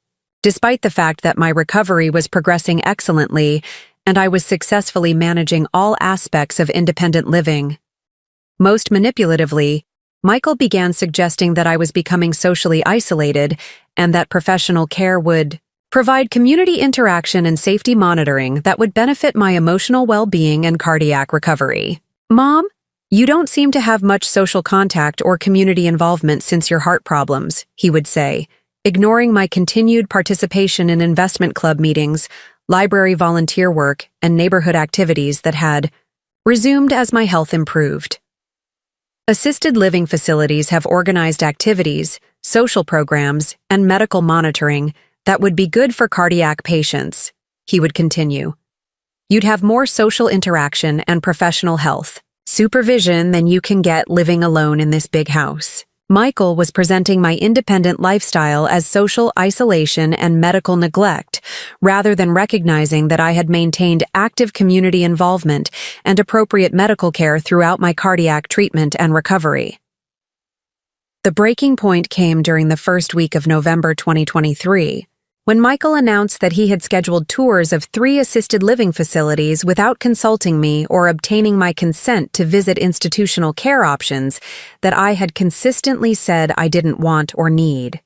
despite the fact that my recovery was progressing excellently and I was successfully managing all aspects of independent living. Most manipulatively, Michael began suggesting that I was becoming socially isolated and that professional care would provide community interaction and safety monitoring that would benefit my emotional well-being and cardiac recovery. Mom, you don't seem to have much social contact or community involvement since your heart problems, he would say, ignoring my continued participation in investment club meetings, library volunteer work, and neighborhood activities that had resumed as my health improved. Assisted living facilities have organized activities, social programs, and medical monitoring that would be good for cardiac patients, he would continue. You'd have more social interaction and professional health supervision than you can get living alone in this big house. Michael was presenting my independent lifestyle as social isolation and medical neglect, rather than recognizing that I had maintained active community involvement and appropriate medical care throughout my cardiac treatment and recovery. The breaking point came during the first week of November 2023, when Michael announced that he had scheduled tours of 3 assisted living facilities without consulting me or obtaining my consent to visit institutional care options that I had consistently said I didn't want or need.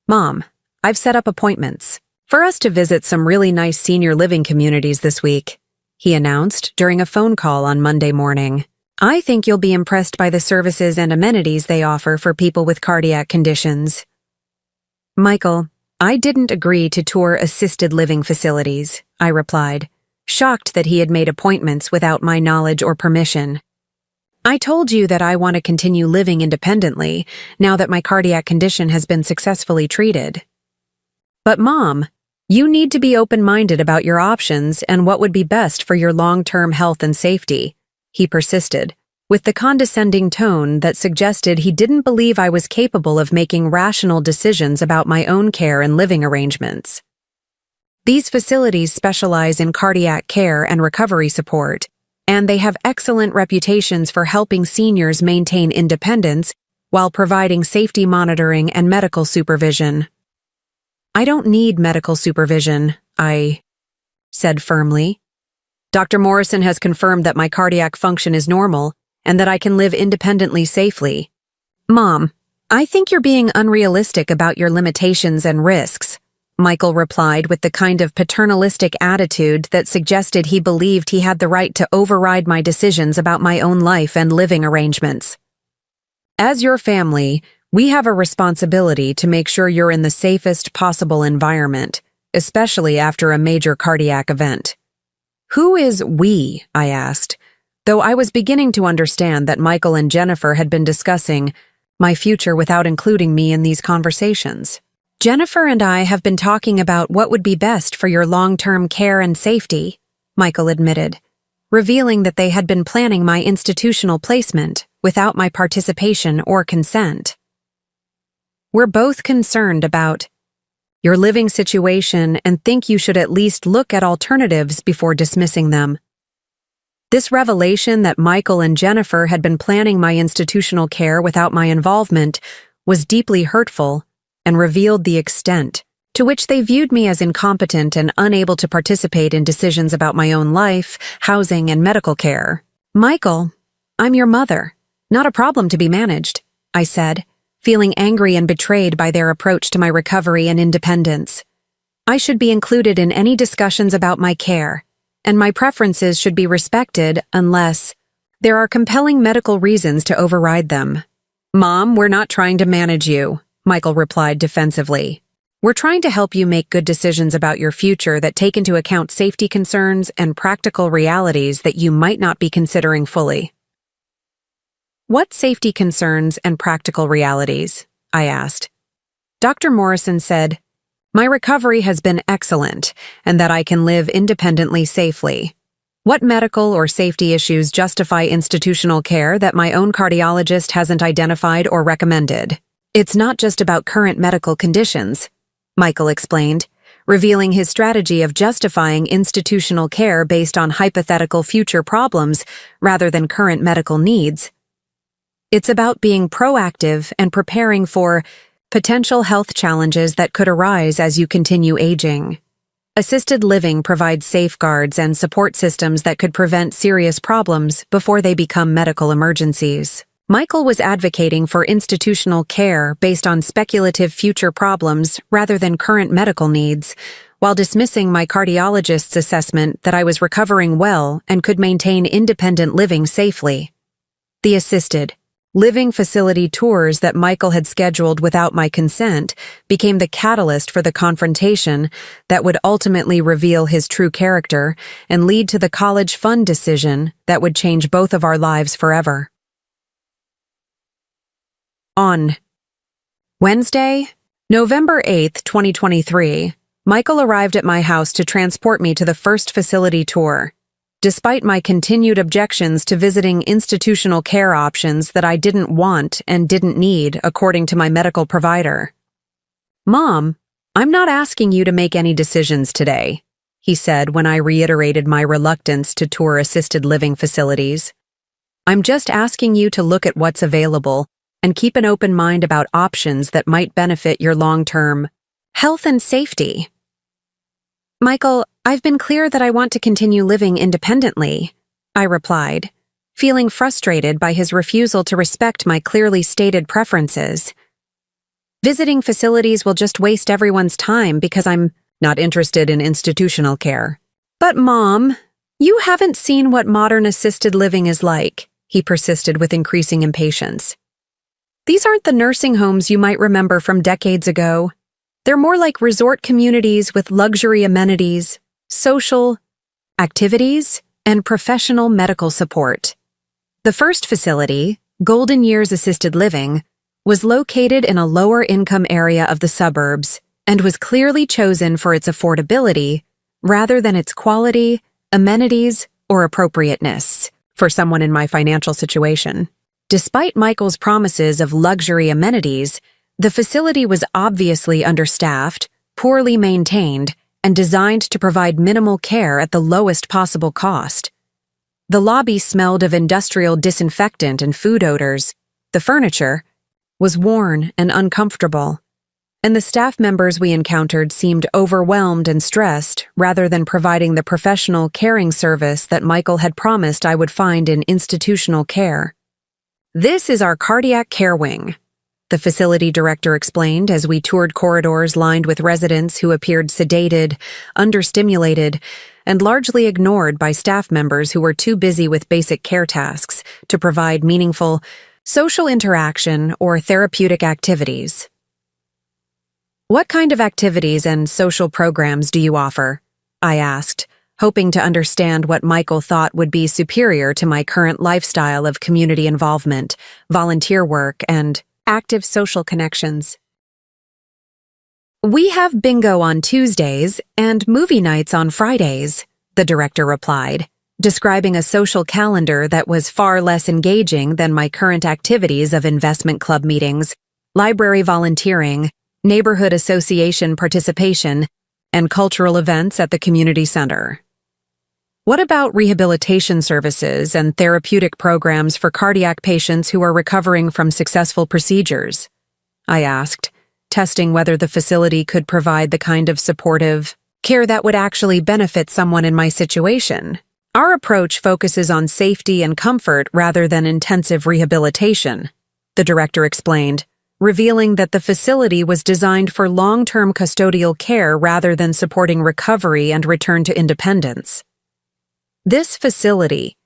Mom, I've set up appointments for us to visit some really nice senior living communities this week, he announced during a phone call on Monday morning. I think you'll be impressed by the services and amenities they offer for people with cardiac conditions. Michael, I didn't agree to tour assisted living facilities, I replied, shocked that he had made appointments without my knowledge or permission. I told you that I want to continue living independently now that my cardiac condition has been successfully treated. But Mom, you need to be open-minded about your options and what would be best for your long-term health and safety, he persisted, with the condescending tone that suggested he didn't believe I was capable of making rational decisions about my own care and living arrangements. These facilities specialize in cardiac care and recovery support, and they have excellent reputations for helping seniors maintain independence while providing safety monitoring and medical supervision. I don't need medical supervision, I said firmly. Dr. Morrison has confirmed that my cardiac function is normal and that I can live independently safely. Mom, I think you're being unrealistic about your limitations and risks, Michael replied with the kind of paternalistic attitude that suggested he believed he had the right to override my decisions about my own life and living arrangements. As your family, we have a responsibility to make sure you're in the safest possible environment, especially after a major cardiac event. Who is we? I asked, though I was beginning to understand that Michael and Jennifer had been discussing my future without including me in these conversations. Jennifer and I have been talking about what would be best for your long-term care and safety, Michael admitted, revealing that they had been planning my institutional placement without my participation or consent. We're both concerned about your living situation and think you should at least look at alternatives before dismissing them. This revelation that Michael and Jennifer had been planning my institutional care without my involvement was deeply hurtful and revealed the extent to which they viewed me as incompetent and unable to participate in decisions about my own life, housing, and medical care. Michael, I'm your mother, not a problem to be managed, I said, feeling angry and betrayed by their approach to my recovery and independence. I should be included in any discussions about my care, and my preferences should be respected unless there are compelling medical reasons to override them. Mom, we're not trying to manage you, Michael replied defensively. We're trying to help you make good decisions about your future that take into account safety concerns and practical realities that you might not be considering fully. What safety concerns and practical realities? I asked. Dr. Morrison said, my recovery has been excellent and that I can live independently safely. What medical or safety issues justify institutional care that my own cardiologist hasn't identified or recommended? It's not just about current medical conditions, Michael explained, revealing his strategy of justifying institutional care based on hypothetical future problems rather than current medical needs. It's about being proactive and preparing for potential health challenges that could arise as you continue aging. Assisted living provides safeguards and support systems that could prevent serious problems before they become medical emergencies. Michael was advocating for institutional care based on speculative future problems rather than current medical needs, while dismissing my cardiologist's assessment that I was recovering well and could maintain independent living safely. The assisted, Living facility tours that Michael had scheduled without my consent became the catalyst for the confrontation that would ultimately reveal his true character and lead to the college fund decision that would change both of our lives forever. On Wednesday, November 8th, 2023, Michael arrived at my house to transport me to the first facility tour. Despite my continued objections to visiting institutional care options that I didn't want and didn't need, according to my medical provider. "Mom, I'm not asking you to make any decisions today," he said when I reiterated my reluctance to tour assisted living facilities. "I'm just asking you to look at what's available and keep an open mind about options that might benefit your long-term health and safety." "Michael, I've been clear that I want to continue living independently," I replied, feeling frustrated by his refusal to respect my clearly stated preferences. "Visiting facilities will just waste everyone's time because I'm not interested in institutional care." "But Mom, you haven't seen what modern assisted living is like," he persisted with increasing impatience. "These aren't the nursing homes you might remember from decades ago. They're more like resort communities with luxury amenities, social activities, and professional medical support." The first facility, Golden Years Assisted Living, was located in a lower-income area of the suburbs and was clearly chosen for its affordability rather than its quality, amenities, or appropriateness for someone in my financial situation. Despite Michael's promises of luxury amenities, the facility was obviously understaffed, poorly maintained, and designed to provide minimal care at the lowest possible cost. The lobby smelled of industrial disinfectant and food odors. The furniture was worn and uncomfortable, and the staff members we encountered seemed overwhelmed and stressed rather than providing the professional caring service that Michael had promised I would find in institutional care. "This is our cardiac care wing," the facility director explained as we toured corridors lined with residents who appeared sedated, understimulated, and largely ignored by staff members who were too busy with basic care tasks to provide meaningful social interaction or therapeutic activities. "What kind of activities and social programs do you offer?" I asked, hoping to understand what Michael thought would be superior to my current lifestyle of community involvement, volunteer work, and active social connections. "We have bingo on Tuesdays and movie nights on Fridays," the director replied, describing a social calendar that was far less engaging than my current activities of investment club meetings, library volunteering, neighborhood association participation, and cultural events at the community center. "What about rehabilitation services and therapeutic programs for cardiac patients who are recovering from successful procedures?" I asked, testing whether the facility could provide the kind of supportive care that would actually benefit someone in my situation. "Our approach focuses on safety and comfort rather than intensive rehabilitation," the director explained, revealing that the facility was designed for long-term custodial care rather than supporting recovery and return to independence. This facility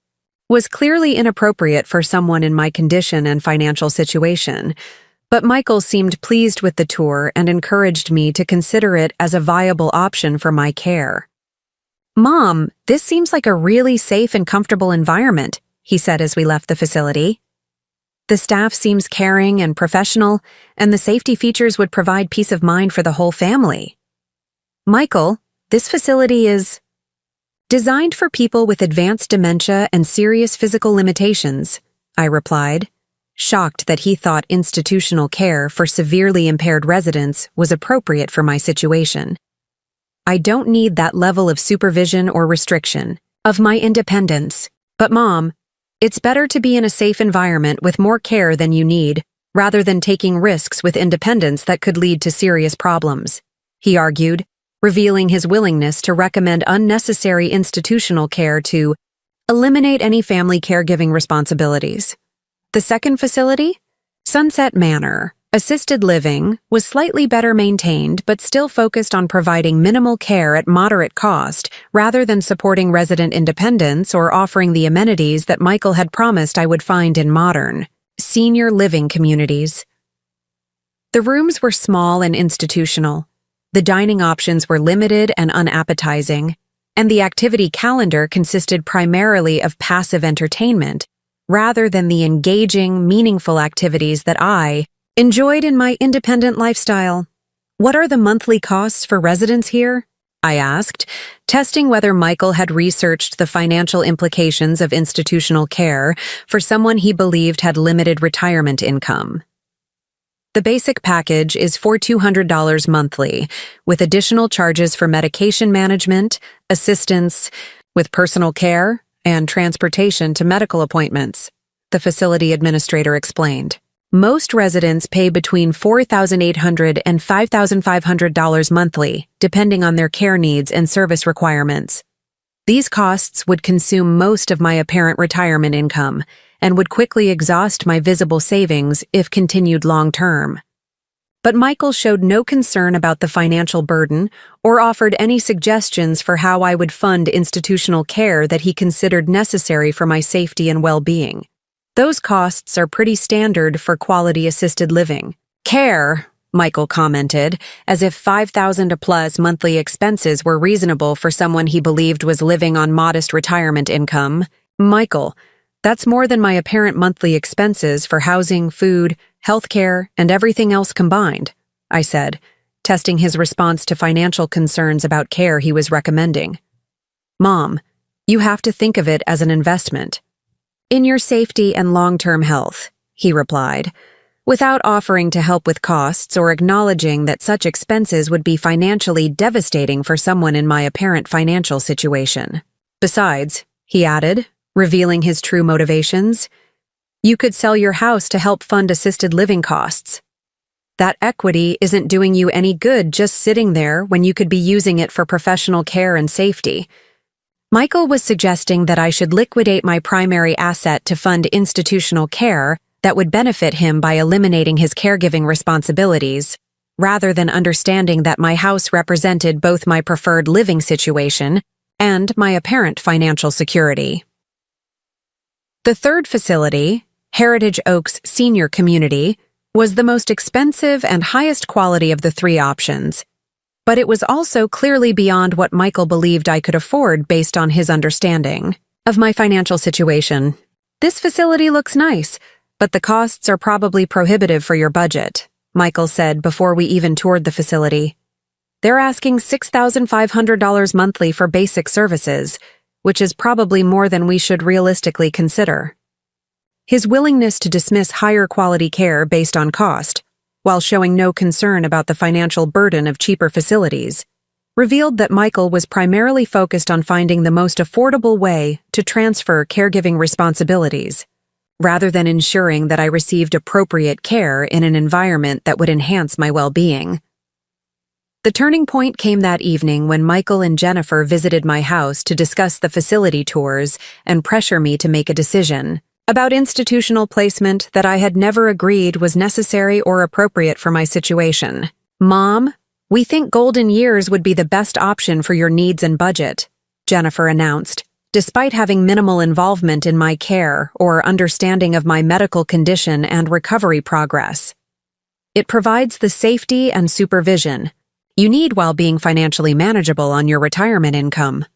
was clearly inappropriate for someone in my condition and financial situation, but Michael seemed pleased with the tour and encouraged me to consider it as a viable option for my care. "Mom, this seems like a really safe and comfortable environment," he said as we left the facility. "The staff seems caring and professional, and the safety features would provide peace of mind for the whole family." "Michael, this facility is designed for people with advanced dementia and serious physical limitations," I replied, shocked that he thought institutional care for severely impaired residents was appropriate for my situation. "I don't need that level of supervision or restriction of my independence. But Mom, it's better to be in a safe environment with more care than you need, rather than taking risks with independence that could lead to serious problems," he argued, revealing his willingness to recommend unnecessary institutional care to eliminate any family caregiving responsibilities. The second facility, Sunset Manor, assisted living, was slightly better maintained but still focused on providing minimal care at moderate cost rather than supporting resident independence or offering the amenities that Michael had promised I would find in modern, senior living communities. The rooms were small and institutional. The dining options were limited and unappetizing, and the activity calendar consisted primarily of passive entertainment rather than the engaging, meaningful activities that I enjoyed in my independent lifestyle. "What are the monthly costs for residents here?" I asked, testing whether Michael had researched the financial implications of institutional care for someone he believed had limited retirement income. "The basic package is for $200 monthly, with additional charges for medication management, assistance with personal care, and transportation to medical appointments," the facility administrator explained. "Most residents pay between $4,800 and $5,500 monthly, depending on their care needs and service requirements. These costs would consume most of my apparent retirement income and would quickly exhaust my visible savings if continued long-term." But Michael showed no concern about the financial burden or offered any suggestions for how I would fund institutional care that he considered necessary for my safety and well-being. "Those costs are pretty standard for quality assisted living care," Michael commented, as if $5,000 plus monthly expenses were reasonable for someone he believed was living on modest retirement income. "Michael, that's more than my apparent monthly expenses for housing, food, healthcare, and everything else combined," I said, testing his response to financial concerns about care he was recommending. "Mom, you have to think of it as an investment in your safety and long-term health," he replied, without offering to help with costs or acknowledging that such expenses would be financially devastating for someone in my apparent financial situation. "Besides," he added, revealing his true motivations, "you could sell your house to help fund assisted living costs. That equity isn't doing you any good just sitting there when you could be using it for professional care and safety." Michael was suggesting that I should liquidate my primary asset to fund institutional care that would benefit him by eliminating his caregiving responsibilities, rather than understanding that my house represented both my preferred living situation and my apparent financial security. The third facility, Heritage Oaks Senior Community, was the most expensive and highest quality of the three options, but it was also clearly beyond what Michael believed I could afford based on his understanding of my financial situation. "This facility looks nice, but the costs are probably prohibitive for your budget," Michael said before we even toured the facility. "They're asking $6,500 monthly for basic services, which is probably more than we should realistically consider." His willingness to dismiss higher quality care based on cost, while showing no concern about the financial burden of cheaper facilities, revealed that Michael was primarily focused on finding the most affordable way to transfer caregiving responsibilities, rather than ensuring that I received appropriate care in an environment that would enhance my well-being. The turning point came that evening when Michael and Jennifer visited my house to discuss the facility tours and pressure me to make a decision about institutional placement that I had never agreed was necessary or appropriate for my situation. "Mom, we think Golden Years would be the best option for your needs and budget," Jennifer announced, despite having minimal involvement in my care or understanding of my medical condition and recovery progress. "It provides the safety and supervision you need while being financially manageable on your retirement income,"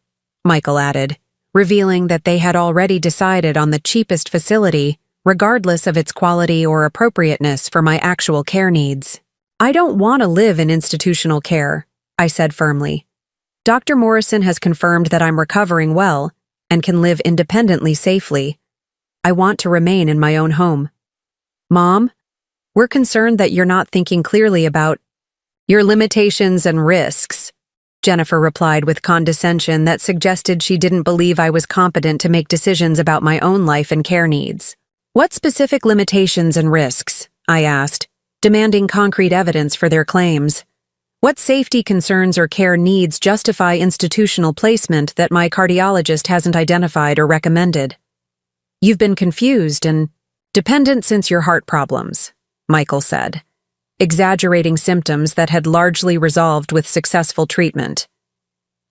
Michael added, revealing that they had already decided on the cheapest facility, regardless of its quality or appropriateness for my actual care needs. "I don't want to live in institutional care," I said firmly. "Dr. Morrison has confirmed that I'm recovering well and can live independently safely. I want to remain in my own home." "Mom, we're concerned that you're not thinking clearly about your limitations and risks," Jennifer replied with condescension that suggested she didn't believe I was competent to make decisions about my own life and care needs. "What specific limitations and risks?" I asked, demanding concrete evidence for their claims. "What safety concerns or care needs justify institutional placement that my cardiologist hasn't identified or recommended?" "You've been confused and dependent since your heart problems," Michael said, exaggerating symptoms that had largely resolved with successful treatment.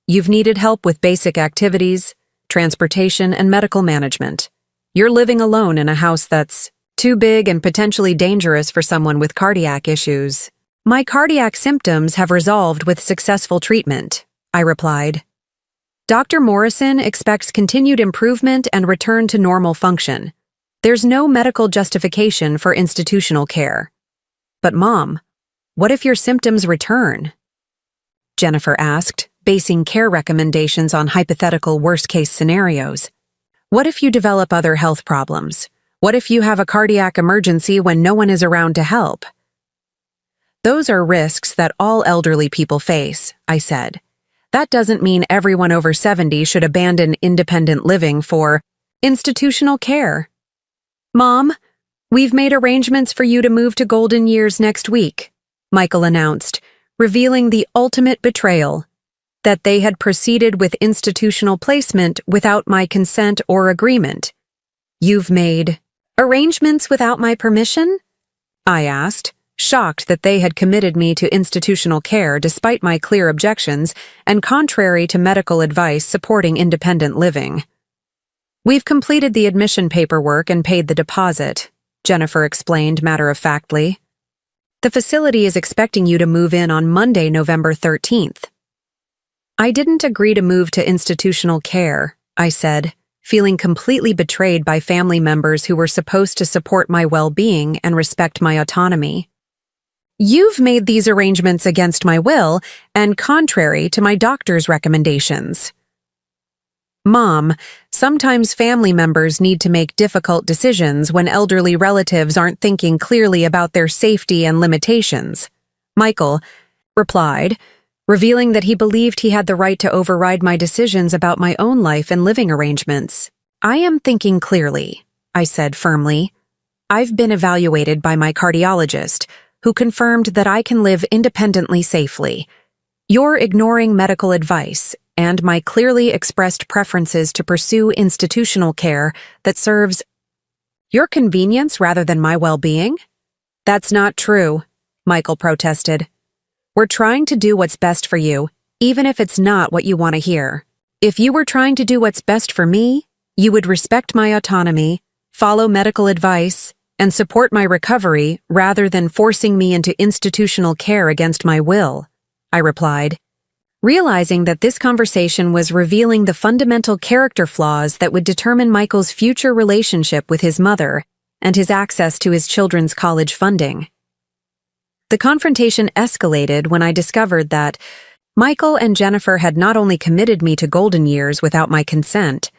"You've needed help with basic activities, transportation, and medical management. You're living alone in a house that's Too big and potentially dangerous for someone with cardiac issues. My cardiac symptoms have resolved with successful treatment, I replied. Dr. Morrison expects continued improvement and return to normal function. There's no medical justification for institutional care. But Mom, what if your symptoms return? Jennifer asked, basing care recommendations on hypothetical worst-case scenarios. What if you develop other health problems? What if you have a cardiac emergency when no one is around to help? Those are risks that all elderly people face, I said. That doesn't mean everyone over 70 should abandon independent living for institutional care. Mom, we've made arrangements for you to move to Golden Years next week, Michael announced, revealing the ultimate betrayal, that they had proceeded with institutional placement without my consent or agreement. You've made arrangements without my permission? I asked, shocked that they had committed me to institutional care despite my clear objections and contrary to medical advice supporting independent living. We've completed the admission paperwork and paid the deposit, Jennifer explained matter-of-factly. The facility is expecting you to move in on Monday, November 13th. I didn't agree to move to institutional care, I said, feeling completely betrayed by family members who were supposed to support my well-being and respect my autonomy. You've made these arrangements against my will and contrary to my doctor's recommendations. Mom, sometimes family members need to make difficult decisions when elderly relatives aren't thinking clearly about their safety and limitations, Michael replied, revealing that he believed he had the right to override my decisions about my own life and living arrangements. I am thinking clearly, I said firmly. I've been evaluated by my cardiologist, who confirmed that I can live independently safely. You're ignoring medical advice and my clearly expressed preferences to pursue institutional care that serves your convenience rather than my well-being? That's not true, Michael protested. We're trying to do what's best for you, even if it's not what you want to hear. If you were trying to do what's best for me, you would respect my autonomy, follow medical advice, and support my recovery rather than forcing me into institutional care against my will, I replied, realizing that this conversation was revealing the fundamental character flaws that would determine Michael's future relationship with his mother and his access to his children's college funding. The confrontation escalated when I discovered that Michael and Jennifer had not only committed me to Golden Years without my consent,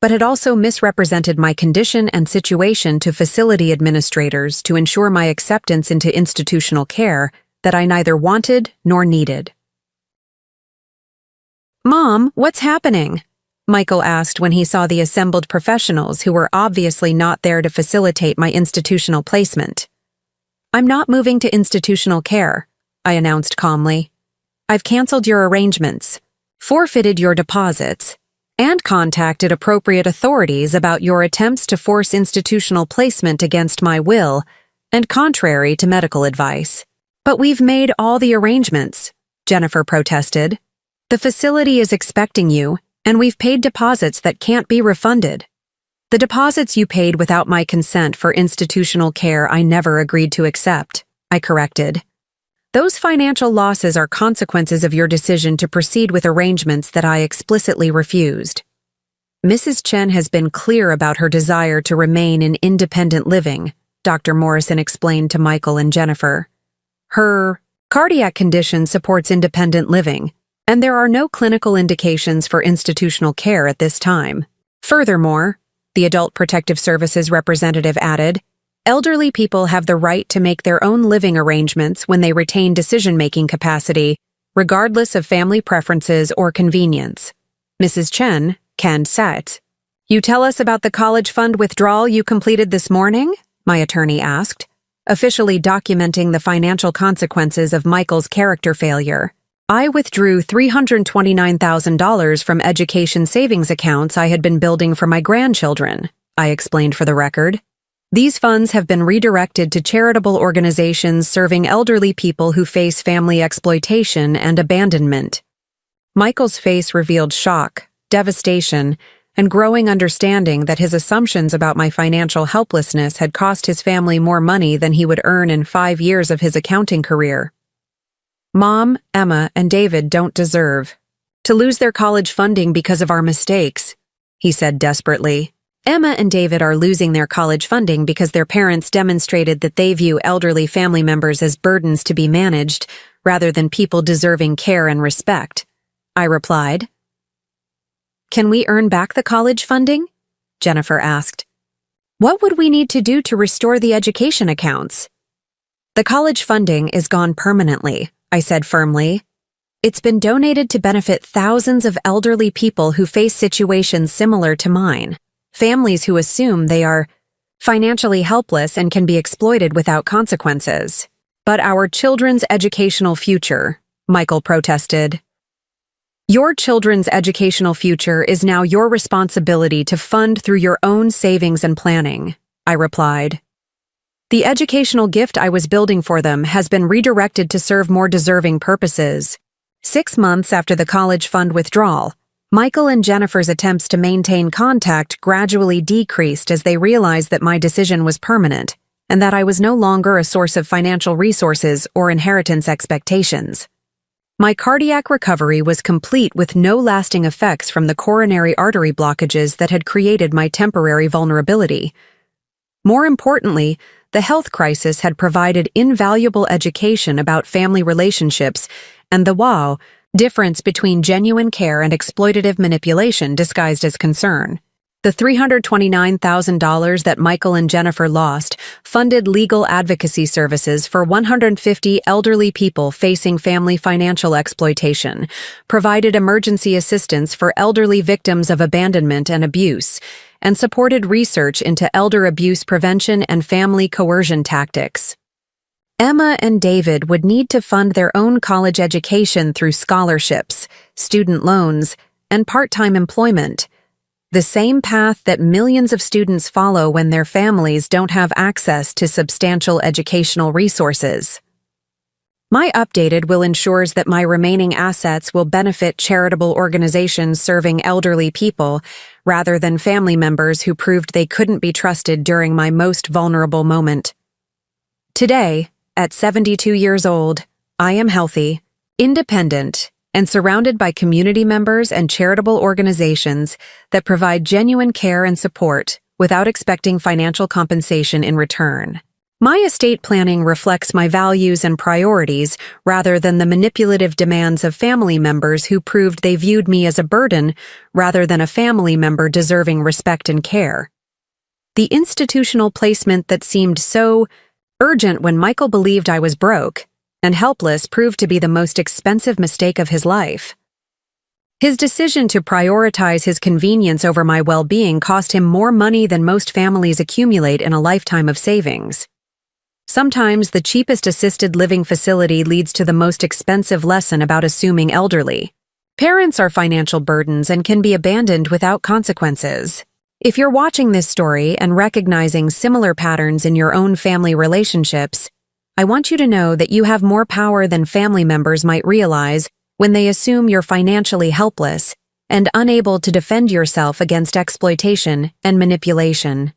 but had also misrepresented my condition and situation to facility administrators to ensure my acceptance into institutional care that I neither wanted nor needed. Mom, what's happening? Michael asked when he saw the assembled professionals who were obviously not there to facilitate my institutional placement. I'm not moving to institutional care, I announced calmly. I've canceled your arrangements, forfeited your deposits, and contacted appropriate authorities about your attempts to force institutional placement against my will and contrary to medical advice. But we've made all the arrangements, Jennifer protested. The facility is expecting you, and we've paid deposits that can't be refunded. The deposits you paid without my consent for institutional care I never agreed to accept, I corrected. Those financial losses are consequences of your decision to proceed with arrangements that I explicitly refused. Mrs. Chen has been clear about her desire to remain in independent living, Dr. Morrison explained to Michael and Jennifer. Her cardiac condition supports independent living, and there are no clinical indications for institutional care at this time. Furthermore, the Adult Protective Services representative added, elderly people have the right to make their own living arrangements when they retain decision-making capacity, regardless of family preferences or convenience. Mrs. Chen, Ken sat. You tell us about the college fund withdrawal you completed this morning? My attorney asked, officially documenting the financial consequences of Michael's character failure. I withdrew $329,000 from education savings accounts I had been building for my grandchildren, I explained for the record. These funds have been redirected to charitable organizations serving elderly people who face family exploitation and abandonment. Michael's face revealed shock, devastation, and growing understanding that his assumptions about my financial helplessness had cost his family more money than he would earn in 5 years of his accounting career. Mom, Emma, and David don't deserve to lose their college funding because of our mistakes, he said desperately. Emma and David are losing their college funding because their parents demonstrated that they view elderly family members as burdens to be managed rather than people deserving care and respect, I replied. Can we earn back the college funding? Jennifer asked. What would we need to do to restore the education accounts? The college funding is gone permanently, I said firmly. It's been donated to benefit thousands of elderly people who face situations similar to mine. Families who assume they are financially helpless and can be exploited without consequences. But our children's educational future, Michael protested. Your children's educational future is now your responsibility to fund through your own savings and planning, I replied. The educational gift I was building for them has been redirected to serve more deserving purposes. 6 months after the college fund withdrawal, Michael and Jennifer's attempts to maintain contact gradually decreased as they realized that my decision was permanent and that I was no longer a source of financial resources or inheritance expectations. My cardiac recovery was complete with no lasting effects from the coronary artery blockages that had created my temporary vulnerability. More importantly, the health crisis had provided invaluable education about family relationships and the difference between genuine care and exploitative manipulation disguised as concern. The $329,000 that Michael and Jennifer lost funded legal advocacy services for 150 elderly people facing family financial exploitation, provided emergency assistance for elderly victims of abandonment and abuse, and supported research into elder abuse prevention and family coercion tactics. Emma and David would need to fund their own college education through scholarships, student loans, and part-time employment, the same path that millions of students follow when their families don't have access to substantial educational resources. My updated will ensures that my remaining assets will benefit charitable organizations serving elderly people rather than family members who proved they couldn't be trusted during my most vulnerable moment. Today, at 72 years old, I am healthy, independent, and surrounded by community members and charitable organizations that provide genuine care and support without expecting financial compensation in return. My estate planning reflects my values and priorities rather than the manipulative demands of family members who proved they viewed me as a burden rather than a family member deserving respect and care. The institutional placement that seemed so urgent when Michael believed I was broke and helpless proved to be the most expensive mistake of his life. His decision to prioritize his convenience over my well-being cost him more money than most families accumulate in a lifetime of savings. Sometimes the cheapest assisted living facility leads to the most expensive lesson about assuming elderly. Parents are financial burdens and can be abandoned without consequences. If you're watching this story and recognizing similar patterns in your own family relationships, I want you to know that you have more power than family members might realize when they assume you're financially helpless and unable to defend yourself against exploitation and manipulation.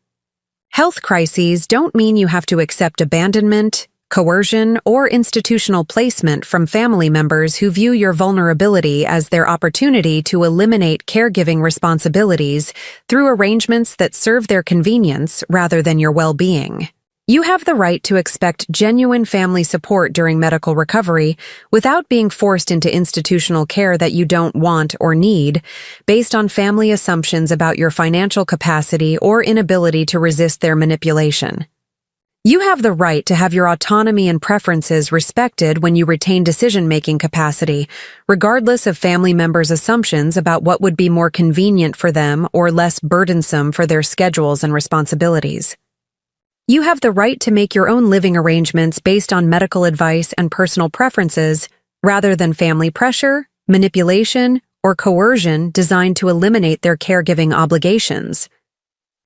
Health crises don't mean you have to accept abandonment, coercion, or institutional placement from family members who view your vulnerability as their opportunity to eliminate caregiving responsibilities through arrangements that serve their convenience rather than your well-being. You have the right to expect genuine family support during medical recovery without being forced into institutional care that you don't want or need, based on family assumptions about your financial capacity or inability to resist their manipulation. You have the right to have your autonomy and preferences respected when you retain decision-making capacity, regardless of family members' assumptions about what would be more convenient for them or less burdensome for their schedules and responsibilities. You have the right to make your own living arrangements based on medical advice and personal preferences rather than family pressure, manipulation, or coercion designed to eliminate their caregiving obligations.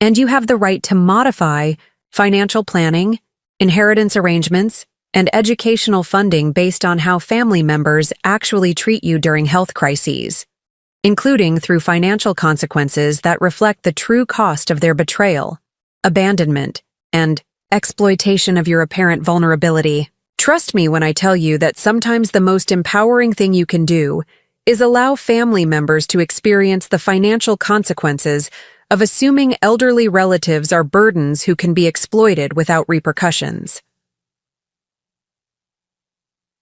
And you have the right to modify financial planning, inheritance arrangements, and educational funding based on how family members actually treat you during health crises. including through financial consequences that reflect the true cost of their betrayal, abandonment, and exploitation of your apparent vulnerability. Trust me when I tell you that sometimes the most empowering thing you can do is allow family members to experience the financial consequences of assuming elderly relatives are burdens who can be exploited without repercussions.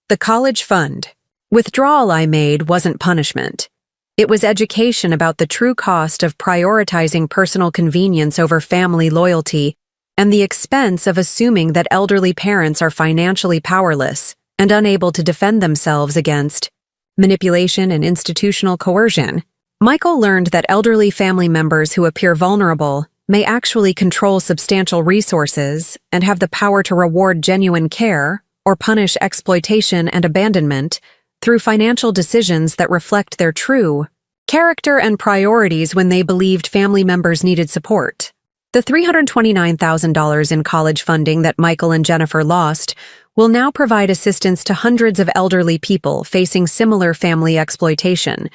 The college fund. Withdrawal I made wasn't punishment. It was education about the true cost of prioritizing personal convenience over family loyalty and the expense of assuming that elderly parents are financially powerless and unable to defend themselves against manipulation and institutional coercion. Michael learned that elderly family members who appear vulnerable may actually control substantial resources and have the power to reward genuine care or punish exploitation and abandonment through financial decisions that reflect their true character and priorities when they believed family members needed support. The $329,000 in college funding that Michael and Jennifer lost will now provide assistance to hundreds of elderly people facing similar family exploitation,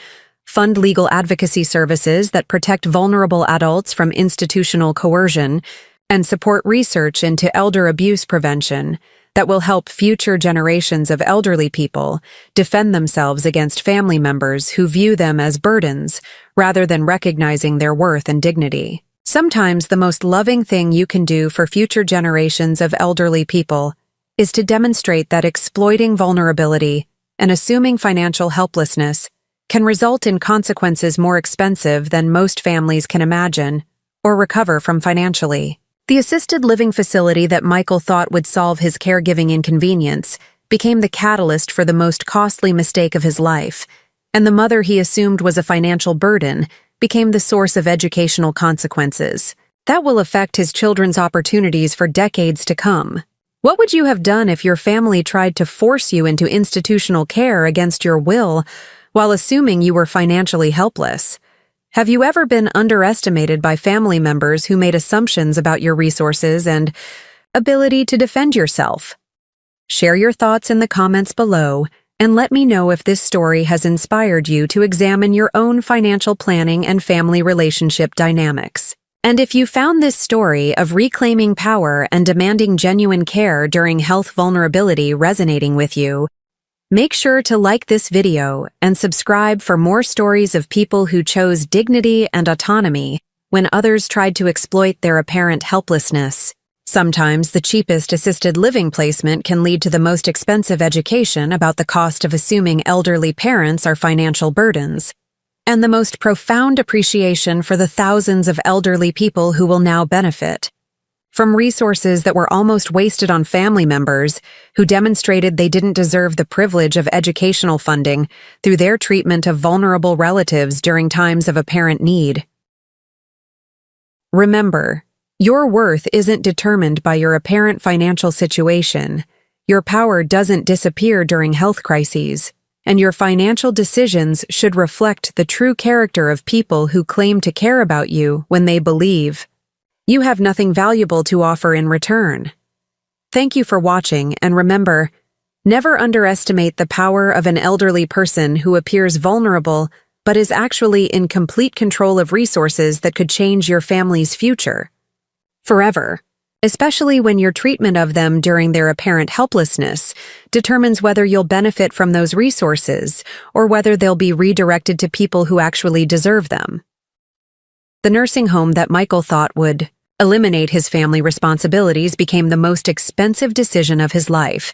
fund legal advocacy services that protect vulnerable adults from institutional coercion, and support research into elder abuse prevention that will help future generations of elderly people defend themselves against family members who view them as burdens rather than recognizing their worth and dignity. Sometimes the most loving thing you can do for future generations of elderly people is to demonstrate that exploiting vulnerability and assuming financial helplessness can result in consequences more expensive than most families can imagine or recover from financially. The assisted living facility that Michael thought would solve his caregiving inconvenience became the catalyst for the most costly mistake of his life, and the mother he assumed was a financial burden became the source of educational consequences. That will affect his children's opportunities for decades to come. What would you have done if your family tried to force you into institutional care against your will while assuming you were financially helpless? Have you ever been underestimated by family members who made assumptions about your resources and ability to defend yourself? Share your thoughts in the comments below and let me know if this story has inspired you to examine your own financial planning and family relationship dynamics. And if you found this story of reclaiming power and demanding genuine care during health vulnerability resonating with you, make sure to like this video and subscribe for more stories of people who chose dignity and autonomy when others tried to exploit their apparent helplessness. Sometimes the cheapest assisted living placement can lead to the most expensive education about the cost of assuming elderly parents are financial burdens, and the most profound appreciation for the thousands of elderly people who will now benefit from resources that were almost wasted on family members who demonstrated they didn't deserve the privilege of educational funding through their treatment of vulnerable relatives during times of apparent need. Remember, your worth isn't determined by your apparent financial situation. Your power doesn't disappear during health crises, and your financial decisions should reflect the true character of people who claim to care about you when they believe you have nothing valuable to offer in return. Thank you for watching, and remember, never underestimate the power of an elderly person who appears vulnerable but is actually in complete control of resources that could change your family's future forever, especially when your treatment of them during their apparent helplessness determines whether you'll benefit from those resources or whether they'll be redirected to people who actually deserve them. The nursing home that Michael thought would eliminate his family responsibilities became the most expensive decision of his life,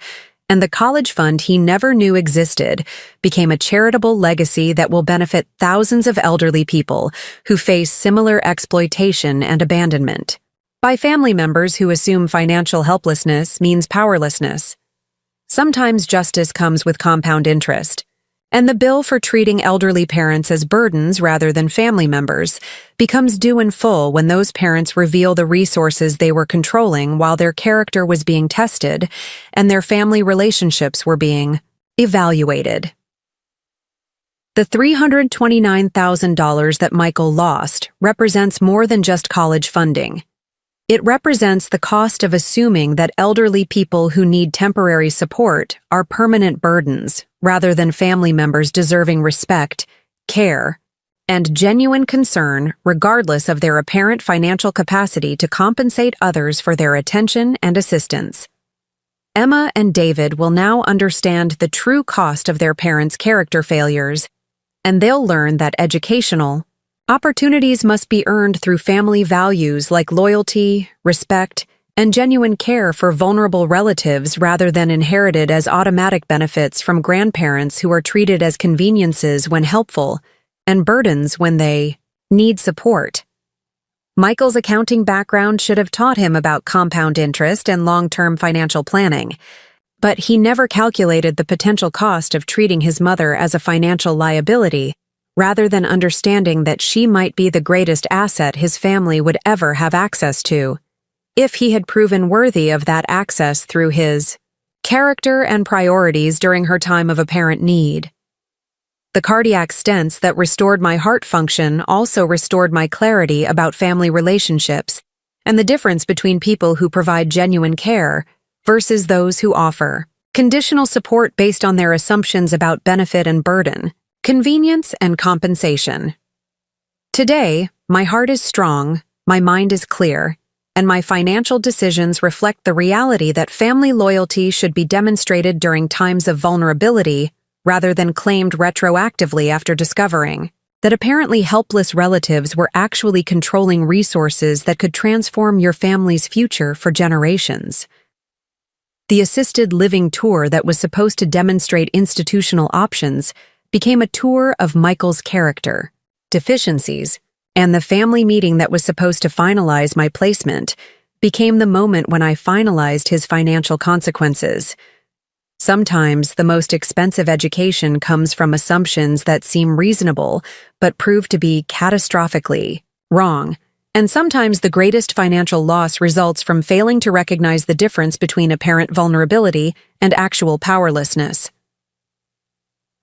and the college fund he never knew existed became a charitable legacy that will benefit thousands of elderly people who face similar exploitation and abandonment by family members who assume financial helplessness means powerlessness. Sometimes justice comes with compound interest, and the bill for treating elderly parents as burdens rather than family members becomes due in full when those parents reveal the resources they were controlling while their character was being tested and their family relationships were being evaluated. The $329,000 that Michael lost represents more than just college funding. It represents the cost of assuming that elderly people who need temporary support are permanent burdens rather than family members deserving respect, care, and genuine concern regardless of their apparent financial capacity to compensate others for their attention and assistance. Emma and David will now understand the true cost of their parents' character failures, and they'll learn that educational opportunities must be earned through family values like loyalty, respect, and genuine care for vulnerable relatives rather than inherited as automatic benefits from grandparents who are treated as conveniences when helpful and burdens when they need support. Michael's accounting background should have taught him about compound interest and long-term financial planning, but he never calculated the potential cost of treating his mother as a financial liability rather than understanding that she might be the greatest asset his family would ever have access to, if he had proven worthy of that access through his character and priorities during her time of apparent need. The cardiac stents that restored my heart function also restored my clarity about family relationships and the difference between people who provide genuine care versus those who offer conditional support based on their assumptions about benefit and burden, convenience and compensation. Today, my heart is strong, my mind is clear, and my financial decisions reflect the reality that family loyalty should be demonstrated during times of vulnerability rather than claimed retroactively after discovering that apparently helpless relatives were actually controlling resources that could transform your family's future for generations. The assisted living tour that was supposed to demonstrate institutional options became a tour of Michael's character, deficiencies, and the family meeting that was supposed to finalize my placement became the moment when I finalized his financial consequences. Sometimes the most expensive education comes from assumptions that seem reasonable but prove to be catastrophically wrong, and sometimes the greatest financial loss results from failing to recognize the difference between apparent vulnerability and actual powerlessness.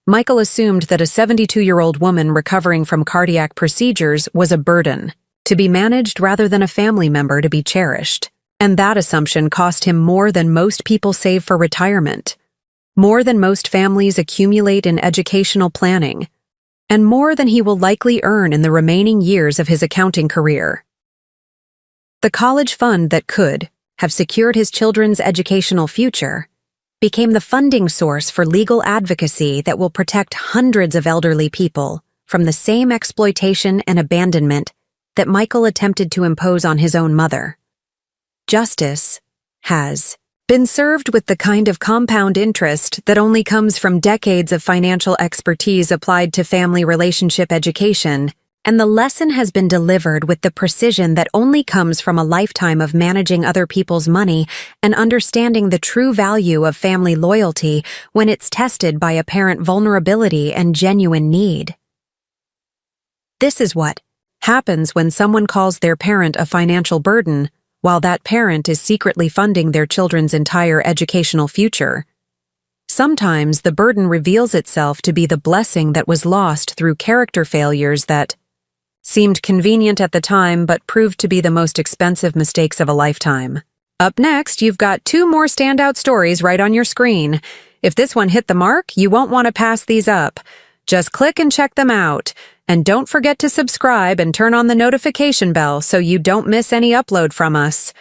Michael assumed that a 72-year-old woman recovering from cardiac procedures was a burden, to be managed rather than a family member to be cherished, and that assumption cost him more than most people save for retirement, more than most families accumulate in educational planning, and more than he will likely earn in the remaining years of his accounting career. The college fund that could have secured his children's educational future became the funding source for legal advocacy that will protect hundreds of elderly people from the same exploitation and abandonment that Michael attempted to impose on his own mother. Justice has been served with the kind of compound interest that only comes from decades of financial expertise applied to family relationship education, and the lesson has been delivered with the precision that only comes from a lifetime of managing other people's money and understanding the true value of family loyalty when it's tested by apparent vulnerability and genuine need. This is what happens when someone calls their parent a financial burden, while that parent is secretly funding their children's entire educational future. Sometimes the burden reveals itself to be the blessing that was lost through character failures that seemed convenient at the time but proved to be the most expensive mistakes of a lifetime. Up next, you've got 2 more standout stories right on your screen. If this one hit the mark, you won't want to pass these up. Just click and check them out. And don't forget to subscribe and turn on the notification bell so you don't miss any upload from us.